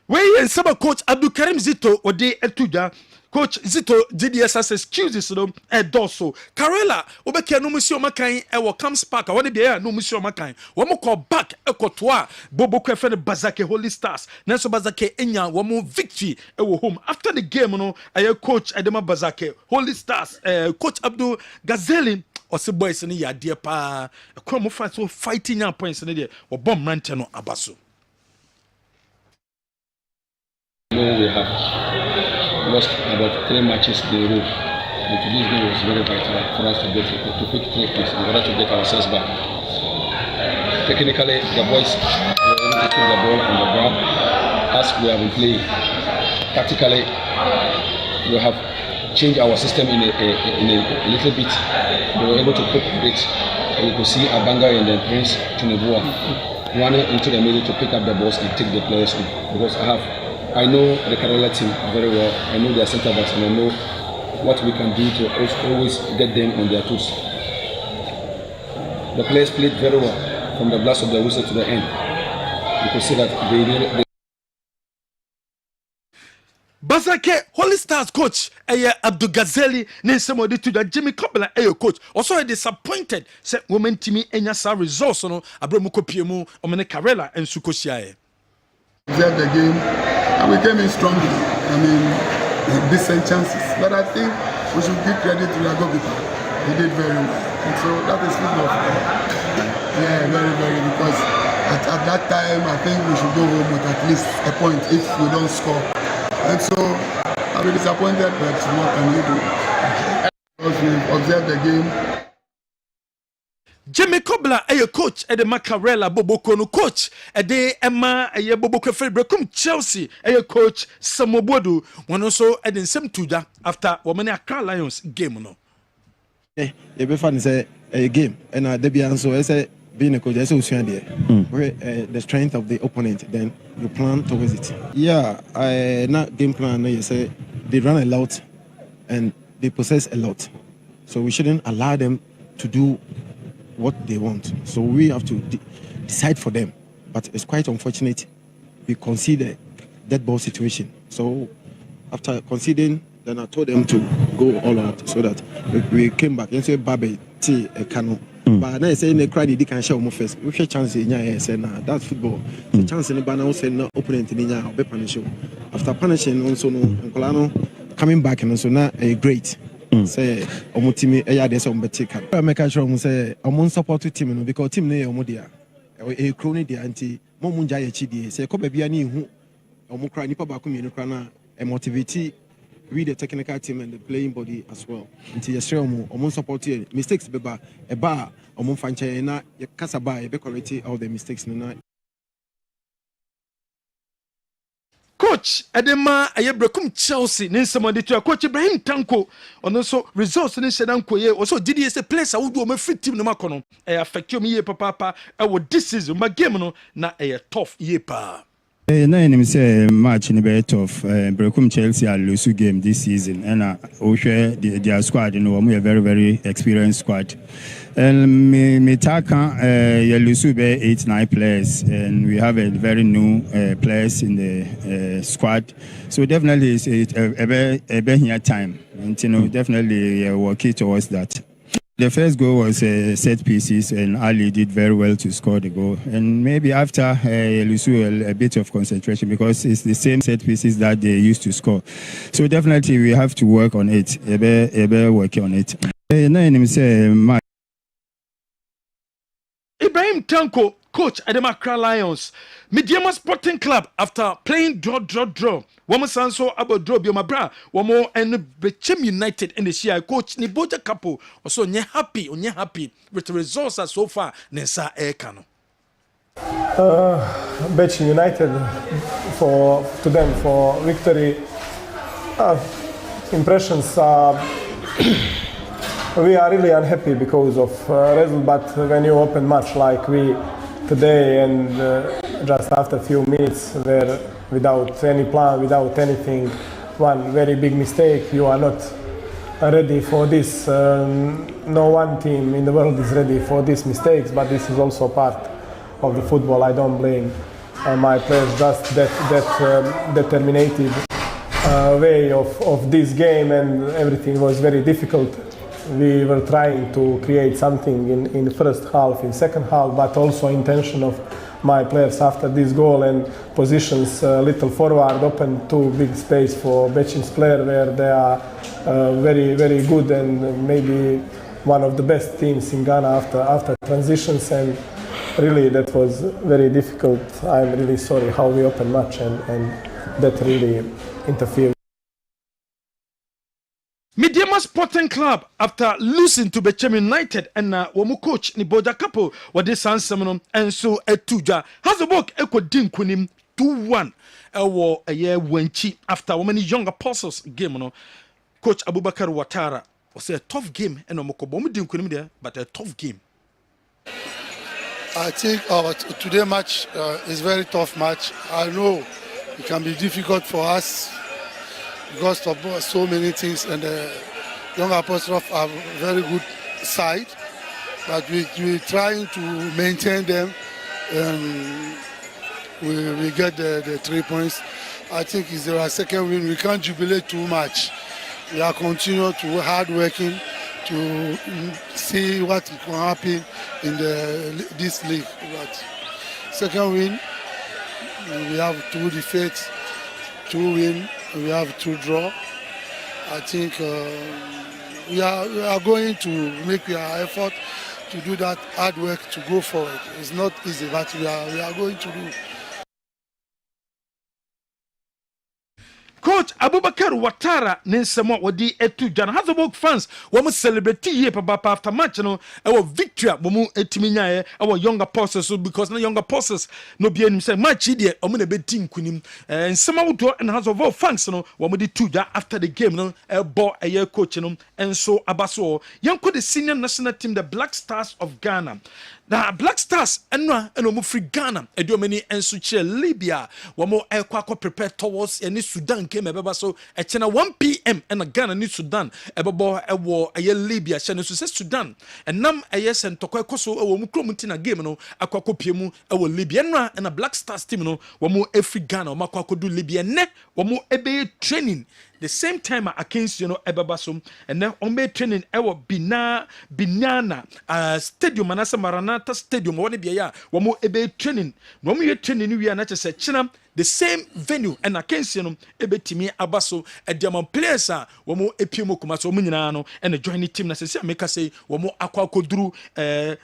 Wey saba coach Abdulkarim Zito ode etuja coach Zito did yes excuses no doso Karela obeke no musi omakan e wo Camps Park woni bia no musi omakan wo mo call back ekotoa Bobo Kwefe Bazake Holy Stars nanso Bazake enya wo mo victory e wo home after the game no aye coach Edema Bazake Holy Stars coach Abdul Gazeli ose boys ni ya de pa ekwa mo fighting your points ni de wo bomb rante no abaso.
We have lost about 3 matches in a row, and today's game was very vital for us to pick 3 points in order to get ourselves back. Technically, the boys were able to keep the ball on the ground as we have been playing. Tactically, we have changed our system in a little bit. We were able to cope with it. And you could see Abanga and then Prince Tunebua running into the middle to pick up the balls and take the players in. Because I know the Kerala team very well. I know their centre backs and I know what we can do to always get them on their toes. The players played very well from the blast of the whistle to the end. You could see that they
Bazake Holy Stars coach Abdul Gazeli Nensemodi to the Jimmy Kobla coach also disappointed say women team enya sa results no abremu kopiemu omene Karela and Sukosia.
Observe the game and we came in strongly. I mean, decent chances. But I think we should give credit to the goalkeeper. He did very well. And so that is football. Yeah, very, very. Because at that time, I think we should go home with at least a point if we don't score. And so I'll be disappointed, but what can you do? Because we observed the game.
Jimmy Kobla coach at the Macarella Boboko no coach at the Emma Bobo Kwefe Brekum Chelsea coach Samobodu one also at the same tuda after woman Accra Lions game no.
You be fun say a game and Debian so I say being a coach that's also the strength of the opponent then you plan towards it. Yeah, I not game plan you say they run a lot and they possess a lot. So we shouldn't allow them to do what they want. So we have to decide for them. But it's quite unfortunate we conceded that ball situation. So after conceding, then I told them to go all out so that we came back and said Babe T Kano. But now I say they cried they can show more first. We have chance in here say nah that's football. The chance in the banner say no opponent in here be punish. After punishing also no Nkolano coming back and so now a great. Say omutimi eya de so mbetika I make sure mo say omon support team no because team no e omo dia e kroni dia anti mo munja ye chidie say ko bia na ihu omo kra nipa ba ko mienu kra na e motivate we the technical team and the playing body as well until yes omon support mistakes beba e ba omon fanche na ye kasa ba e be correct all the mistakes no na
coach Edema Brekum Chelsea Nensemodi to coach Ibrahim Tanko on also results in Sedanko ye also did he say place I would do my free team no makono affect you me papa I would this season my game no na a tough year pa.
Na enim say match in be tough Brekum Chelsea are lose game this season and ohwe their squad you know we are very very experienced squad and me taka you lose be 8-9 players and we have a very new players in the squad so definitely it's a be time and you know definitely working towards that. The first goal was set pieces, and Ali did very well to score the goal. And maybe after Lusu a bit of concentration because it's the same set pieces that they used to score. So definitely we have to work on it. Work on it.
Ibrahim Tanko, coach at the Accra Lions, Mediama Sporting Club after playing draw. Woman Sanso about draw my bra. One more and Bechem United in the Shia coach Niboja Kapo also happy with the results so far. Nessa Ekano.
Bechem United for victory
Impressions are we are really unhappy because of result, but when you open match like we today and just after a few minutes where without any plan, without anything, one very big mistake, you are not ready for this. No one team in the world is ready for these mistakes, but this is also part of the football. I don't blame my players, just that determined way of this game, and everything was very difficult. We were trying to create something in first half, in second half, but also intention of my players after this goal and positions little forward, open too big space for Bechin's player where they are very, very good and maybe one of the best teams in Ghana after transitions, and really that was very difficult. I'm really sorry how we opened match and that really interfered.
Mediama Sporting Club after losing to Bechem United and Womu coach ni Boja Kapo what this answer and so etuja has a book equal din kunim 2-1 a year wenchi after many young apostles game no coach Abubakar Watara was a tough game and Omoko din kunim there but a tough game.
I think our today match is very tough match. I know it can be difficult for us because of so many things, and Young Apostles are a very good side, but we're trying to maintain them, and we get the 3 points. I think it's our second win. We can't jubilate too much. We are continuing to hard working to see what can happen in this league. But second win, we have 2 defeats, 2 wins. We have 2 draw. I think we are going to make our effort to do that hard work to go forward. It's not easy, but we are going to do.
Coach Abubakar Watara Ninsemo wadi etu jana Hazabok fans wamu celebrate ye papa after match no our victory wamu etiminya our young apostles because na young apostles no be enim say match dey omu na beti nkunim nsema wuto and Hazabok fans no wamu di tuja after the game no ebo eye coach no enso abaso yanko the senior national team the Black Stars of Ghana. The Black Stars eno mu free Ghana edo many enso che Libya wamo ekwa prepare towards any Sudan game ebeba so echena 1 p.m. and Ghana ni Sudan ebebo ewo aye Libya chene so Sudan enam aye sentoko ekoso ewo mu kromuti na game no akwakọ piemu ewo Libya eno na Black Stars team no wamo free Ghana wamo akwakodu Libya ne wamo ebe training the same time against ebeba so and then on training ewo Binyana stadium anasa Maranatha stadium woni bia ya wamo ebe training no mo ye training ni wi na chese chena the same venue and against ebetimi abaso ediamon players wamo epiemo kuma so munyina no and join the team na sese make say wamo akwakoduru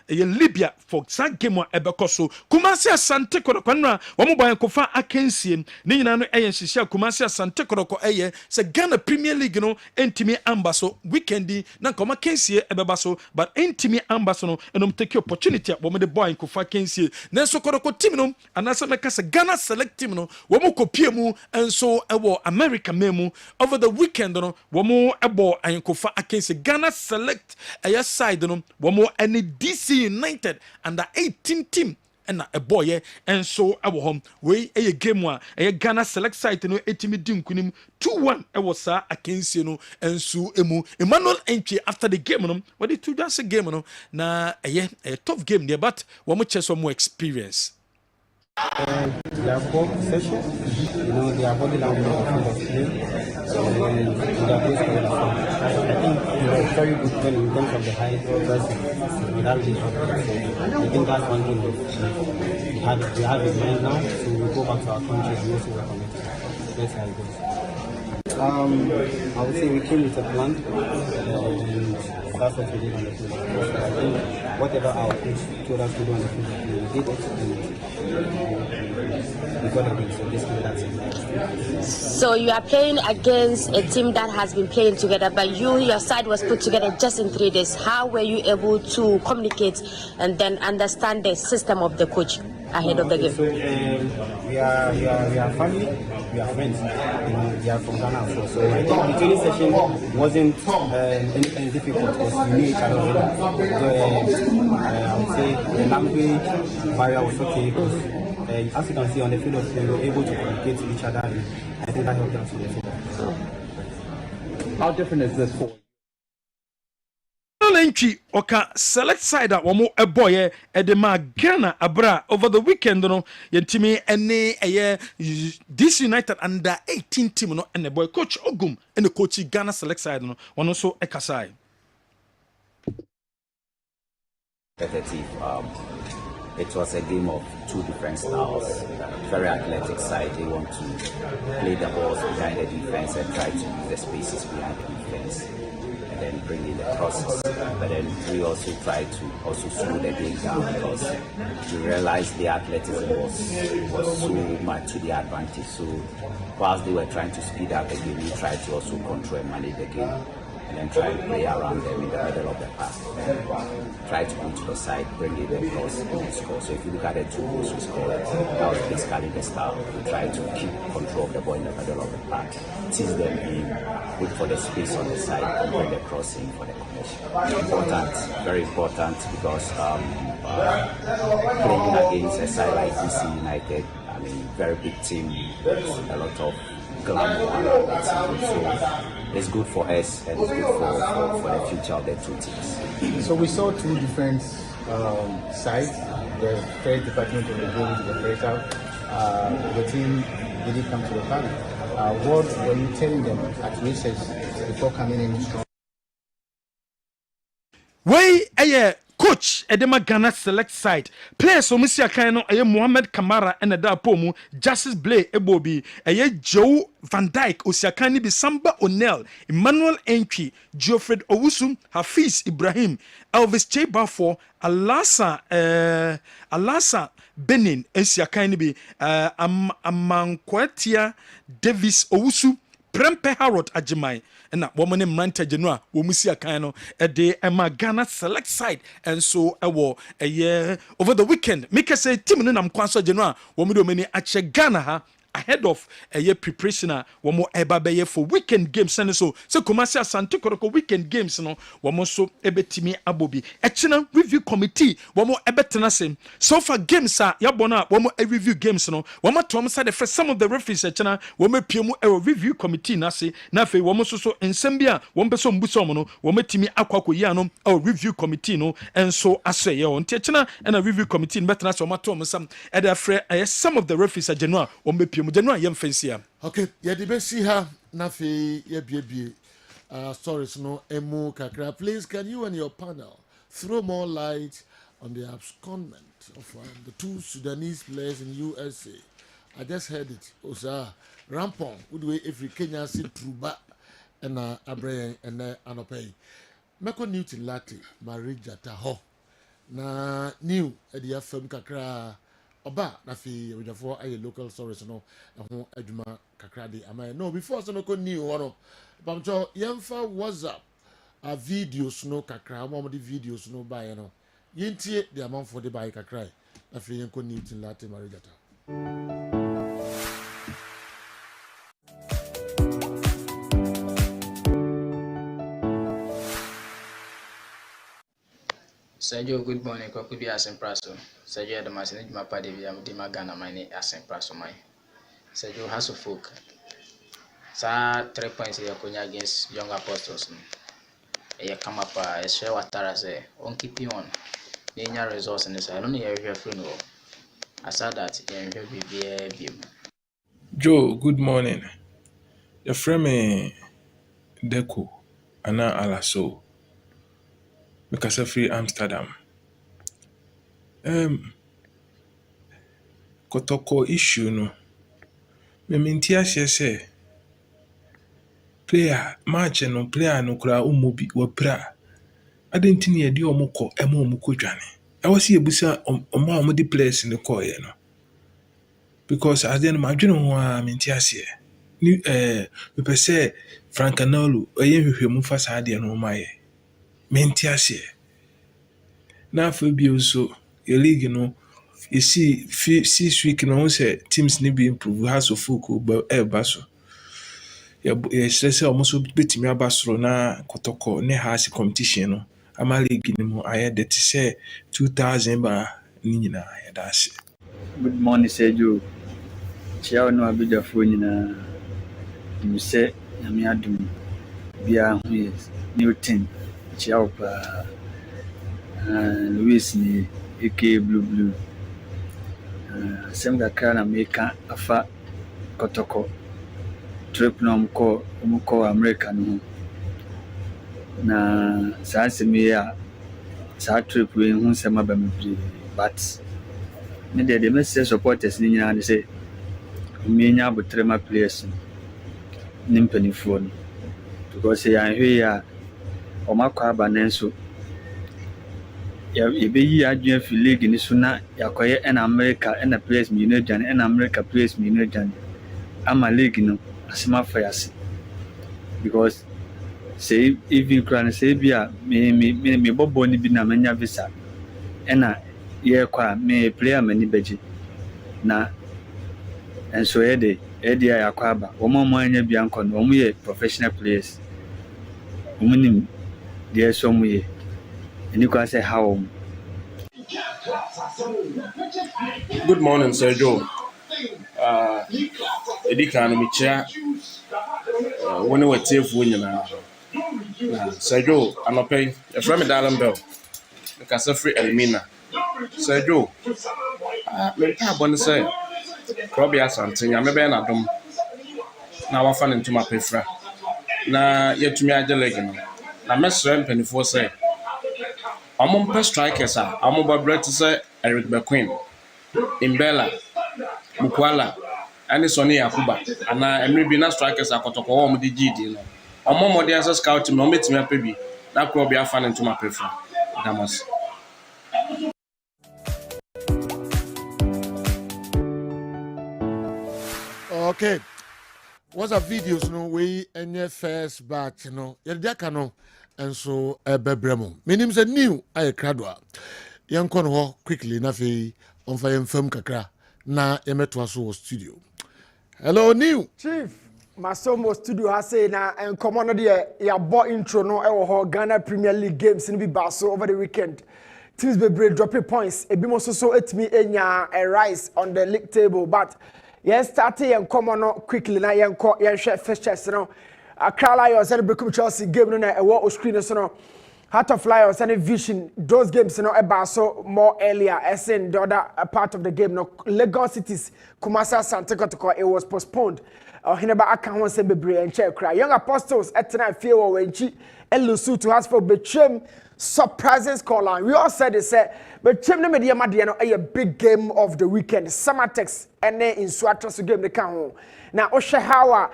Libya for that game ebekoso Kumasi Asante Kotoko na wamo ban kofa akensie ni nyina no eyenhihia Kumasi Asante Kotoko eye se Ghana Premier League no entimi ambaso weekendi na koma kensie ebebaso but entimi ambaso no enom take opportunity wamo de boy kofa kensie na so Kotoko team no anasa meka se Ghana select team no womu kopie mu enso ewo America memu over the weekend no womu ebo ankofa against Ghana select aya side no womu any DC United under 18 team and a boy enso ewo hom we eye game a eye Ghana select side no etimi dinkunim 2-1 ewo sa against no enso emu Emmanuel Entry after the game no what did you just game no na eye a tough game there but womu chess more experience.
Their core session, their body language of play, and their place for the I think it's very good when in terms of the high pressing without being I think that's one thing we have in mind now, so we go back to our country and also work on it. That's how it goes. I would say we came with a plan, and that's what we did on the field. I think whatever our coach told us to do on the field, we did it, and we got a win. So basically that's it.
So you are playing against a team that has been playing together, but your side was put together just in 3 days. How were you able to communicate and then understand the system of the coach ahead of the game?
So we are family, we are friends, and we are from Ghana. So I think the training session wasn't anything difficult because we knew each other already. I would say the language barrier was okay because as you can see on the field of play, we were able to communicate to each other, and I think that helped us on the field.
How different is this for?
Entry oka select side a womo eboye edema Ghana abra over the weekend no yentimi ene this United under 18 team no ene boy coach Ogum ene coach Ghana select side no one so ekasai
It was a game of two different styles. Very athletic side, they want to play the balls behind the defense and try to use the spaces behind the defense and then bring in the crosses. But then we also try to slow the game down because we realized the athleticism was so much to the advantage. So whilst they were trying to speed up the game, we tried to also control and manage the game. And then try to play around them in the middle of the park. Try to go to the side, bring it across, and then score. So if you look at the 2 goals we scored, that was basically the style. We try to keep control of the ball in the middle of the park, tease them in, look for the space on the side, and bring the cross in for the connection. Important, very important, because playing against a side like DC United, I mean, very big team, a lot of glamour. So it's good for us and it's good for the future of the two teams.
So we saw 2 different sides. The first department of the goal is the first out. The team didn't come to the party. What were you telling them at recess before coming in strong?
Coach Edema Ghana select side players omusi akan no eye Mohamed Kamara and da pomu Justice Blay Ebobi eye Joe Van Dijk Osiakan ni bi Samba O'Neil Emmanuel Entry Geoffrey Owusu Hafiz Ibrahim Elvis Chebafo Alasa Benin Osiakan ni bi Amankwatia Davis Owusu Prempe Harrod Ajimai and that woman in Manta Genoa, Womusia Kano, a day and my Ghana select side, and so a war a year over the weekend. Make us say Timonin am Kwanso Genoa, Womudo many at Ghana ahead of a year preparation, one more Ebabe for weekend games, and so Kumasia Santikoro weekend games, no, one more so Ebetimi Abobi, a channel review committee, one more Ebetanase. So far games are Yabona, one more review games, no, one more Thomas said for some of the referees at channel, one more Piumu a review committee, Nasi, Nafe, one more so in Sambia, one person Busomono, one more Timi Aquaco Yano, or review committee, no, and so I say, on Tiachana and a review committee in Betana, or Thomas, and some of the referees at Genoa, one more
Okay, yeah, the best see her. Nafi, stories no emu kakra. Please, can you and your panel throw more light on the abscondment of the 2 Sudanese players in USA? I just heard it. Osa Rampong, would we if we Kenya see Truba and Abraham and Anopay. Meko Newton Lati, Marija Taho. Na new at the FM kakra. Oba nafi ojafo aye local stories no ho adwuma kakra de amay no before so no ko new one pamcho yemfa WhatsApp videos no kakra mo de videos no buy no yentie de amanfo de buy kakra nafi yenko new tin late marigata
Sergio, good morning. Could be as impressive. Sergio, the Masin, my party, Dima Ghana, my name as impressive. Sergio has a folk. Sa 3 points here against Young Apostles. You come up, a share what Tara say, on keep you on. The results in this, I don't know if you're free. I saw that you'll be
Joe, good morning. Your friend me Deco, Anna Alaso. Because of free Amsterdam. Kotoko issue no. Me mintia say player match no player no kura umubi wapra. adentini yɛde ɔmo kɔ ɛma ɔmo kɔ dwane ɛwɔ sɛ yɛbusa ɔmo a ɔmo de players no kɔɔyɛ no because adeɛ no madwene ho a mente aseɛ ni mepɛ sɛ Francanolo ɛyɛ nhwehwɛmu fa saa adeɛ no ma yɛ mente aseɛ na afei bio nso yɛ league no yɛsi 6 week no ho sɛ teams no bi improve House of Folk ɛba so yɛhyerɛ sɛ ɔmo so bɛtumi aba soro na kɔtɔkɔ ne House competition no ama league no mu ayɛ de te sɛ 2000 ba ne nyinaa yɛda ase.
Good morning, Sergio. Chia no abidafo nyinaa. Mu sɛ nyame adom bia ho yɛ Newton. Chia opa. Louis ni AK blue. Sem kakra na meka afa kotoko trip no mko America no. Na saa semi a saa trip we hu sem aba mebri but me the message supporters ni nyina ne say me nya abotrema players ni mpanifo no because ya hwe ya o makwa aba nenso ya ebeyi adwen fi league ni so na yakoye en America en players me no dwan en America players me no dwan ama league no asema fayase because say even kran say bia me bobo ni bi na manya visa ena ye kwa me player mani beji na enso ede yakwa ba omo anya bia nko no omo ye professional players omo nim de so mo ye eni kwa say how.
Good morning, Sergio. Edika no michia woni watiefo nyina Sergio anopay e from Darren Bell because free Elmina Sergio me pa bon say probia something ya mebe na dom na wafa ne ntuma pefra na yetumi agelege no na mesre mpanifo say amompa strikers a amoba bread say Eric Bequin Imbella Mukwala ani Sonny Yakuba ana emre bi na strikers akotoko wo mo de gidi no omo de as scout me o metimi apebi na kro bi afa ne ntuma pefra damas.
Okay, what's the videos no we any first batch no yɛde no enso bebremo menim se new aye kradwa yɛnkɔ no ho quickly na fe onfa yɛmfam kakra na yɛmɛto aso studio. Hello new
chief Masomo studio has say na enkomo no de ya bo intro no e wo ho Ghana Premier League games ni bi ba so over the weekend. Teams be dropping points ebi mo so etimi enya a rise on the league table but yes starting enkomo no quickly na yenko yenhwe fixtures no Accra Lions and Brekum Chelsea game no na e wo screen so no Heart of Lions and Vision those games no eba so more earlier as in the other part of the game no Lagos Cities Kumasi Asante Kotoko it was postponed. Hineba aka ho se bebre enche kra Young Apostles etena fie wo wenchi elusu to Hasford betwem surprising scoreline. We all said it said betwem no media made no a big game of the weekend. Samatex ene in Suatraso game de kan ho. Na ohwe hawa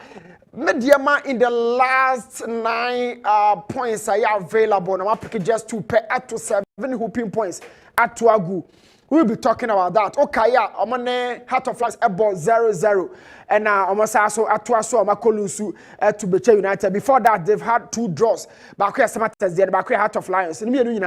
Mediama in the last 9 points are available. Now I pick just 2 per at to 7 hooping points at Tuagu. We'll be talking about that. Okay, yeah, I'm on Heart of Lions about 0-0. And now I'm also at Tuaso, Makolusu to Beche United. Before that, they've had 2 draws. Bakwe Samatas, the Bakwe Heart of Lions. And me and you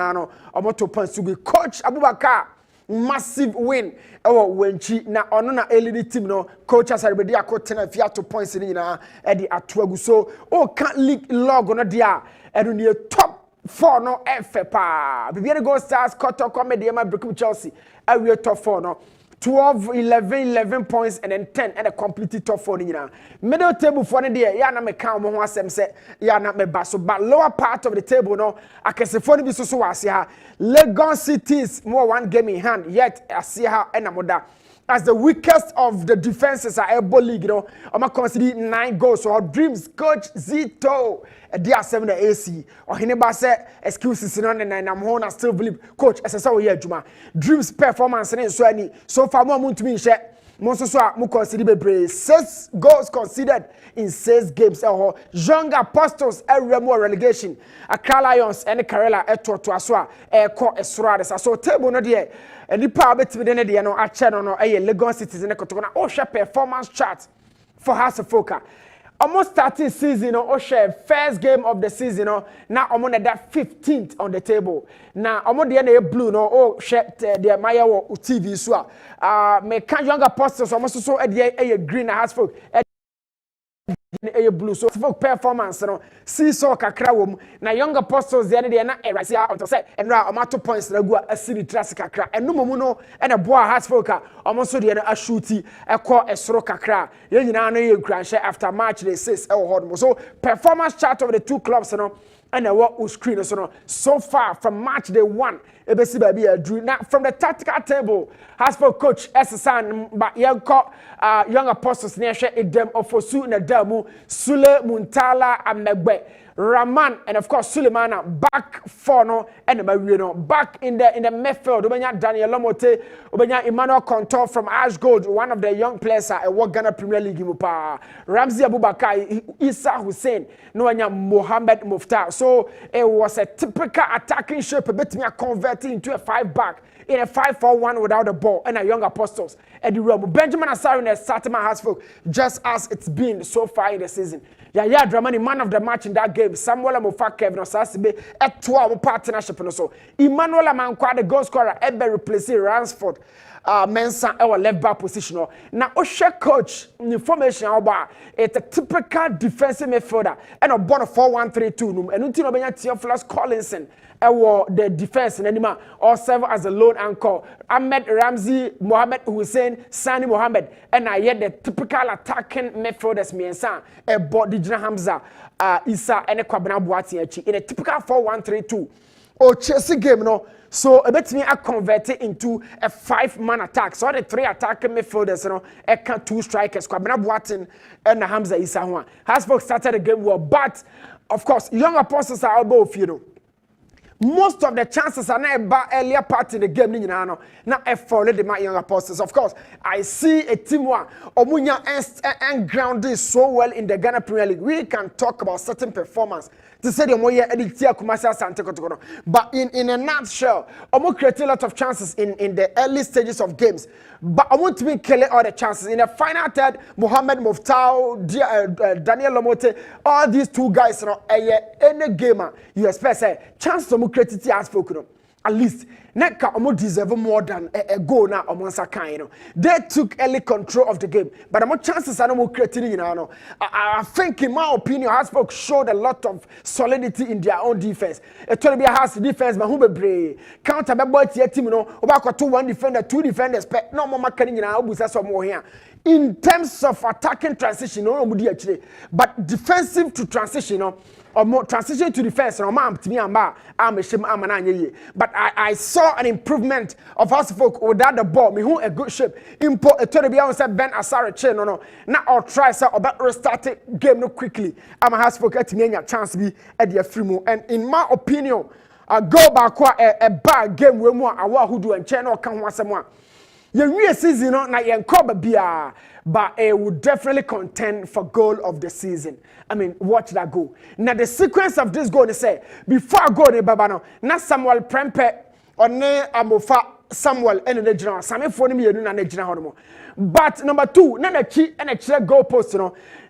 I'm 2 points to be Coach Abubakar. Massive win wenchi na ono na elite team no coach asarbedi akotena fia to points ni na e di atoagu so can league log no dia eno ne top 4 no pa bibia Gold Stars Kotoko Mediama Brekum Chelsea we top 4 no 12 11 points and then 10 and a complete top 4 ni na middle table for ne dia ya na me kan mo ho asem se ya na me baso but lower part of the table no akesefo ni bi so wase ha Lagos Cities more 1 game in hand yet asiha enamoda as the weakest of the defenses are able league you know I'm consider 9 goals so our dreams coach Zito dia 7 AC or hineba say excuses no and I'm home still believe coach SSA we adwuma dreams performance so far mo muntumi nhye Monsoso mu concede bebre 6 goals conceded in 6 games. Young Apostles more relegation. Accra Lions and Karela to aso a ko esoro so table no de nipa betimi de ne de no ache no Lagos Citizen koto na o performance chart for House of Folk. Almost starting season, first game of the season, now I'm that 15th on the table. Now I'm on the blue, the Maya TV so. Me can Young Apostles almost so at the green house folk. Blue so performance seesaw kakra wom na Young Apostles the end na erasia on to say and ra omato points na gu asiri trase kakra enu momu no na boa hasfolka omoso de na ashuti ekọ esoro kakra ye nyina no ye nkranhye after match day 6 e ho so performance chart of the two clubs and what screen so far from match day 1 ebesi ba bia drew now from the tactical table has for coach Essan but Young Apostles near edem ofosu na damu Sule Muntala Amegbe Raman and of course Sulemana back four no and back in the midfield obenya Daniel Lomote obenya Emmanuel Contour from Ashgold one of the young players at Ghana Premier League mupa Ramzi Abubakar Isa Hussein no anya Mohammed Muftar so it was a typical attacking shape a bit me converting into a 5-back in a 5-4-1 without the ball and a Young Apostles at the realm Benjamin Asare and Satima Hasfolk just as it's been so far in the season. Yeah, Dramani man of the match in that game. Samuel Amofa Kevin Osasibe at 12 partnership and so Emmanuel Amankwa the goal scorer Ebe replacing Ransford Mensah our left back position. Now Osha coach information about it's a typical defensive midfielder and a born 4-1-3-2 and until Obenya Theophilus Collinson the defense and or serve as a lone anchor. Ahmed Ramzi, Mohammed Hussein, Sani Mohammed, and I yet the typical attacking midfielders Miensan, a body Hamza, Isa, and a Kwabena Boati in a typical 4-1-3-2 or Chelsea game, so a bit me I convert it into a 5-man attack. So the 3 attacking midfielders, a 2 strikers, Kwabena Boatin and Hamza Isa. Hasbrook started the game well, but of course, Young Apostles are both, most of the chances are not earlier part in the game now followed the Young Apostles. Of course, I see a team where Omunya and grounded so well in the Ghana Premier League. We can talk about certain performance to say the Moya Editia Kumasa Sante Kotokono. But in a nutshell, Omo created a lot of chances in the early stages of games. But I want to be killing all the chances. In the final third, Mohammed Muftau, Daniel Lomote, all these 2 guys, any gamer, you expect a chance to create it as for at least Neka almost deserve more than a goal now on Saka. They took early control of the game, but more chances are no creating. I think, in my opinion, Hasbrook showed a lot of solidity in their own defense. It will be a house defense, but who be counter by boy team, about 2-1 defender, 2 defenders, no more marketing more here. In terms of attacking transition, but defensive to transition, or more transition to defense, but I saw an improvement of Hasfolk without the ball. Me who a good shape. Import a to be honest, Ben Asare chain no. Now I'll try so about restart game no quickly. I'm a Hasfolk at me a chance be at the free move. And in my opinion, I go back a bad game where more I who do and channel can once more. You season na yenkoba bia, but it would definitely contend for goal of the season. I mean, watch that goal. Now the sequence of this goal, they say before I go ne babano, na Samuel Prempe or ne Amofa Samuel and the general. Same for me na ne general. But number 2, na chi and a goal post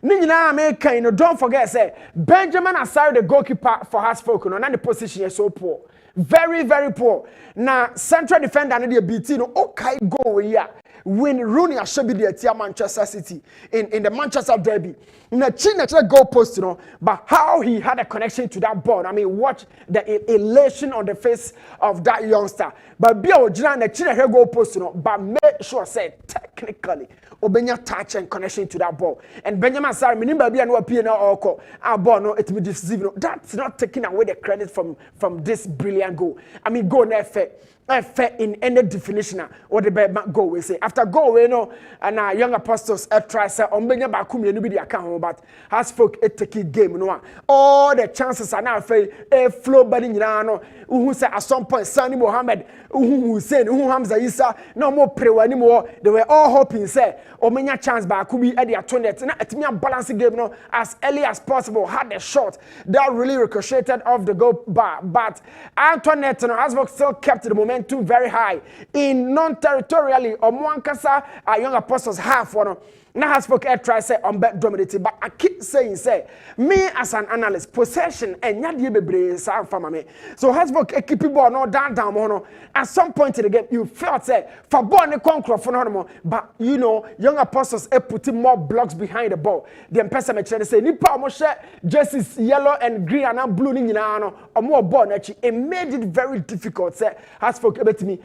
Nina America, don't forget say Benjamin Asare the goalkeeper for Hasfolk na the position is so poor. Very, very poor. Now, central defender and the BT okay go here. When Rooney should be the Manchester City in the Manchester Derby. Now, China goal post, but how he had a connection to that ball. I mean, watch the elation on the face of that youngster. But be original, the China goal post, but make sure say technically. Obenya touch and connection to that ball. And Benjamin Asare, minimum be no appear now or our ball no it be decisive. That's not taking away the credit from this brilliant goal. I mean, go near fair. fair in any definition or the go we say after go we know and young apostles try say ombenya ba kum yenu bi the account but has folk take game no all the chances are now fair flow body nyina no who say at some point Sani Mohammed who Hussein who Hamza Isa no more pray anymore they were all hoping say omenya chance ba kubi at their 20th na etimi balance game no as early as possible had a shot that really ricocheted off the goal bar but Antoinette no has still kept the momentum very high in non-territorially or Mwankasa young apostles half one. Now has spoke try say on bet dominated, but I keep saying say me as an analyst possession and yadi bebre sa fama me. So has spoke keep ball no down mono. At some point in the game you felt say for ball ne conquer for no more, but you know young apostles putting more blocks behind the ball. The person me say nipa mo share jerseys yellow and green and blue ni nyina no or more ball nachi. It made it very difficult say has spoke bet me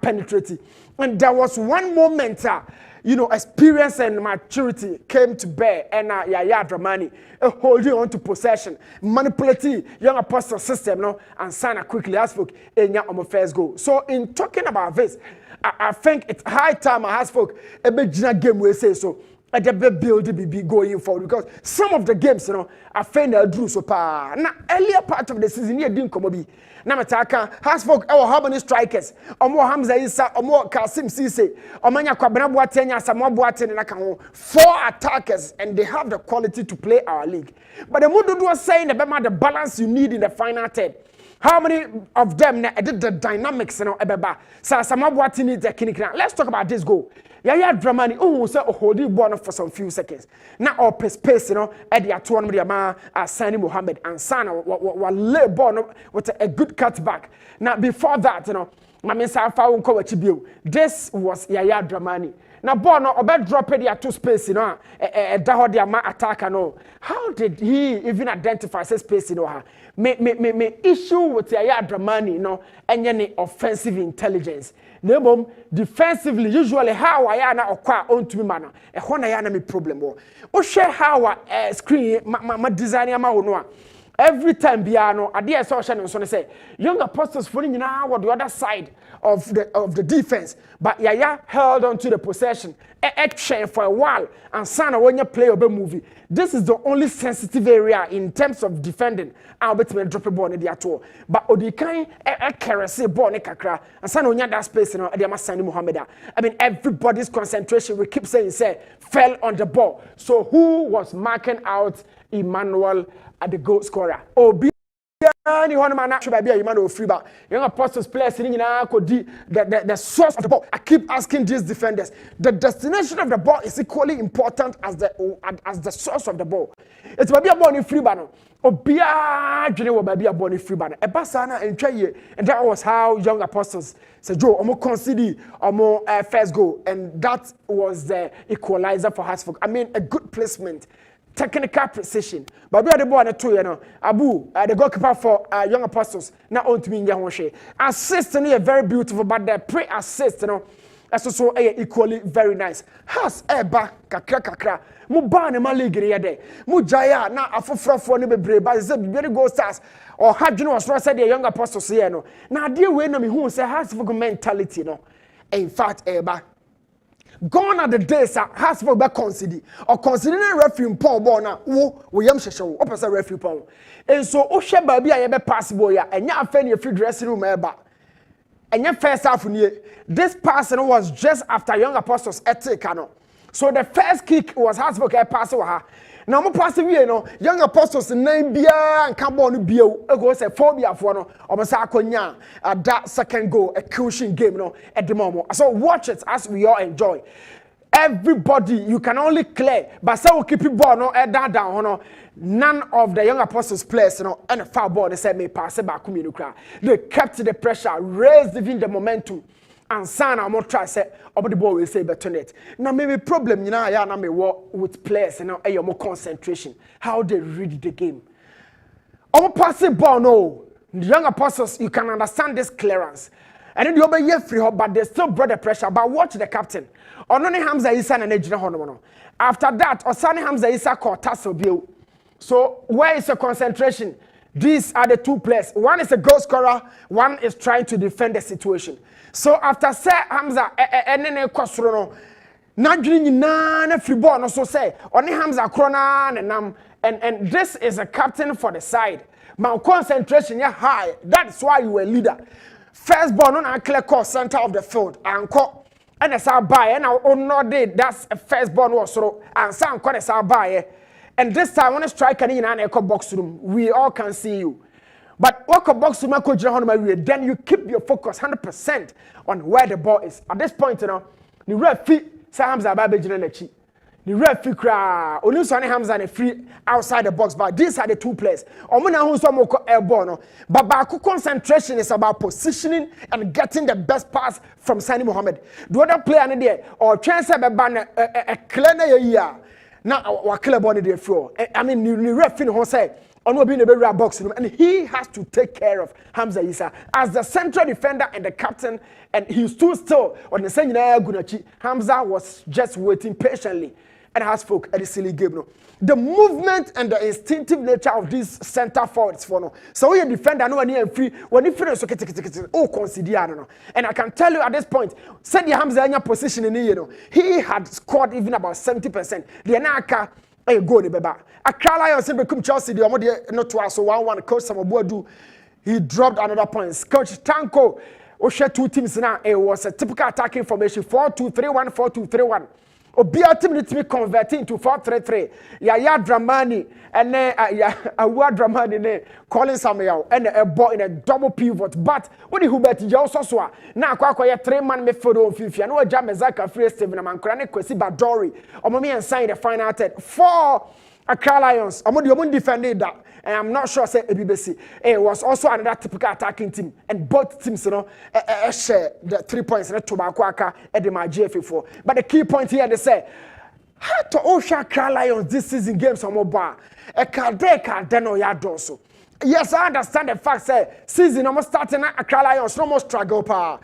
penetrating. And there was one moment you know, experience and maturity came to bear, and Yaya Dramani holding on to possession, manipulating young apostle system, no, and Sana quickly as folk in your first goal. So, in talking about this, I think it's high time I has folk a big game we say so. At the build the be going forward because some of the games, you know, I find a drew so far. Now, earlier part of the season, you didn't come be. Now, Mataka has folk our how many strikers, or more Hamza Isa, or more Kasim Sise, or Manya Kwabena Boateng, Samoa Boateng, and Akaho. 4 attackers, and they have the quality to play our league. But the Mudu was saying about the balance you need in the final third. How many of them did the dynamics, you know, Ebeba? Samoa Boateng needs a clinic. Let's talk about this goal. Yaya Dramani, say holding ball for some few seconds. Now, all space, you know, at the atuan with Yama, Sani Mohammed, and Sana, what lay ball with a good cutback. Now, before that, you know, this was Yaya Dramani. Now, Bono, about drop it to space, you know, a Dahodia attacker. No, how did he even identify his space, you know? Me issue with Yaya Dramani, you know, and any offensive intelligence. No, defensively, usually how I am or on to me, man. A Honda me problem. Or share how screen my designer, my every time Biano, I dear social and so say, young apostles falling now on the other side of the defense, but Yaya held on to the possession, action for a while, and Sana when you play a movie. This is the only sensitive area in terms of defending. I'll bet me drop a ball in the atoll. But Odikai caressy ball kakra, and Sana when that space, you know, the Masani Mohammed. I mean, everybody's concentration, we keep saying, fell on the ball. So who was marking out Emmanuel at the goal scorer? Any one man actually be a Emmanuel free back. Young apostles players sitting in the source of the ball. I keep asking these defenders. The destination of the ball is equally important as the source of the ball. It's maybe a ball in free banner. Obia General maybe a ball in free banner. Ebasana and Chaye, and that was how young apostles said Joe Omo conceded Omo first goal, and that was the equalizer for Hasford. I mean, a good placement. Technical precision. But we are the boy at 2, you know. Abu, the goalkeeper for young apostles, not on to me in Yahweh. Assist is very beautiful, but the pre-assist, you know, that's also equally very nice. Has back kakra. Mubane maligri yade. Mujaya na afufra for ne bebre, but it's a very good stars. Or had you know, was said the young apostles here, no. Now, dear way, no, me who say has for mentality, no. In fact, back. Gone are the days has for back consider or considering referee Paul Bona, we am show opposite referee Paul. And so Osha baby I be possible ya and ya fan your free dressing room eba. And your first half this person was just after young apostles etikano. So the first kick was Hasbrook pass over her. Now mo pass you know young apostles name bia and carbon bio go say phobia for no or sa akonya that second goal a crucial game no at the moment. So watch it as we all enjoy. Everybody you can only clear but say we keep it ball no down no none of the young apostles players you know and a foul ball they said me pass it back they kept the pressure raised even the momentum. And Sana more try say over the ball will say better it. Now maybe problem you know I am with players you know and more concentration. How they read the game. Our passing ball no. The young apostles you can understand this clearance. And then the other year free but they still brought the pressure. But watch the captain. Ononi Hamza Isa and Ejina Honomono. After that, Osani Hamza Isa caught Tasso Bill. So where is the concentration? These are the two players. One is a goal scorer, one is trying to defend the situation. So after say Hamza enene kwasoro no nadwini nyina na free ball no so say oni Hamza krona nam and this is a captain for the side. My concentration is high. That's why you were leader. First ball no clear course center of the field and as I buy and I no did that's a first ball was so and some as I buy and this time when a striker in an echo box room we all can see you. But what box room then you keep your focus 100% on where the ball is. At this point, you know, the ref Hamza Babe General. The ref cry only so Hamza and free outside the box, but these are the two players. Omuna who some airborne, no. But Baku concentration is about positioning and getting the best pass from Sani Mohammed. The other player in there or chance a clear year. Now our club on the floor. I mean, the ref in say on will be in the very box room, and he has to take care of Hamza Issa as the central defender and the captain, and he stood still on the same Gunachi. Hamza was just waiting patiently and has folk at the silly game. No. The movement and the instinctive nature of these center forwards for no. So we defender no one free when he finish oh consider no. And I can tell you at this point, said the Hamza in your position in you know, he had scored even about 70%. The Naka a goal ni beba. Accra Lions become Chelsea the omode not to us so 1-1 coach Samobuadu he dropped another points. Coach Tanko we share two teams now. It was a typical attacking formation 4-2-3-1 4-2-3-1. Obia team need to be converted into 4-3-3. Yaya Dramani and Awa Dramani ne calling Samuel and a ball in a double pivot. But what who bet you also saw now kwakwa 3-man midfield on Fifi and no Jamezaka free Steven Mankrane Kwesi Badori. Omomi and sign the final third. 4 Accra Lions. Omo defended that. And I'm not sure say ABC. It was also another typical attacking team, and both teams, you know, share the 3 points in the Tobakwaka and the GFA4. But the key point here, they say, how to Osha Accra Lions this season games some more bar. A Kardeka Deno Yadoso. Yes, I understand the fact say season almost starting Accra Lions no more struggle pa.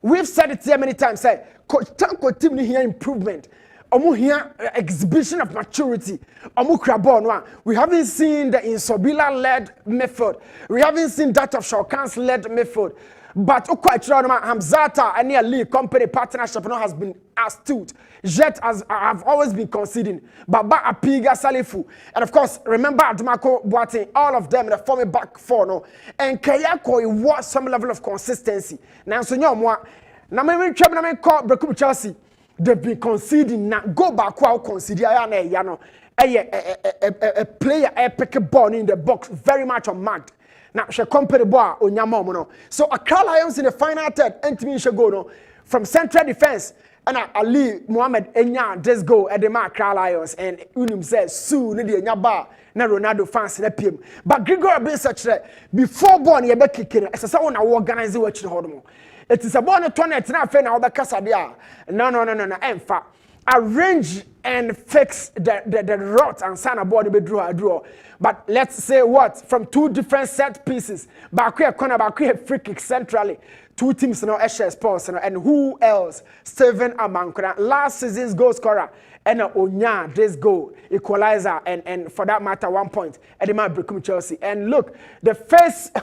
We've said it here many times. Say, Coach Tanko team here improvement. Omu here exhibition of maturity. Omu Krabon. We haven't seen the Insobila-led method. We haven't seen that of Shawkans-led method. But Hamzata and the league company partnership has been astute. Yet as I've always been conceding. Baba Apiga Salifu. And of course, remember Adumako Boateng, all of them in the former back four. No? And Kayako, it was some level of consistency. Now, so now me call Brekum Chelsea. They've been conceding now. Go back while consider a player a pick a ball in the box very much unmarked. Now she compare ball on Yamono. So Accra Lions in the final third and me should go no from central defense and Ali Mohammed Enya just go at the Accra Lions and Unim says soon the Nyaba na Ronaldo fans na PM. But Grigor been such that before born you be kicking as someone organize what you hold. It is a bonnet toilet now fair now the Casadia. No. In fact, arrange and fix the rot and sign a body be draw. But let's say what? From two different set pieces. Back here corner, back here free kick centrally. Two teams now HS Sports and who else? Steven Amankura. Last season's goal scorer. And Onya, this goal, equalizer, and for that matter, 1 point. And the man become Chelsea. And look, the first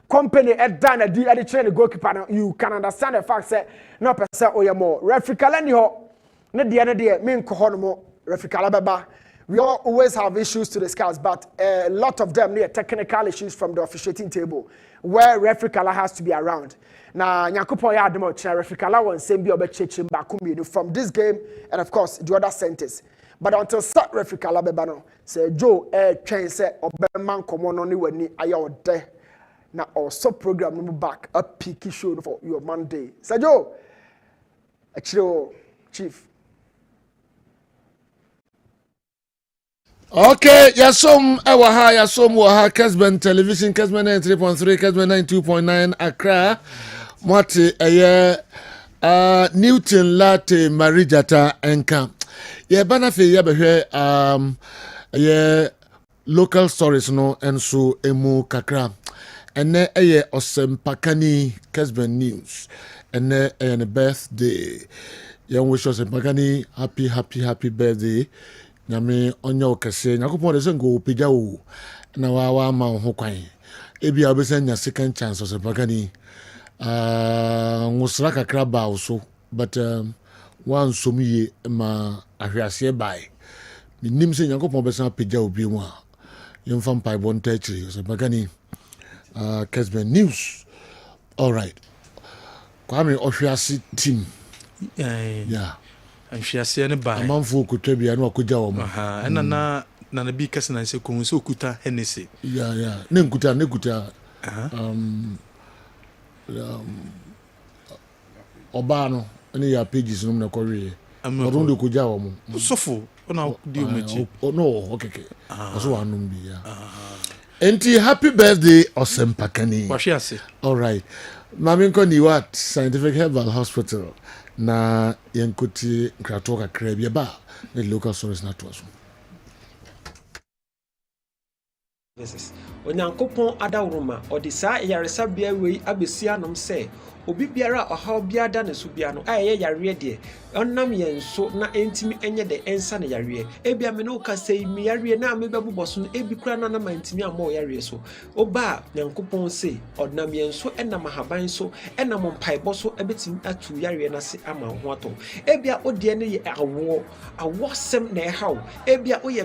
company had done a deal at the goalkeeper. Now, you can understand the fact that no person or more. Referee Kalani, not the other day, me and Kohonomo, Referee Kalababa. We all always have issues to discuss, but a lot of them need technical issues from the officiating table where Referee Kala has to be around. Now, Nyakupo ya ademo china Referee Kala won same be obechechim bakumbi from this game and of course the other centers. But until start Referee Kala bebano say Joe train say obeman komo ni wani ayo de na also program no back a peaky show for your Monday. Say Joe, actually chief.
Okay, yasom ewa yasom wa Kessben television Kessben 93.3 Kessben 92.9 Accra mwati Newton Latte Marijata enka ye bana fe ye behwe local stories no enso emu kakra ene osempakani Kessben news ene birthday young wish osempakani happy birthday Nyame onyo kese nyakopon de sengo pija wo na wa ma ho kwan ebi a obesa nya second chance so bagani ngusra kakra ba so but one somiye ma ahwiase bai minim se Nyankopon besa pagya obi mu a yemfa mpai bonta akiri so bagani Kessben news. All right. Kwame Ohwiase team. Yeah.
Ahwiase ne ba.
Amanfo okutwa bia na okugya wo mu.
Aha. Na bi kase na se ko so okuta Hennessy.
Yeah. Ne kuta. Oba no ne ya pages no na kɔwe. Ɔdon de kugya wo mu.
Sofo. Ona di o machi.
No, okay. Aso wanum bi ya. Enti happy birthday Osempakani.
Ohwiase.
All right. Maminko ni what Scientific Herbal Hospital na yenkuti kratoka krebia ba the local source na to aso.
Onyankopon adawroma odi saa yaresa bia wei abesia nom se obi biara ohaw bia da ne so bia no ayɛ yare de onnam yɛn so na entimi enye de ensa ne yare ebia me no ka sei mi yare na me bɛbobɔ so no ebi kura na ma ntimi amɔ yare so oba Nyankopon se onnam yɛn so enam haban so enam mpaebɔ so ebetimi atu yare na se ama ho ato ebia odie ne yɛ awosem na ɛhaw ebia oyɛ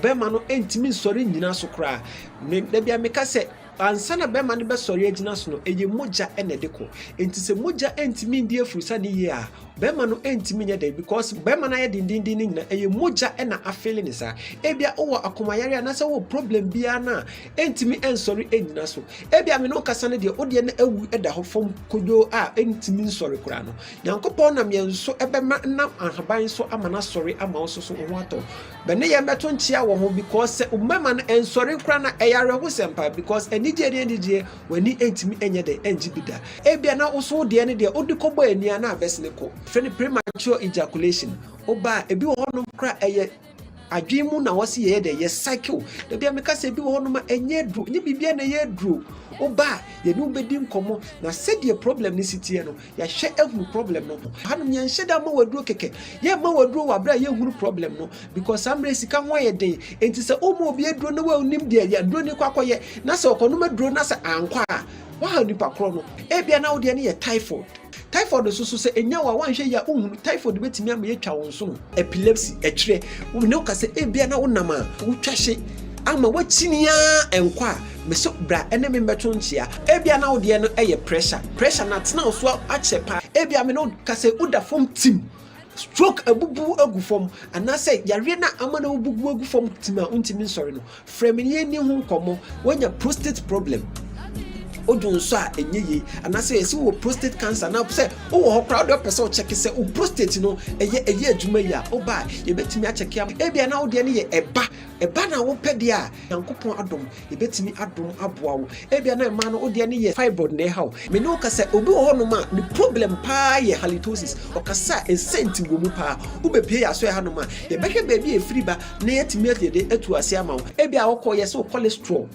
bɛma no entimi nsɔre nyina so kura me bia me ka se ansana bema ne besori agina so no eye moja enedeko enti se moja entimi ndi afrusa ne ye a bema no entimi nya dey because bema na ye dindindin nyina eye moja ena afele ne sa ebia owo akomayare anasa wo problem bia na entimi ensori enyina so ebia me no kasa ne de ode na awu eda ho fom kodo a entimi nsori kura no Nyankopon na me nso ebema na ahaban so amana sori ama so so ho ato be ne ye meto nchia wo ho because umema no ensori kura na eyare ho sempa because Nigeria wani entimi enye de enjibida ebia na uso de ne de odikobo ania na abesne ko free premature ejaculation oba ebi wo hono kra eye adwimu na wose ye de ye cycle de bia meka se ebi wo hono ma enye dru ni bibia na ye dru oba ye no bedi nkomo na said the problem ni sitie no ya hwe ehunu problem no hanum ye nheda ma waduro keke ye ma waduro wabra ye hunu problem no because amre sika ho ye den enti se omo obi aduro no wa unim de ya duro ni kwakoye na se okono ma duro na se ankwa wa nipa kro no ebia na wo de ne ye typhoid so se enya wa wanhwe ya ohunu typhoid betimi am ye twa won so epilepsy etire wo ne ka se ebia na wonam a wo twahye ama wachinia enkwa meso bra ene me meto nchia ebia na wo de no eye pressure na tena so achepa ebia me no ka se uda form team stroke abubu agufom anase yare na amana obubu agufom team a untimi nsori no fremini ni hu komo wonya prostate problem odun so a enyeye anase esi wo prostate cancer na say wo ho crowd of person check say wo prostate no eye adwuma ya oba ye betimi a check am ebia na wo de ne ye eba na wo pede a Nyankopon adom ye betimi adom aboa wo ebia na ma no wo de ne ye fibroid na how me no ka say obi wo no ma the problem pa ye halitosis okasa esenti wo mu pa wo bepie ya so ya no ma ye behwe ba bi e free ba na yetimi de atu ase ama wo ebia wo ko ye so cholesterol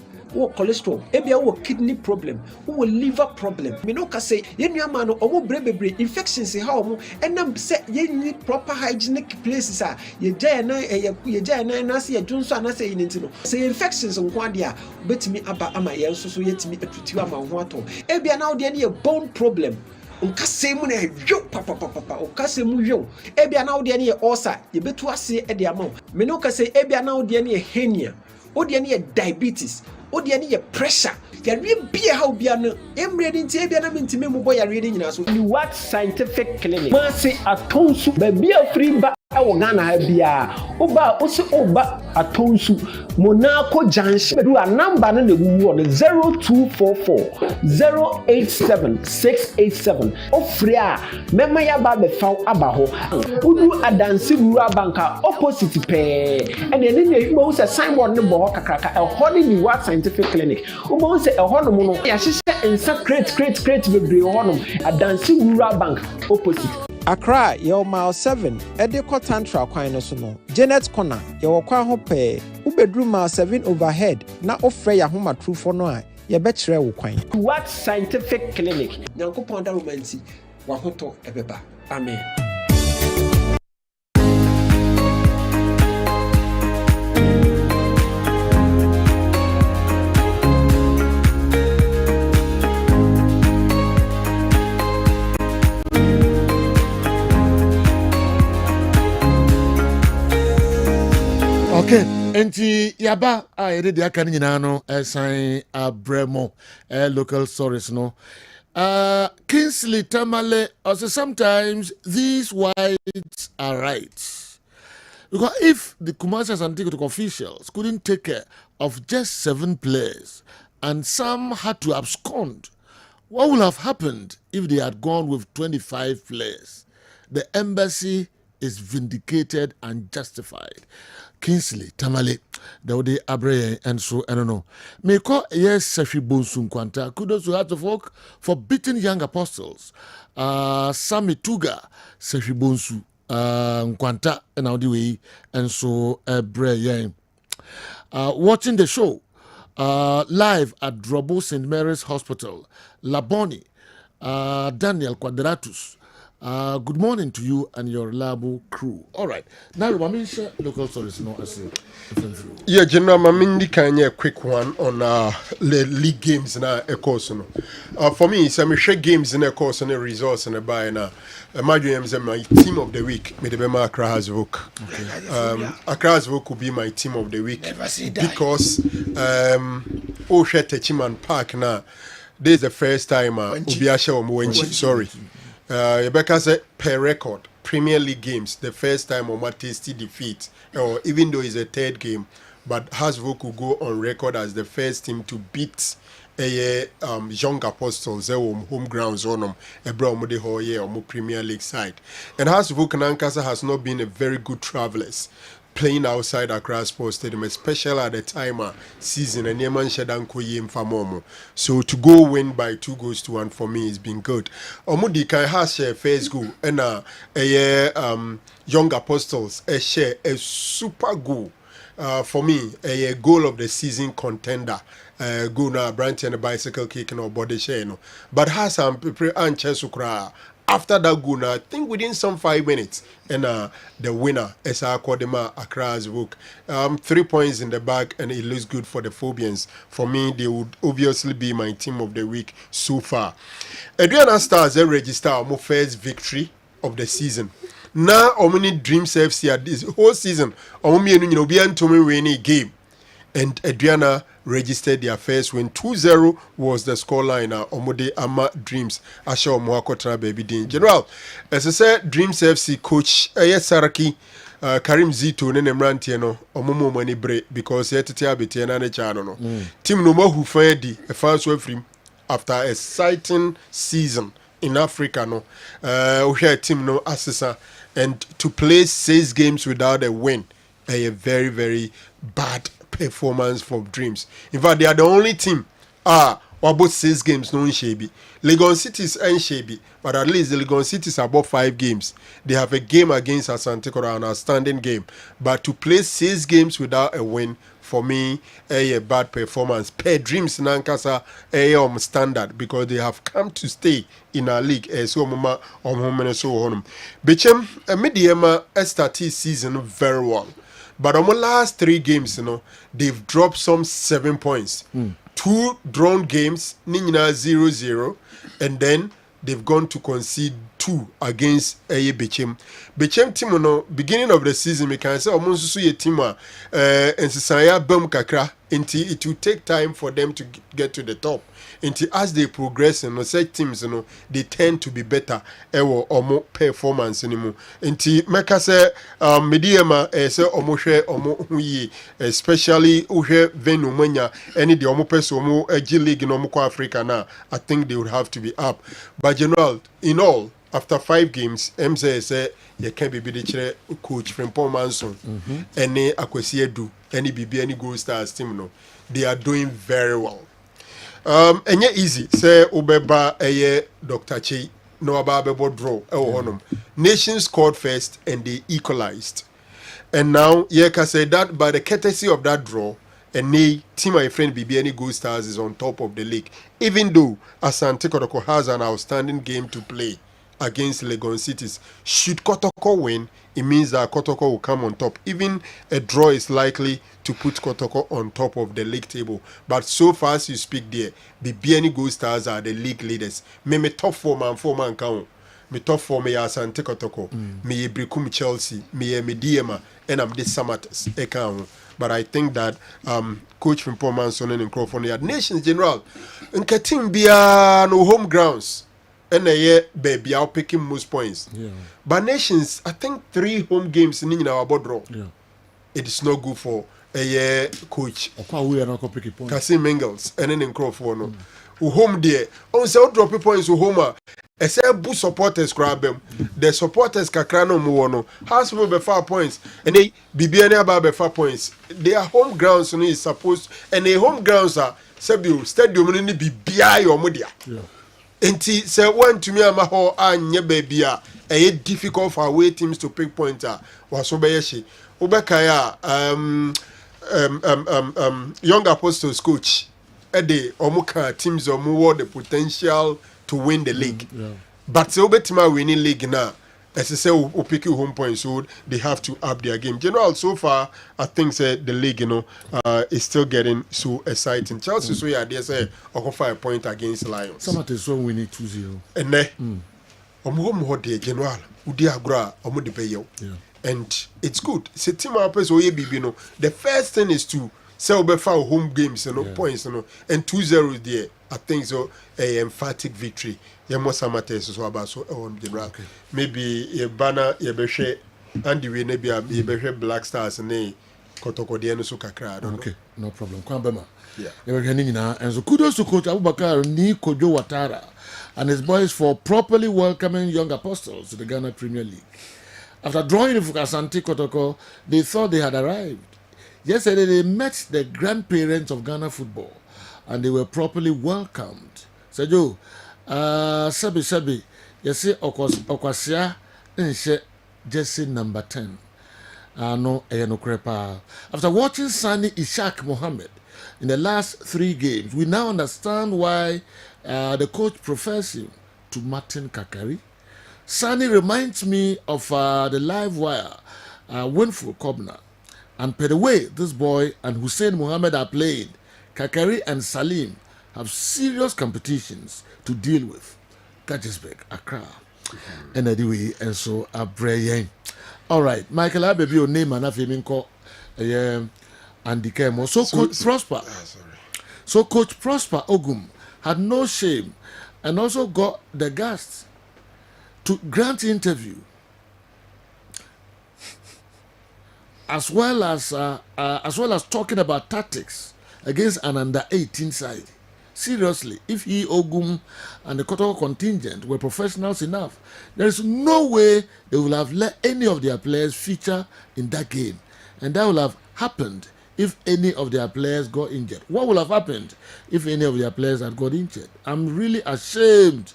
ebia wo kidney problem wo liver problem me no ka say ye nuama no omo brebebre infections ha omo enam se ye ni proper hygienic places a ye jaya na se ye junso na se yinti no say infections nko ade a betimi aba ama ye nso so yetimi atutu ama ho ato ebia na wo de ye bone problem unkase mu na hwo papa unkase mu hwo ebia na wo de ye ulcer ye betu ase e de ama me no ka say ebia na wo de ye hernia wo de ye diabetes odi ani ye pressure yare bia ha obia no emre ni ntie bia na mentime mu boy yare ni nyina so ni what scientific clinic ma se atonsu ba bia free ba awo Ghana ha bia oba o se oba atonsu Monaco junction do a number no na wuwu on 0244 087 687 ofre a mema ya ba be fa aba ho udu adansi rural banka opposite pe ene ne mo se signboard ne bo kakraka e ho ni what scientific clinic mo se e ho no mo no ya hyehyɛ ensa crate bebre ho no adansi rural bank opposite
Accra, your mile 7, Edeko Tantra Kwan no so no. Janet Corner, your kwa ho pe. Ubedru mile 7 overhead, na ofre ya homa true for no a. Ye betre wo kwan.
What scientific clinic? Nyankopon da romanti, wa hoto ebeba. Amen.
enti yaba a yɛde de aka no nyinaa no ɛsan abrɛ mo local stories no. Kingsley Tamale also sometimes these whites are right. Because if the Kumasi Asante Kotoko officials couldn't take care of just 7 players and some had to abscond, what would have happened if they had gone with 25 players? The embassy is vindicated and justified. Kingsley Tamale, Daudi Abre, and so I don't know. Meko yes, Safi Bonsun Kwanta. Kudos to Heart of Oak for beating young apostles. Sami Tuga, Safi Bonsu, Kwanta, and Audi and so Abre. Watching the show live at Drobo St. Mary's Hospital, Laboni, Daniel Quadratus. Good morning to you and your Labo crew. All right. Now, Mamisha, local stories. No, I see.
Yeah, General Mamindi can a quick one on the league games na a course. No. For me, some share games in a course and a resource and a buy na. Imagine my team of the week. Medebema Accra's Vook. Accra's Vook will be my team of the week because Osha Techiman Park na. This is the first time Ubiasha Omwenchi. Sorry. Rebecca said per record Premier League games the first time Oma tasty defeat, or even though it's a third game, but Hasbro could go on record as the first team to beat a young apostles home grounds on them a or Premier League side. And Hasbro Nankasa has not been a very good travelers playing outside Accra Sports Stadium, especially at the time season and Yeman Shedan Koyim Famomo. So to go win by 2-1 for me has been good. Omudi can has a first goal and young apostles a share a super goal. For me, a goal of the season contender. Go now, Branty and a bicycle kicking or body share. No. But has some people and Chesukra. After that goal, I think within some 5 minutes, and the winner is Akwadema Accra's book. 3 points in the bag, and it looks good for the Phobians. For me, they would obviously be my team of the week so far. Adriana Stars they register our first victory of the season. Now, how many Dreams FC at this whole season? How many win a game? And Adriana registered their first win. 2-0 was the scoreline. Omode Ama Dreams. Asha Omoakotra Baby Dean. General, as I said, Dreams FC coach Saraki Karim Zito Nene Mrantieno Omomo Mani Bre because Yetitia Betiana Chano. Team Noma who fired a fast way from after a exciting season in Africa. No, we had team no assessor and to play 6 games without a win. A very, very bad performance for Dreams. In fact, they are the only team about 6 games no Shebi. Legon Cities and Shebi, but at least the Legon Cities are about 5 games. They have a game against Asante Kora, an outstanding game. But to play 6 games without a win, for me, a bad performance. Per Dreams Nankasa a standard because they have come to stay in our league. So mama so honum. Bechem a mediema STT season very well. But on the last 3 games, they've dropped some 7 points. 2 drawn games, Nina 0-0, and then they've gone to concede 2 against Bechem. Bechem team, beginning of the season, we can say almost a team, and Sisaya Bum Kakra, until it will take time for them to get to the top. Until as they progress, such teams, they tend to be better or more performance anymore. Until Meka say, Mediema, say Omoshe, especially Uhe Venumania, any the Omo Peso, G League in Omoko Africa now, I think they would have to be up. But general, in all, after 5 games, MZ say you can be the coach from Paul Manson, any Akwesi Edu, any BB, any Gold Stars team, they are doing very well. And yet easy. Say Ubeba Eye Dr. Che no ababo draw. Nations scored first and they equalized. And now Yeka said that by the courtesy of that draw, and nay, team my friend BBN Gold Stars is on top of the league. Even though Asante Kotoko has an outstanding game to play against Legon Cities. Should Kotoko win, it means that Kotoko will come on top. Even a draw is likely to put Kotoko on top of the league table. But so far as you speak there, the BNI Gold Stars are the league leaders. Me top 4 man count. Me top 4 me Asante Kotoko. Me Brekum Chelsea. Me Mediema. And I'm this Samatas. but I think that Coach Frimpong Manson and Crawford had Nations General and team bia no home grounds and baby are picking most points.
Yeah.
But Nations, I think 3 home games in our board draw.
Yeah.
It is not good for a coach.
Kassim
Mingles and then in Crawford no. Home there. On say drop points to home. I say boost supporters grab them. The supporters kakrano mo no. House will be 4 points and they BBN about be 4 points. Their home grounds no is supposed and the home grounds are Sebio stadium ni BBI or media.
Yeah.
Enti say one to me ama ho anye baby a difficult for away teams to pick pointer was obeyeshi. Obekaya Young Apostles coach Eddie Omuka teams omu the potential to win the league. But so betima winning league now. As I say, we pick home points, so they have to up their game. General, so far, I think the league, is still getting so exciting. Chelsea, so yeah, they say, offer a point against Lions.
Some so winning 2-0.
And then, General, Udi Agra, Omudi Bayo. And it's good. It's a team up as OAB, the first thing is to sell before home games, points, and 2-0 there. I think so. A emphatic victory. So about so on general. Maybe a banner, a beshe, and the way maybe a beshe Black Stars and a Kotoko Diano Sukakra.
Okay, no problem. Kwambema.
Yeah.
And so kudos to Coach Abubakar Ni Kojo Watara and his boys for properly welcoming Young Apostles to the Ghana Premier League. After drawing Fukasanti Kotoko, they thought they had arrived. Yesterday they met the grandparents of Ghana football and they were properly welcomed. Sergio, Sebi, you see, Okwasia, Jesse number 10. No, Crepa. After watching Sani Ishaq Mohammed in the last 3 games, we now understand why the coach prefers him to Martin Kakari. Sani reminds me of the live wire, Winful Kobna. And per the way this boy and Hussein Mohammed are playing, Kakari and Salim have serious competitions to deal with. Kessben, Accra, and anyway, and so Abrayang. All right, Michael Abebi, your name and Afemin call Andy Kemo. So Coach Prosper. So Coach Prosper Ogum had no shame and also got the guts to grant interview as well as talking about tactics against an under 18 side. Seriously, if he, Ogum, and the Kotoko contingent were professionals enough, there is no way they would have let any of their players feature in that game. And that would have happened if any of their players got injured. What would have happened if any of their players had got injured? I'm really ashamed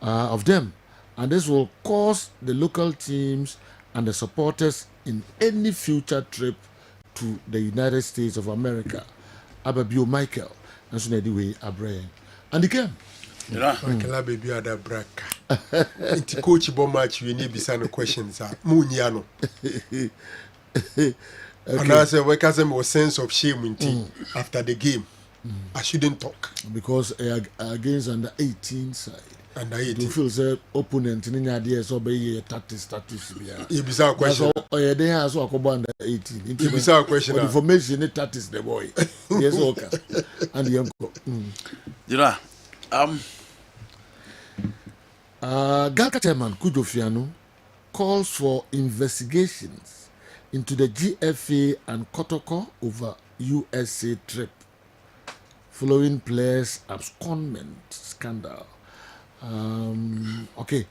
of them. And this will cause the local teams and the supporters in any future trip to the United States of America. Ababio Michael. And so anyway, Abraham. And again.
Michael baby had a braka. It's coach bomb match. We need to questions. Muniano. And I said, "What can a sense of shame in team after the game? I shouldn't talk
because against under 18 side."
Under 18,
you feel say opponent in the idea so be status.
You bizarre question.
Oh yeah, they have so under 18.
You bizarre question.
Information it status the boy. Yes, okay. And the uncle. Galka chairman Kujo Fiano calls for investigations into the GFA and Kotoko over USA trip following players' abscondment scandal. Okay,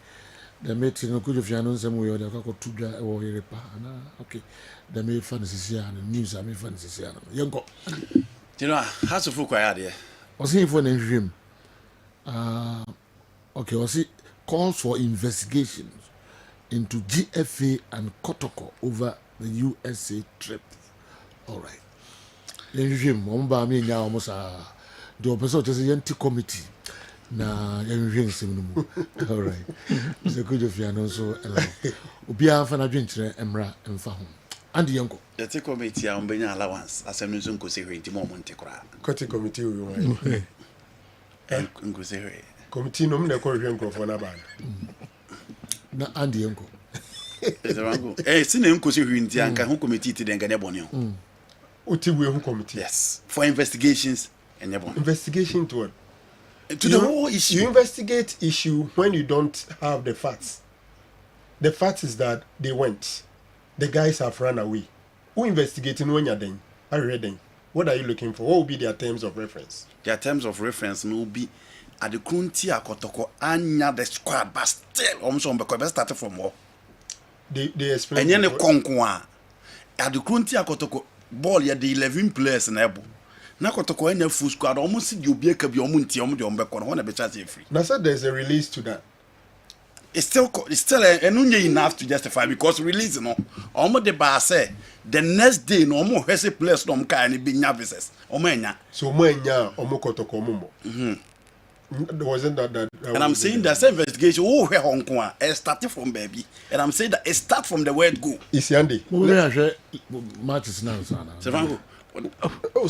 the meeting of Kujo Fiano and we are the Tuga or Yerepa. Okay, the main fantasy and news are made fantasy. Yanko.
How's the full idea?
Was he for an dream? Okay, was it calls for investigations into GFA and Kotoko over the USA trip? All right. The regime, Momba me now almost the opposite is a anti committee. Na regime sim. All right. The good of you so Ubia Fana Drintre Emra and Fahom. And the uncle.
The tea committee on Benya allowance as a museum could say the moment.
Cotty committee,
and Guzere.
Committee no me call him for na band.
Na and the uncle.
Eh, sin uncle see who in the anchor who committee to the Ghanaian.
Utiwe committee.
Yes, for investigations and
investigation to what?
To the whole issue.
You investigate issue when you don't have the facts. The fact is that they went. The guys have run away. Who investigating when you're then? I read them. What are you looking for? What will be their terms of reference?
Their terms of reference will be at the Kunti Akotoko anya the squad, but still almost on because started from war.
They explain.
And then the Konkwa at the Kunti Akotoko ball ya the 11 players in Ebo. Na Kotoko any full squad almost you be a kabiumunti on the Ombekon, one of the chance free.
Now, said there's a release to that.
It's still enough to justify because release no almost the bar say the next day no more has a place no can be services omenya
so omenya omokotoko mumo wasn't that
and I'm saying that same investigation where Hong Kong it started from baby and I'm saying that it start from the word go
Isiandi
matches now
Sevango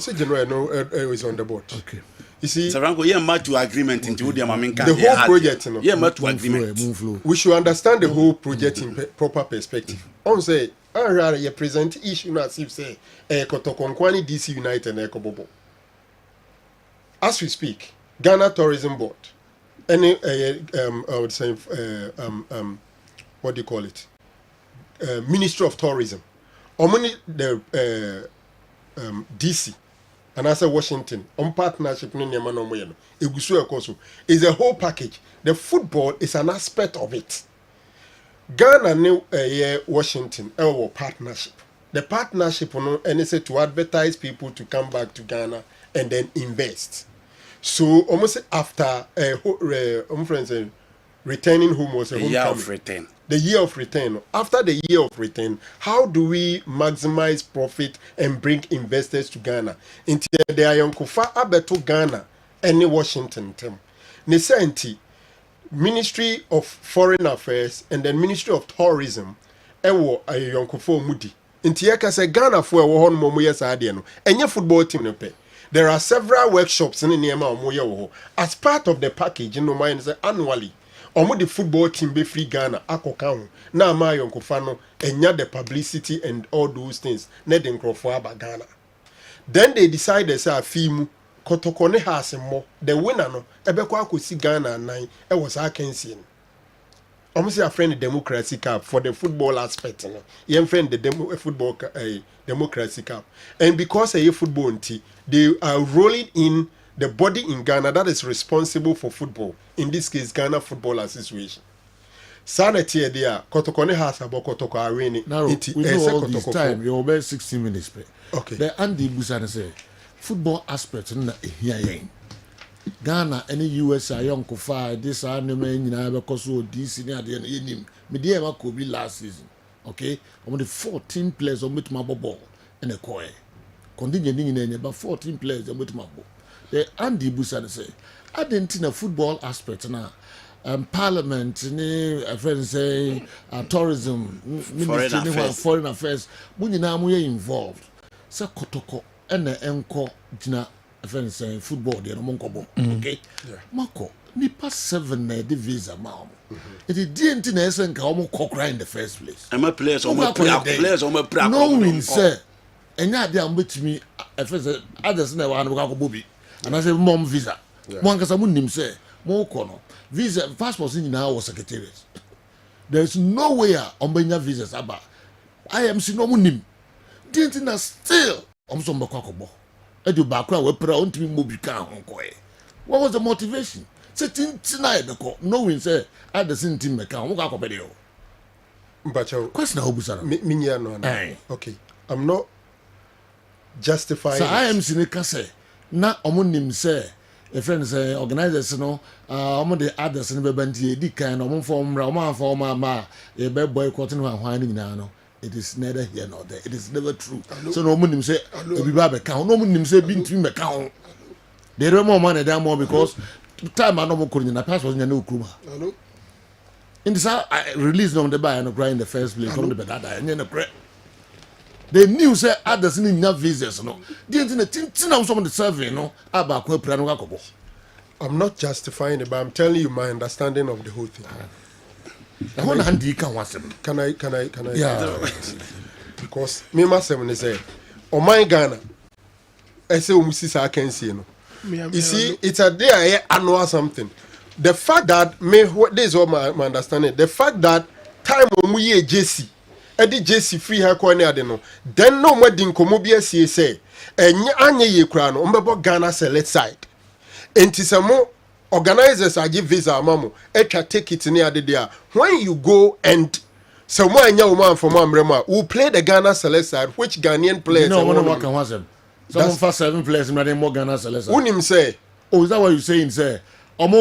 say general no is on the board
okay.
You see,
Sevango, yeah, match to agreement into the
whole project.
Yeah, match to agreement.
We should understand the whole project in proper perspective. On say, you present issue as if say, Kotokonkwani DC United and Ekobobo. As we speak, Ghana Tourism Board, any I would say, what do you call it? Ministry of Tourism, or many the DC. And I said Washington on partnership is a whole package. The football is an aspect of it. Ghana new Washington partnership. The partnership and it's to advertise people to come back to Ghana and then invest. So almost after returning home was a
year of return.
The year of return. After the year of return, how do we maximize profit and bring investors to Ghana? Into the Ayonkofa Abeto Ghana and Washington term. Nesenti, Ministry of Foreign Affairs and then Ministry of Tourism, Ewo Ayonkofa Mudi. Into Yaka Ghana for a one momoya sadiano. And your football team no pay. There are several workshops in the Niema Moya as part of the package, you know, mine annually. Omo the football team be free Ghana akoka na ma yonkofano enya the publicity and all those things na den krofo aba Ghana. Then they decided say afimu kotoko ne has mo the winner no ebekwa akosi Ghana nan e was akensi no. Omo say a friend democracy cup for the football aspect no. Yen friend the football democracy cup. And because a football nti they are rolling in the body in Ghana that is responsible for football, in this case Ghana Football Association. Sanity there, Kotokone has about Kotoko Arena.
Now, we know all this time, you're about 16 minutes.
Okay.
The Andy Busana say, football aspect here. Ghana, any US, young Kofa, this anime, you know, because of this senior, the name, Media could be last season. Okay, only 14 players on with my ball and a coy. Continuing in about 14 players on with my ball. The Andy Busana say, I didn't in a football aspect now. Parliament, friends say, tourism, ministry, foreign affairs, when you now involved. So Kotoko and the Enko Jina, friends say, football, the Monkobo. Okay, Marco, Nipa 7 the visa, mom. It didn't in essence almost cockra in the first place.
I'm a players on my players on my practice.
No means, sir, and now they are with me, others never want to go booby. And I say, mom visa. One Casamunim say, more corner. Visa, passports in our secretariat. There is nowhere on Benya visas about. I am synonym. Didn't I still? I'm some Bacobo. I do background, we put on to me Mobica. What was the motivation? Sitting tonight, knowing, say, I the same team account.
But
question,
Minya, okay. I'm not justifying.
So I am Sinica say. Na omunim say a friend say organizers no omo the others no be banti di kan no omo form ra omo afọ ma e be boycott no ahwan ni na no it is neither here nor there it is never true so no omunim say e bi ba be kan no omunim say bi ntimi be kan they remo man and more because time I no mo kuru na passport nya na okuruma in this I release them the buy and cry in the first place from the bedada nya na cry. They knew say others in enough visas no. Didn't some of the survey no about
I'm not justifying it, but I'm telling you my understanding of the whole thing. Can I?
Yeah.
Because me myself when they say Oman Ghana. I say umusisa akensi no. You see, it's a day annual something. The fact that this is what my understanding. The fact that time omuye JC, edi JC free her kwane ade no. Then no more din komobia say anye ye kura no ombebo Ghana select side. Enti samo organizers agi visa amamo etwa take it near the there. When you go and someone anya woman from Amrema who play the Ghana select side, which Ghanaian players?
No, one work and was them. Someone for 7 players in the more Ghana select side.
Unim say,
oh, is that what you saying, sir?
That's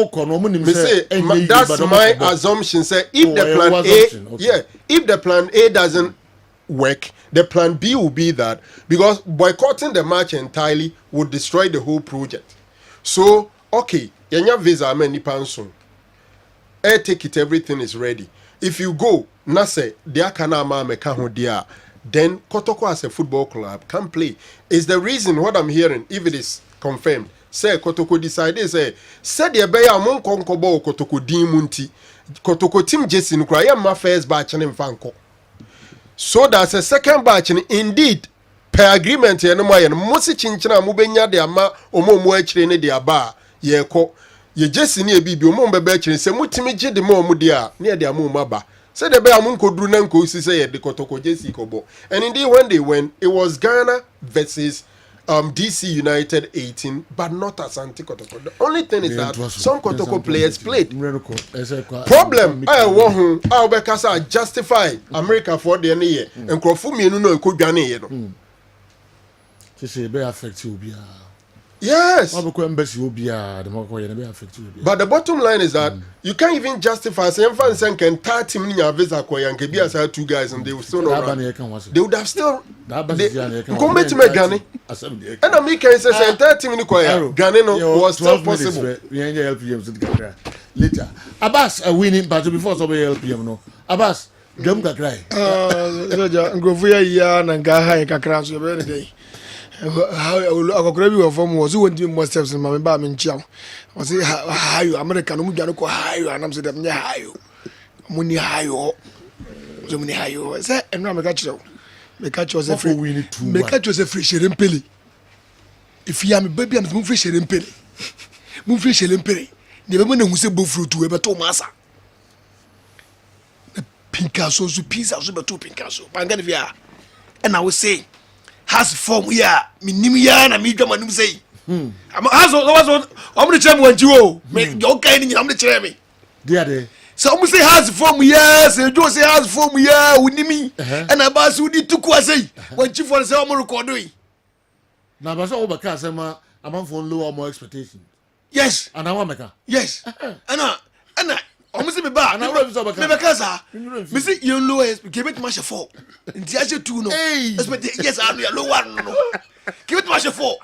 my assumption. Say if the plan A, yeah, if the plan A doesn't work, the plan B will be that because boycotting the match entirely would destroy the whole project. So okay, yenya visa many panson. Air ticket, everything is ready. If you go, nase dia kana ma meka ho dia, then Kotoko as a football club can play. Is the reason what I'm hearing, if it is confirmed. Say Kotoko decided say said the beya mon konkobo Kotoko dimunti Kotoko team Jason Kraya my first batch and fanko. So that's a second batch and indeed per agreement and Mosi Chinchina Mubenya de Ama Omo Moechene de Aba ye ko ye Jason ye bibi Omombe Bechin say Mutimi de Mo Mudia near the Amu Maba. Said the beya munko Drunanko say the Kotoko Jesse Kobo. And indeed when they went, it was Ghana versus DC United 18, but not Asante Kotoko. The only thing is that some Kotoko players played. Problem, I want who I justify America for the year and Krofumi no could Ghana.
Be affect you.
Yes.
But
the bottom line is that you can't even justify saying fans can 30 million visa and can be as 2 guys and they will still not run. They would have still come back to me Ghana. And I make say 30 million Ghana was still possible.
Later. Abbas winning but before somebody help him no. Abbas drum ka cry.
Ngovuya ya na ngaha kakra so be dey. Akokora bi wo form was won more steps in my ba me nchiaw. O say hayo America no mu dwane ko hayo anam say dem nya hayo. Muni hayo. So muni hayo. Say enra me ka kire. Me ka kire say free. Me ka kire say free shere mpele. If you am baby am free shere mpele. Mu free shere mpele. Ne be mo na hu say bo fruit we be to masa. Pinkaso so pizza so be to pinkaso. Panga via. And I will say has form here minim ya na mi dwama num sei has was am the chem wanji o me yo kai ni am the chem me
there
so am say has form here say jo say has form here unimi and aba so di tuku asei wanji for say am record yi
na ba so obaka say ma am for low more expectation
yes
and I want meka
yes ana I'm saying me ba na me be kasa me say you low give it match 4 nti a 2 no yes I low 1 no give it match 4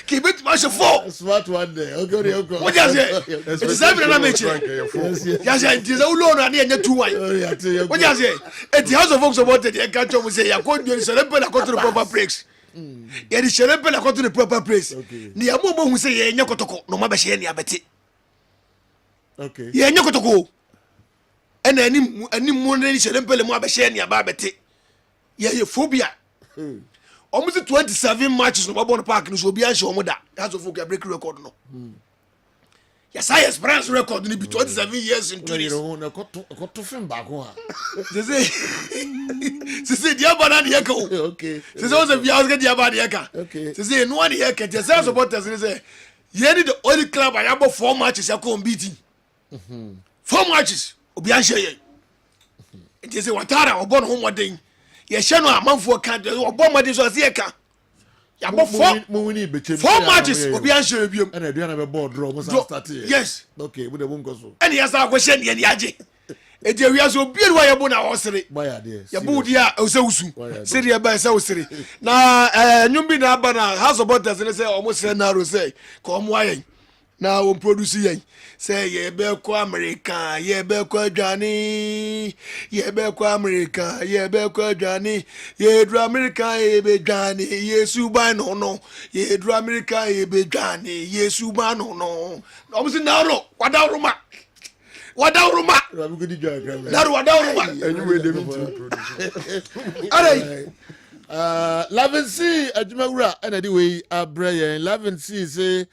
give it match 4
smart one there okay
what you say it's seven na match yes it is low no na nya 2 1 what you say it house of folks about the catch up say ya go do celebrate na control proper breaks ya di celebrate na control proper breaks ni ya mo hu say ya nya kotoko no ma be she ni abeti.
Okay.
Yeah, nyokotoko. And any money shelempele mo abehye ni aba bete. Yeah, phobia. Almost 27 matches no Babon Park no so obi anhye omo da. That's of okay break record no. Yes, I experience record ni be 27 years into this.
No koto film back ho.
They say dia bana de yeka o.
Okay.
They say was dia was dia bana de yeka.
Okay.
They say no one yeka. They say supporters say you need the only club I have 4 matches yakọ unbeaten. 4 matches obi an share it is watara obon ho modern ye hye no amanfo kan obon modern so se ka ya bo 4 matches obi an share biom
and aduana be board draw mo start here
yes
okay we dey won go so
and yes I go share ne age e dey wi aso obi ruwa ye bo na osere
boya there
ya bo dia o se usu se dia ba se osere na nyumbi na aba na house of butters ne say omo se na ro say ko omo ayen na o produce yen say ye be ko America ye be ko adwane ye be ko America ye be ko adwane ye dru America ye be dwane yesu ban no ye dru America ye be dwane yesu ban no o say na ro wadauruma
Anyway, they produce.
Alright.
Lavency Ajimawura and anyway Brian Lavency say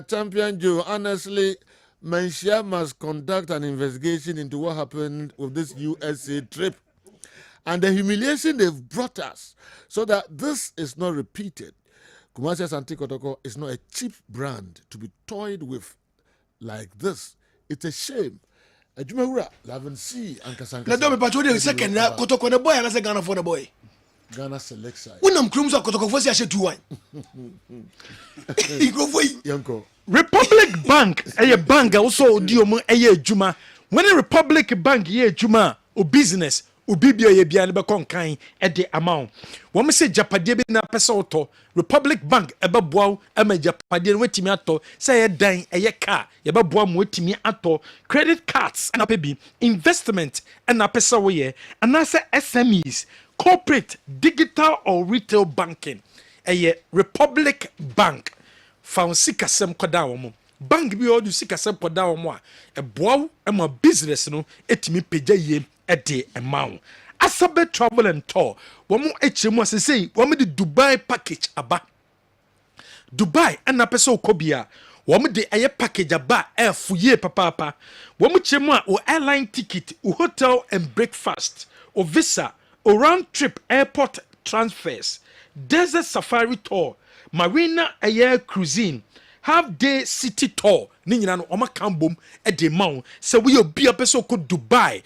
Champion Joe honestly Manshia must conduct an investigation into what happened with this USA trip and the humiliation they've brought us so that this is not repeated. Kumasi Asante Kotoko is not a cheap brand to be toyed with like this. It's a shame. Ajimawura Lavency and Kasanka.
Let me patch the second Kotoko the boy and I say Ghana for the boy.
Ghana select side.
When I'm crumbs of Kotoko for say 2-1.
Yanko.
Republic Bank, a bank also diomo a juma. When a Republic Bank ye juma or business, ubibio ye bian be kind at the amount. When we say Japade na pesoto, Republic Bank eba bow ema Japade wetimi ato, say a dine a ye car, yeba boam wetimi ato, credit cards and a baby, investment and a pesa way, and I say SMEs, corporate, digital or retail banking, a Republic Bank. Found sikasem koda wo bank bi odu sikasem koda wo a boaw e ma business no etimi pagya yie e de emaw asabe travel and tour wo mo echemu asese wo mo de Dubai package aba Dubai na pese okobia wo mo de aye package aba e fuye papa wo mo chemu a o airline ticket o hotel and breakfast o visa o round trip airport transfers desert safari tour Marina air cuisine, half day city tour. Ninyina no oma kambom e de maw. Se we obi apeso ko Dubai.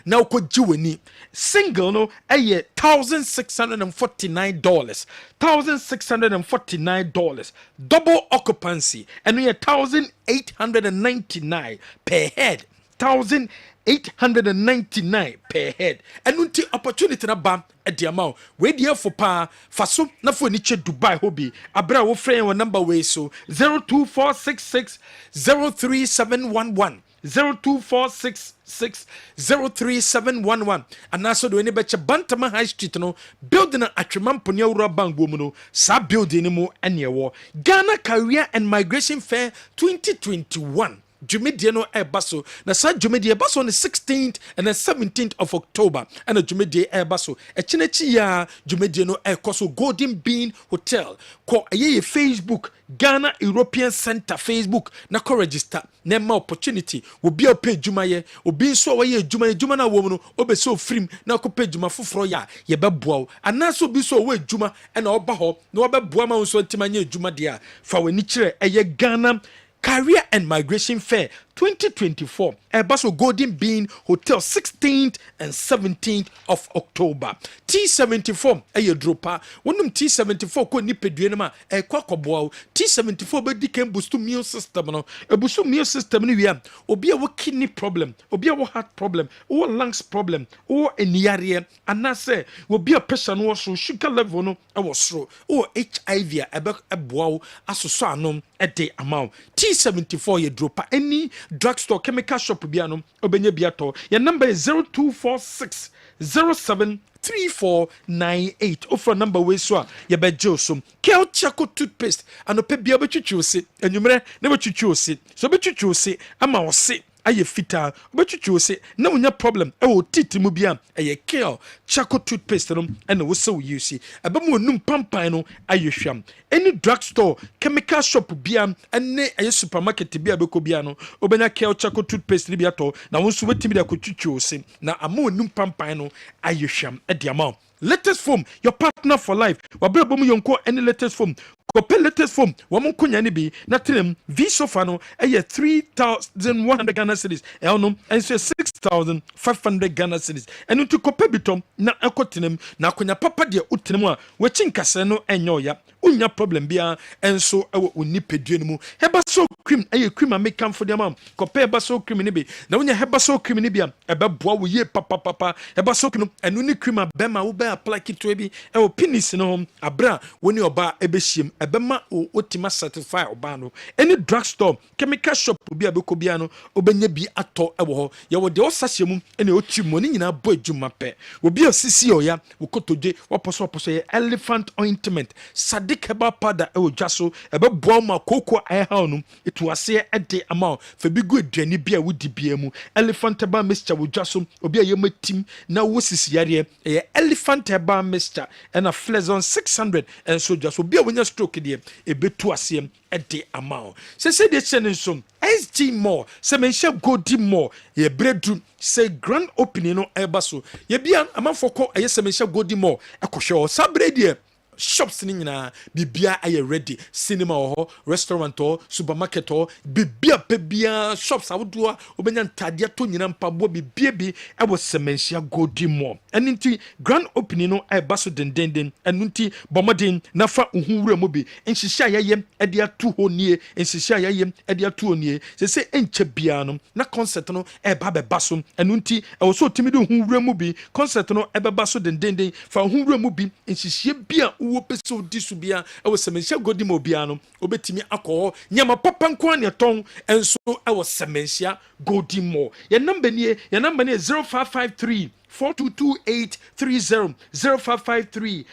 Now ko jiweni. Single no aye $1,649. $1,649. Double occupancy and we $1,899 per head. $1,899 per head. And unti opportunity na bam at the amount. We dear for pa faso na for niche Dubai hobby. Abra wo friend wa number way so 02466 03711. 02466 03711 and also do any beche Bantama High Street no building a Atrimamponia Ura Bangomuno sa building mo anyewo Ghana Career and Migration Fair 2021 Jumediano Airbaso na sa Jumedia Baso on the 16th and the 17th of October and a Jumedia Airbaso a Chinechi ya Jumediano Air Koso Golden Bean Hotel ko aye Facebook Ghana European Center Facebook na ko register na ma opportunity will be a pay jumaye obi so waye juma na wo no obe so frim na ko pay juma foforo ya ye beboa anaso bi so we juma na oba ho na obeboa ma so ntimanye juma dia fa wani kire eye Ghana Career and Migration Fair 2024 Airbaso Golden Bean Hotel 16th and 17th of October. T74 aye dropa. Wonum T74 ko ni pedue ma e kwa koboa. T74 be dikem boost immune system no. E boost immune system ni wi obi a wo kidney problem, obi a wo heart problem, or lungs problem, or eniare anase obi a pressure no so sugar level no e wo soro, or HIV a eboa asoso anom e de amount. T74 ye dropa any drugstore chemical shop biano obenye biato your number is 0246 073498 offer number we so ye bejo so kel chaco toothpaste anope bia betwitwi ose enwumre na betwitwi ose so betwitwi ose ama ose aye fita betwitwi ose na wonya problem e wo titi mu bia eye kel chaco toothpaste no and wo so use abamu onum pampan no aye hwam any drugstore chemical shop bia ene aye supermarket bia beko bia no obenya kel chaco toothpaste ni bia to na wo so wetimi da kotwitwi ose na amu onum pampan no aye hwam e dia ma latest foam your partner for life wabrabo mu yonko any latest foam Kope latest foam wamun kunya ni bi na trem V sofa no eye 3,100 Ghana cedis elno enso 6,500 Ghana cedis enu to kope bitom na ekotenem na kunya papa de utenem a wechi nkase no enyo ya unya problem bia enso ewo onipedue ni mu hebaso cream eye cream a make am for dem am kope hebaso cream ni bi na unya hebaso cream ni bia ebeboa wo ye papa hebaso cream enu ni cream a bema wo be apply kitwe bi ewo penis no abra woni oba ebehiem ebema otima certify oba no any drugstore chemical shop obi abeko bia no obenye bi atɔ ɛwɔ hɔ ye wo de osahye mu ene otu mu ne nyina bɔ adwuma pɛ obi osisi oya wo kotodwe woposo ye elephant ointment Sadik Herbal Powder ɛwɔ dwa so ɛbɛboa ma koko ɛha no etu ase ɛde ama fa bi gu aduane bia wodi bia mu elephant herbal mixture wo dwa so obi aye matim na wo sisi yare elephant herbal mixture ɛna Flexon 600 enso dwa so obi a wonya stroke de ebetu ase ɛde ama se de chene nso SG more se menhye Golden more ye bredu se grand opening no eba so ye bia amanfoko eye se menhye Golden more ekohwe sabre de shops ni nyina bibia aye ready cinema ho restaurant ho supermarket ho bibia pebia shops awodoa obenya ntade to nyina mpabo bibia bi ebo semenhia Golden more eninti grand opening no eba so dendenden enunti bomodin nafa uhunwura mu bi enhihia yeye ede atu honie enhihia yeye ede atu honie se enche bia no na concert no eba beba so enunti ewo so timide uhunwura mu bi concert no ebeba so dendenden fa uhunwura mu bi enhihia bia wo peso disubia ewo semenhia Golden more bia no obetimi akọ nyama papa nko ne ton enso ewo semenhia Golden more ye number nie 0553 422830 0553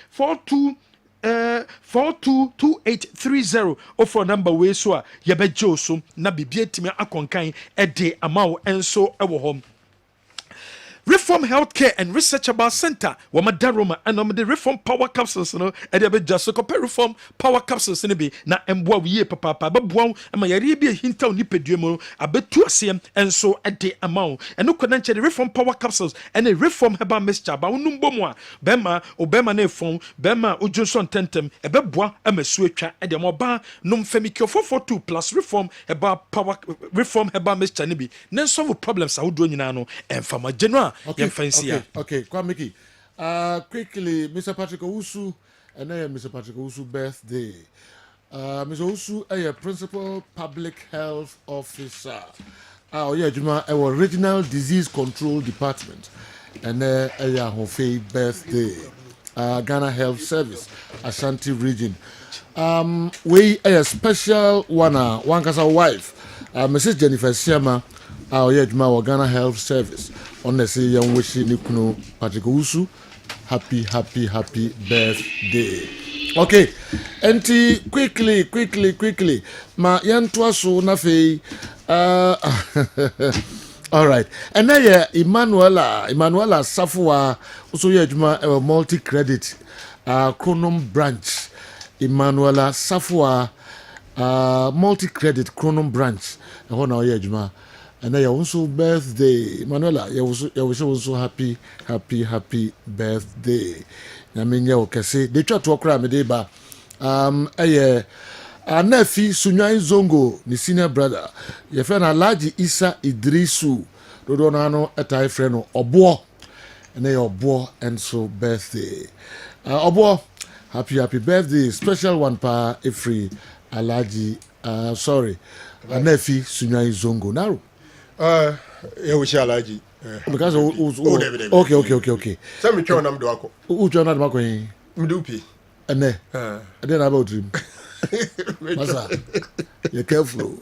422830 or for number we so ye bejo so na bibia timi akonkan ede amawo enso ewo hom Reform Healthcare and Research About Center, Wamadaroma, and the Reform Power Capsules, no, and they just so compare Reform Power Capsules in be na emboa we papa, but buon, and my Arabia hinta nipedumo, a bit to a and so at the amount, and no connection the Reform Power Capsules and a Reform Heba Mixture, but unumbomoa, Bema, Obema Nefon, Bema, Ujoson Tentem, a beboa, a meswitcha, and the moba, num femikio 442 plus Reform Heba Power Reform Heba Mixture nibi, then solve problems I would do in and from a general. Okay.
Kwamiki. Quickly, Mr. Patrick Owusu, and I am Mr. Patrick Owusu birthday. Mr. Owusu, I am Principal Public Health Officer. Juma, our Regional Disease Control Department, and I am Hofe birthday. Ghana Health Service, Ashanti Region. We a special one cause our wife, Mrs. Jennifer Siama. Juma, Ghana Health Service. Honestly, young wishing Nikuno Patrick Owusu happy birthday. Okay, Auntie, quickly. Ma yantwa so na fei. All right. And now Emmanuela Safua also Juma multi credit Chronom branch. Emmanuela Safua multi credit Chronom branch. And what now Juma. And I also birthday, Manuela. You wish also happy birthday. I mean, you can say they try to cry me deba. Nefi Sunyai Zongo, the senior brother. Your friend Alaji Isa Idrisu, Rodonano, a Thai friend Obo, and they Obo and so birthday. Obo, happy birthday, special one pa every Alaji. Sorry, Nefi Sunyai Zongo. Now.
We shall like
because okay.
Tell me, John, I'm doing.
Who John, I'm going.
Mdupi.
And then about him. Masa, you're careful.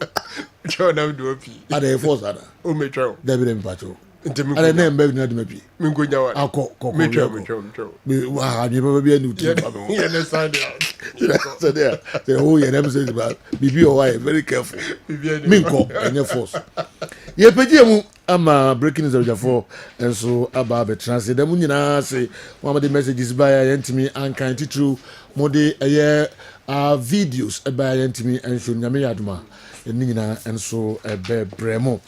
John, I'm doing.
Are they force?
Oh, me, Joe.
David and Pato. And then name baby not maybe.
Mingo,
I'll call
me, Joe.
Wow, you never be a new team.
You understand?
So there, the whole year never says about BBOI, very careful. Minko and your force. Ye pejiemu ama breaking the for and so about translate the munina say one of the messages by yentimi and kind true mode videos by yentimi and so nyame aduma enina and so bremo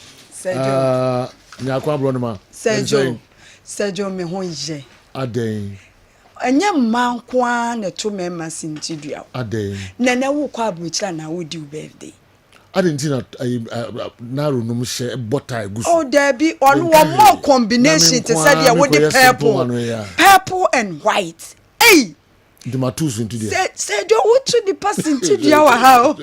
nyakwa bro no ma
Sergio me ho ye
aden
anya mankwa na to mema sintidua
aden
na wo kwa abuchira na wo di birthday
Argentina narrow no share butter gusu.
Oh, there be on one more combination to say there with the purple and white. Hey,
the matus into there.
Say don't want to the person to the hour how.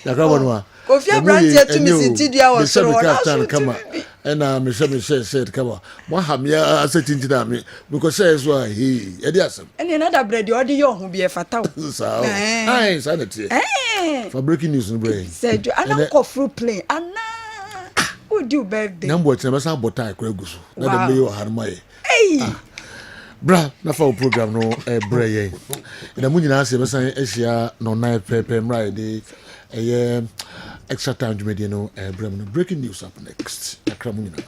Yakabonwa.
Kofi Brandt to me into the hour so
come And me said come on ham ya setting to me because says why he ediasem
and another bread you order your home be a fatal
so I sanity for breaking news in brain
said you an uncle fruit plane and who do birthday
number never sound but I cregusu na dem be harmai
hey
bra na fa program no bray na mu nyina se besan ehia no na pepe mrai de extra time media no bra no breaking news up next akra mu nyina